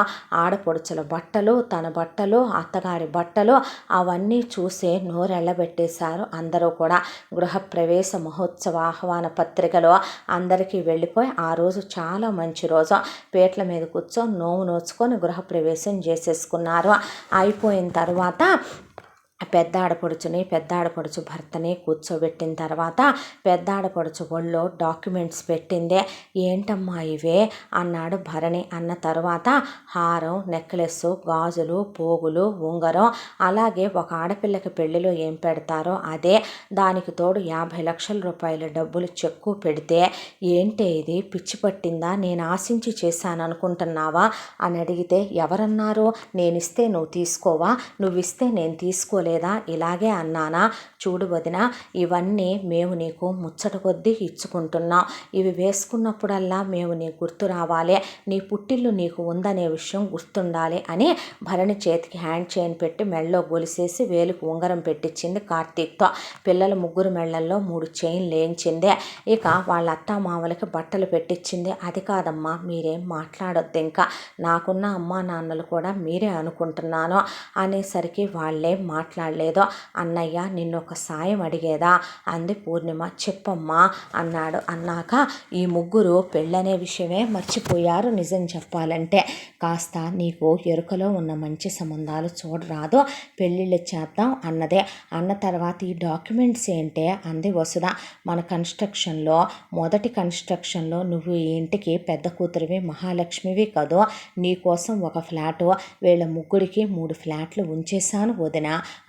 [SPEAKER 1] ఆడపడుచుల బట్టలు, తన బట్టలు, అత్తగారి బట్టలు, అవన్నీ చూసి నోరెళ్ళబెట్టేశారు అందరూ కూడా. గృహప్రవేశ మహోత్సవ ఆహ్వాన పత్రికలో అందరికీ వెళ్ళిపోయి ఆ రోజు చాలా మంచి రోజు, పీటల మీద కూర్చొని నోము నోచుకొని గృహప్రవేశం చేసేసుకున్నారు. అయిపోయిన తర్వాత పెద్ద ఆడపడుచు భర్తని కూర్చోబెట్టిన తర్వాత పెద్ద ఆడపడుచు ఒళ్ళో డాక్యుమెంట్స్ పెట్టిందే. ఏంటమ్మా ఇవే అన్నాడు భరణి. అన్న తర్వాత హారం, నెక్లెస్, గాజులు, పోగులు, ఉంగరం, అలాగే ఒక ఆడపిల్లకి పెళ్లిలో ఏం పెడతారో అదే, దానికి తోడు 50 లక్షల రూపాయల డబ్బులు చెక్కు పెడితే, ఏంటే ఇది పిచ్చి పట్టిందా, నేను ఆశించి చేశాను అనుకుంటున్నావా అని అడిగితే, ఎవరన్నారు, నేనిస్తే నువ్వు తీసుకోవా, నువ్విస్తే నేను తీసుకోలేదు లేదా, ఇలాగే అన్నానా, చూడు వదిన, ఇవన్నీ మేము నీకు ముచ్చట కొద్దీ ఇచ్చుకుంటున్నాం, ఇవి వేసుకున్నప్పుడల్లా మేము నీకు గుర్తు రావాలి, నీ పుట్టిల్లు నీకు ఉందనే విషయం గుర్తుండాలి అని భరణి చేతికి హ్యాండ్ చైన్ పెట్టి మెళ్ళలో గొలిసేసి వేలుకు ఉంగరం పెట్టించింది కార్తీక్తో. పిల్లల 3 మెళ్ళల్లో 3 చైన్లు వేయించింది. ఇక వాళ్ళ అత్తామామలకి బట్టలు పెట్టించింది. అది కాదమ్మా, మీరేం మాట్లాడొద్దు, ఇంకా నాకున్న అమ్మా నాన్నలు కూడా మీరే అనుకుంటున్నాను అనేసరికి వాళ్ళేం మాట్లాడలేదు. అన్నయ్య నిన్ను ఒక సాయం అడిగేదా అంది పూర్ణిమ. చెప్పమ్మా అన్నాడు. అన్నాక ఈ ముగ్గురు పెళ్ళనే విషయమే మర్చిపోయారు. నిజం చెప్పాలంటే కాస్త నీకు ఎరుకలో ఉన్న మంచి సంబంధాలు చూడరాదు, పెళ్ళిళ్ళు చేద్దాం అన్నదే. అన్న తర్వాత ఈ డాక్యుమెంట్స్ ఏంటే అంది వసుధ. మన కన్స్ట్రక్షన్లో మొదటి కన్స్ట్రక్షన్లో నువ్వు ఈ ఇంటికి పెద్ద కూతురివి, మహాలక్ష్మివి కదూ, నీకోసం ఒక ఫ్లాటు, వీళ్ళ ముగ్గురికి 3 ఫ్లాట్లు ఉంచేశాను వదిన,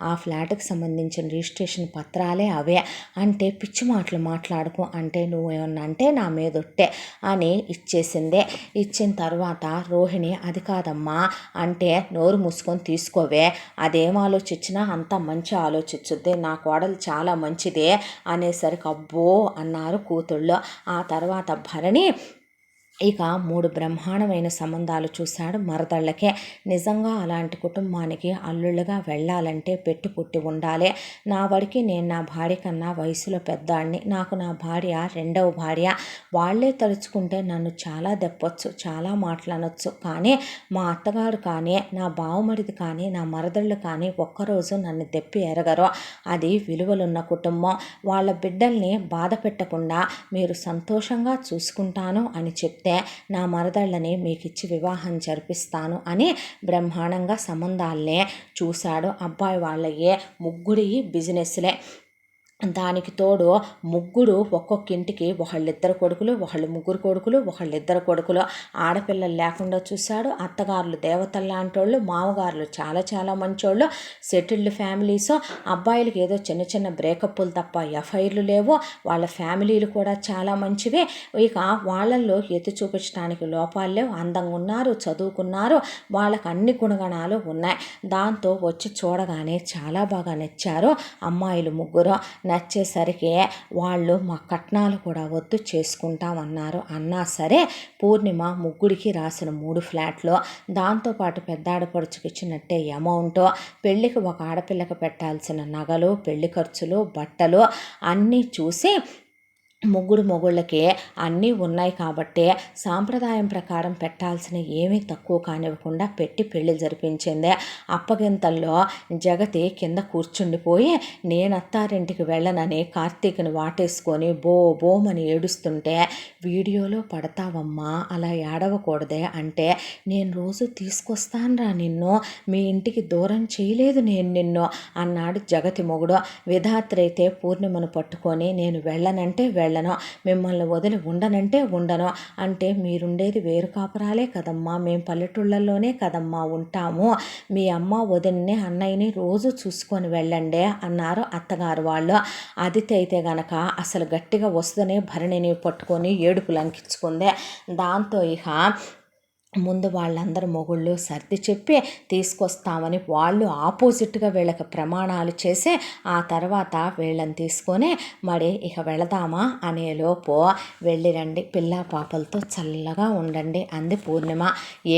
[SPEAKER 1] ఆ ఫ్లాట్కి సంబంధించిన రిజిస్ట్రేషన్ పత్రాలే అవే అంటే పిచ్చి మాటలు మాట్లాడుకో అంటే నువ్వేమన్నా అంటే నా మీద ఒట్టే అని ఇచ్చేసిందే. ఇచ్చిన తర్వాత రోహిణి అది కాదమ్మా అంటే నోరు మూసుకొని తీసుకోవే, అదేం ఆలోచించినా అంత మంచి ఆలోచించుద్ది, నా కోడలు చాలా మంచిదే అనేసరికి అబ్బో అన్నారు కూతుళ్ళు. ఆ తర్వాత భరణి ఇక 3 బ్రహ్మాండమైన సంబంధాలు చూశాడు మరదళ్ళకే. నిజంగా అలాంటి కుటుంబానికి అల్లుళ్ళుగా వెళ్ళాలంటే పెట్టి పుట్టి ఉండాలి. నా వాడికి నేను నా భార్య కన్నా వయసులో పెద్దాడిని, నాకు నా భార్య 2వ భార్య, వాళ్ళే తలుచుకుంటే నన్ను చాలా దెప్పొచ్చు, చాలా మాట్లాడొచ్చు, కానీ మా అత్తగారు కానీ, నా బావమరిది కానీ, నా మరదళ్ళు కానీ ఒక్కరోజు నన్ను దెప్పి ఎరగరు. అది విలువలున్న కుటుంబం, వాళ్ళ బిడ్డల్ని బాధ పెట్టకుండా మీరు సంతోషంగా చూసుకుంటాను అని చెప్తే చెప్తే నా మరదళ్ళని మీకు ఇచ్చి వివాహం జరిపిస్తాను అని బ్రహ్మాండంగా సంబంధాలనే చూశాడు. అబ్బాయి వాళ్ళయే ముగ్గురి బిజినెస్లే. దానికి తోడు ముగ్గురు ఒక్కొక్క ఇంటికి ఒకళ్ళిద్దరు కొడుకులు, ఒకళ్ళు ముగ్గురు కొడుకులు, ఒకళ్ళిద్దరు కొడుకులు. ఆడపిల్లలు లేకుండా చూశాడు. అత్తగారులు దేవతలు లాంటోళ్ళు, మామగారులు చాలా చాలా మంచోళ్ళు, సెటిల్డ్ ఫ్యామిలీస్. అబ్బాయిలకి ఏదో చిన్న చిన్న బ్రేకప్లు తప్ప ఎఫ్ఐఆర్లు లేవు. వాళ్ళ ఫ్యామిలీలు కూడా చాలా మంచివి. ఇక వాళ్ళల్లో ఎత్తి చూపించడానికి లోపాలు లేవు. అందంగా ఉన్నారు, చదువుకున్నారు, వాళ్ళకి అన్ని గుణగణాలు ఉన్నాయి. దాంతో వచ్చి చూడగానే చాలా బాగా నచ్చారు అమ్మాయిలు ముగ్గురు. నచ్చేసరికి వాళ్ళు మా కట్నాలు కూడా వద్దు చేసుకుంటామన్నారు. అన్నా సరే పూర్ణిమ ముగ్గురికి రాసిన 3 ఫ్లాట్లు, దాంతోపాటు పెద్ద ఆడపడుచుకి ఇచ్చినట్టే అమౌంట్, పెళ్ళికి ఒక ఆడపిల్లకి పెట్టాల్సిన నగలు, పెళ్లి ఖర్చులు, బట్టలు అన్నీ చూసి ముగ్గురు మొగుళ్ళకి అన్నీ ఉన్నాయి కాబట్టి సాంప్రదాయం ప్రకారం పెట్టాల్సిన ఏమీ తక్కువ కానివ్వకుండా పెట్టి పెళ్లి జరిపించింది. అప్పగింతల్లో జగతి కింద కూర్చుండిపోయి నేను అత్తారింటికి వెళ్ళనని కార్తీక్ని వాటేసుకొని బోమని ఏడుస్తుంటే వీడియోలో పడతావమ్మా, అలా ఏడవకూడదే అంటే నేను రోజు తీసుకొస్తానురా నిన్ను, మీ ఇంటికి దూరం చేయలేదు నేను నిన్ను అన్నాడు జగతి మొగుడు. విధాత్రైతే పూర్ణిమను పట్టుకొని నేను వెళ్ళనంటే వెళ్ళను, మిమ్మల్ని వదిలి ఉండనంటే ఉండను, అంటే మీరుండేది వేరు కాపురాలే కదమ్మా, మేము పల్లెటూళ్ళల్లోనే కదమ్మా ఉంటాము, మీ అమ్మ వదిన్ని అన్నయ్యని రోజు చూసుకొని వెళ్ళండి అన్నారు అత్తగారు వాళ్ళు. అదితి అయితే గనక అసలు గట్టిగా వస్తుందనే భరణిని పట్టుకొని ఏడుపులు అంకించుకుంది. దాంతో ఇక ముందు వాళ్ళందరూ మొగుళ్ళు సర్ది చెప్పి తీసుకొస్తామని వాళ్ళు ఆపోజిట్గా వీళ్ళకి ప్రమాణాలు చేసి ఆ తర్వాత వీళ్ళని తీసుకొని మరి ఇక వెళదామా అనేలోపు వెళ్ళిరండి, పిల్లా పాపలతో చల్లగా ఉండండి అంది పూర్ణిమ.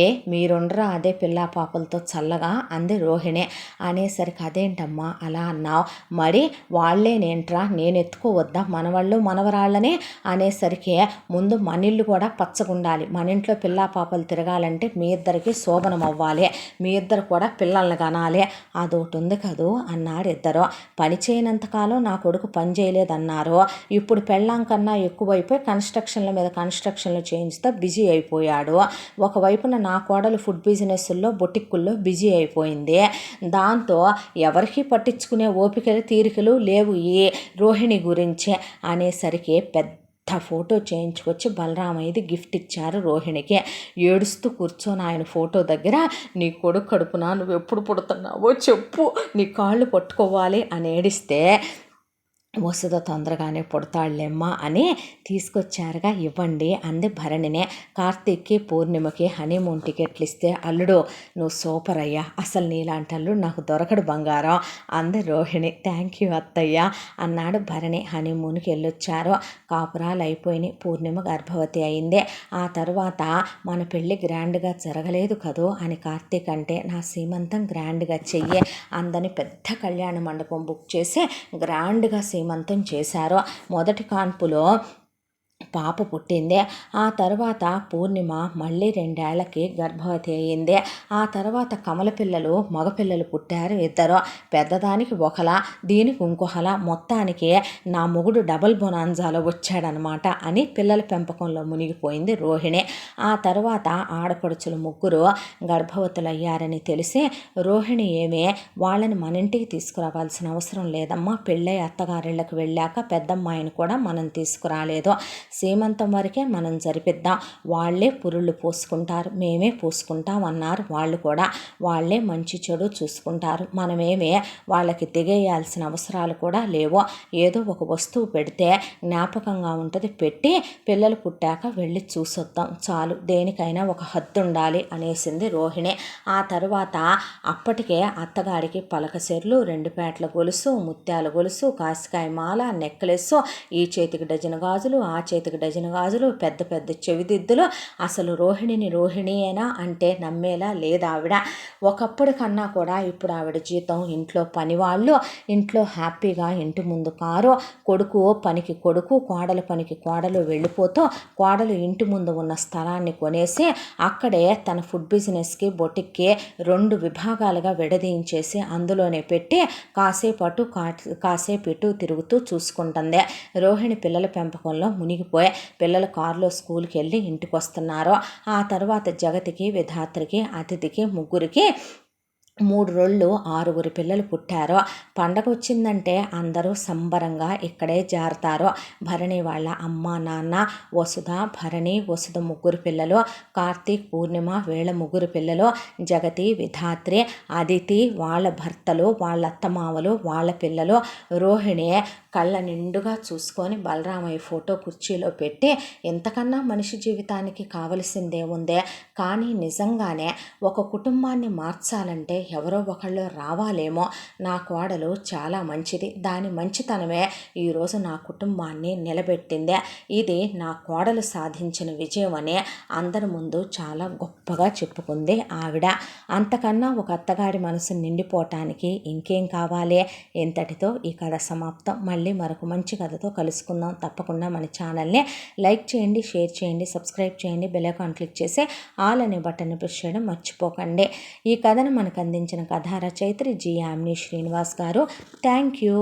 [SPEAKER 1] ఏ మీరుండరా అదే పిల్లా పాపలతో చల్లగా అంది రోహిణి. అనేసరికి అదేంటమ్మా అలా అన్నావు, మరి వాళ్ళేనేంట్రా నేను ఎత్తుకోవద్దా మనవాళ్ళు మనవరాళ్ళని అనేసరికి ముందు మన ఇల్లు కూడా పచ్చగుండాలి, మన ఇంట్లో పిల్లా పాపలు తిరగాలంటే మీ ఇద్దరికి శోభనం అవ్వాలి, మీ ఇద్దరు కూడా పిల్లల్ని కనాలి, అదొకటి ఉంది కదూ అన్నాడు ఇద్దరు. పని చేయనంతకాలం నా కొడుకు పని చేయలేదన్నారు, ఇప్పుడు పెళ్ళాం కన్నా ఎక్కువైపోయి కన్స్ట్రక్షన్ల మీద కన్స్ట్రక్షన్లు చేయించుతా బిజీ అయిపోయాడు. ఒకవైపున నా కోడలు ఫుడ్ బిజినెస్ల్లో బొటిక్కుల్లో బిజీ అయిపోయింది. దాంతో ఎవరికి పట్టించుకునే ఓపికలు తీరికలు లేవు ఈ రోహిణి గురించి అనేసరికి పెద్ద ఫోటో చేయించుకొచ్చి బలరామయ్యది గిఫ్ట్ ఇచ్చారు రోహిణికి. ఏడుస్తూ కూర్చొని ఆయన ఫోటో దగ్గర నీ కొడుకు కడుపున నువ్వు ఎప్పుడు పుడుతున్నావో చెప్పు, నీ కాళ్ళు పట్టుకోవాలి అని ఏడిస్తే వసుధ తొందరగానే పుడతాళ్ళేమ్మా అని తీసుకొచ్చారుగా ఇవ్వండి అంది భరణినే. కార్తీక్కి పూర్ణిమకి హనీమూన్ టికెట్లు ఇస్తే అల్లుడు నువ్వు సూపర్ అయ్యా, అసలు నీలాంటి అల్లుడు నాకు దొరకడు బంగారం అంది రోహిణి. థ్యాంక్ యూ అత్తయ్య అన్నాడు భరణి. హనీమూన్కి వెళ్ళొచ్చారు. కాపురాలు అయిపోయినాయి. పూర్ణిమ గర్భవతి అయింది. ఆ తర్వాత మన పెళ్ళి గ్రాండ్గా జరగలేదు కదూ అని కార్తీక్ అంటే నా సీమంతం గ్రాండ్గా చెయ్యి అందని పెద్ద కళ్యాణ మండపం బుక్ చేసి గ్రాండ్గా సీమంతం చేశారు. మొదటి కాన్పులో పాప పుట్టింది. ఆ తర్వాత పూర్ణిమ మళ్ళీ 2 ఏళ్లకి గర్భవతి అయ్యింది. ఆ తర్వాత కమల పిల్లలు మగపిల్లలు పుట్టారు ఇద్దరు. పెద్దదానికి ఒకలా దీనికి ఇంకొకలా, మొత్తానికి నా మొగుడు డబల్ బొనాన్జాలో వచ్చాడనమాట అని పిల్లల పెంపకంలో మునిగిపోయింది రోహిణి. ఆ తర్వాత ఆడపడుచులు ముగ్గురు గర్భవతులు అయ్యారని తెలిసి రోహిణి ఏమే వాళ్ళని మన ఇంటికి తీసుకురావాల్సిన అవసరం లేదమ్మా, పెళ్ళై అత్తగారిళ్ళకి వెళ్ళాక పెద్దమ్మాయిని కూడా మనం తీసుకురాలేదు, సీమంతం వరకే మనం జరిపిద్దాం, వాళ్ళే పురుళ్ళు పోసుకుంటారు మేమే పూసుకుంటాం అన్నారు. వాళ్ళు కూడా వాళ్ళే మంచి చెడు చూసుకుంటారు, మనమేమే వాళ్ళకి దిగేయాల్సిన అవసరాలు కూడా లేవు, ఏదో ఒక వస్తువు పెడితే జ్ఞాపకంగా ఉంటుంది, పెట్టి పిల్లలు పుట్టాక వెళ్ళి చూసొద్దాం చాలు, దేనికైనా ఒక హద్దు ఉండాలి అనేసింది రోహిణి. ఆ తర్వాత అప్పటికే అత్తగారికి పలకసెర్లు, 2 పేటల గొలుసు, ముత్యాల గొలుసు, కాసికాయ మాల, నెక్లెస్, ఈ చేతికి డజను గాజులు, ఆ చేతికి డజను గాజులు, పెద్ద పెద్ద చెవిదిద్దులు. అసలు రోహిణియేనా అంటే నమ్మేలా లేదు ఆవిడ. ఒకప్పుడు కన్నా కూడా ఇప్పుడు ఆవిడ జీతం, ఇంట్లో పనివాళ్ళు, ఇంట్లో హ్యాపీగా ఇంటి ముందు కారు, కొడుకు పనికి కొడుకు, కోడలు పనికి కోడలు వెళ్ళిపోతూ కోడలు ఇంటి ముందు ఉన్న స్థలాన్ని కొనేసి అక్కడే తన ఫుడ్ బిజినెస్కి బొటిక్కి 2 విభాగాలుగా విడదీయించేసి అందులోనే పెట్టి కాసేపు ఇటు తిరుగుతూ చూసుకుంటుంది. రోహిణి పిల్లల పెంపకంలో మునిగిపోయి అయిపోయి పిల్లలు కారులో స్కూల్కి వెళ్ళి ఇంటికి వస్తున్నారు. ఆ తర్వాత జగతికి, విధాత్రికి, అతిథికి ముగ్గురికి 3 రోజులు 6 పిల్లలు పుట్టారు. పండగ వచ్చిందంటే అందరూ సంబరంగా ఇక్కడే జారుతారు. భరణి వాళ్ళ అమ్మ నాన్న, వసుధ, భరణి, వసుధ ముగ్గురు పిల్లలు, కార్తీక్, పూర్ణిమ వీళ్ళ ముగ్గురు పిల్లలు, జగతి, విధాత్రి, అదితి వాళ్ళ భర్తలు, వాళ్ళ అత్తమామలు, వాళ్ళ పిల్లలు, రోహిణి కళ్ళ నిండుగా చూసుకొని బలరామయ్య ఫోటో కుర్చీలో పెట్టి ఎంతకన్నా మనిషి జీవితానికి కావలసిందేముందే, కానీ నిజంగానే ఒక కుటుంబాన్ని మార్చాలంటే ఎవరో ఒకళ్ళు రావాలేమో. నా కోడలు చాలా మంచిది, దాని మంచితనమే ఈరోజు నా కుటుంబాన్ని నిలబెట్టిందే, ఇది నా కోడలు సాధించిన విజయం అని అందరి ముందు చాలా గొప్పగా చెప్పుకుంది ఆవిడ. అంతకన్నా ఒక అత్తగారి మనసు నిండిపోవటానికి ఇంకేం కావాలి? ఇంతటితో ఈ కథ సమాప్తం. మళ్ళీ మరొక మంచి కథతో కలుసుకుందాం. తప్పకుండా మన ఛానల్ని లైక్ చేయండి, షేర్ చేయండి, సబ్స్క్రైబ్ చేయండి, బెల్ ఐకాన్ క్లిక్ చేసి ఆల్ అనే బటన్ని ప్రెస్ చేయడం మర్చిపోకండి. ఈ కథను మనకు అందించిన కథా రచయిత్రి జి. యామిని శ్రీనివాస్ గారు. Thank you.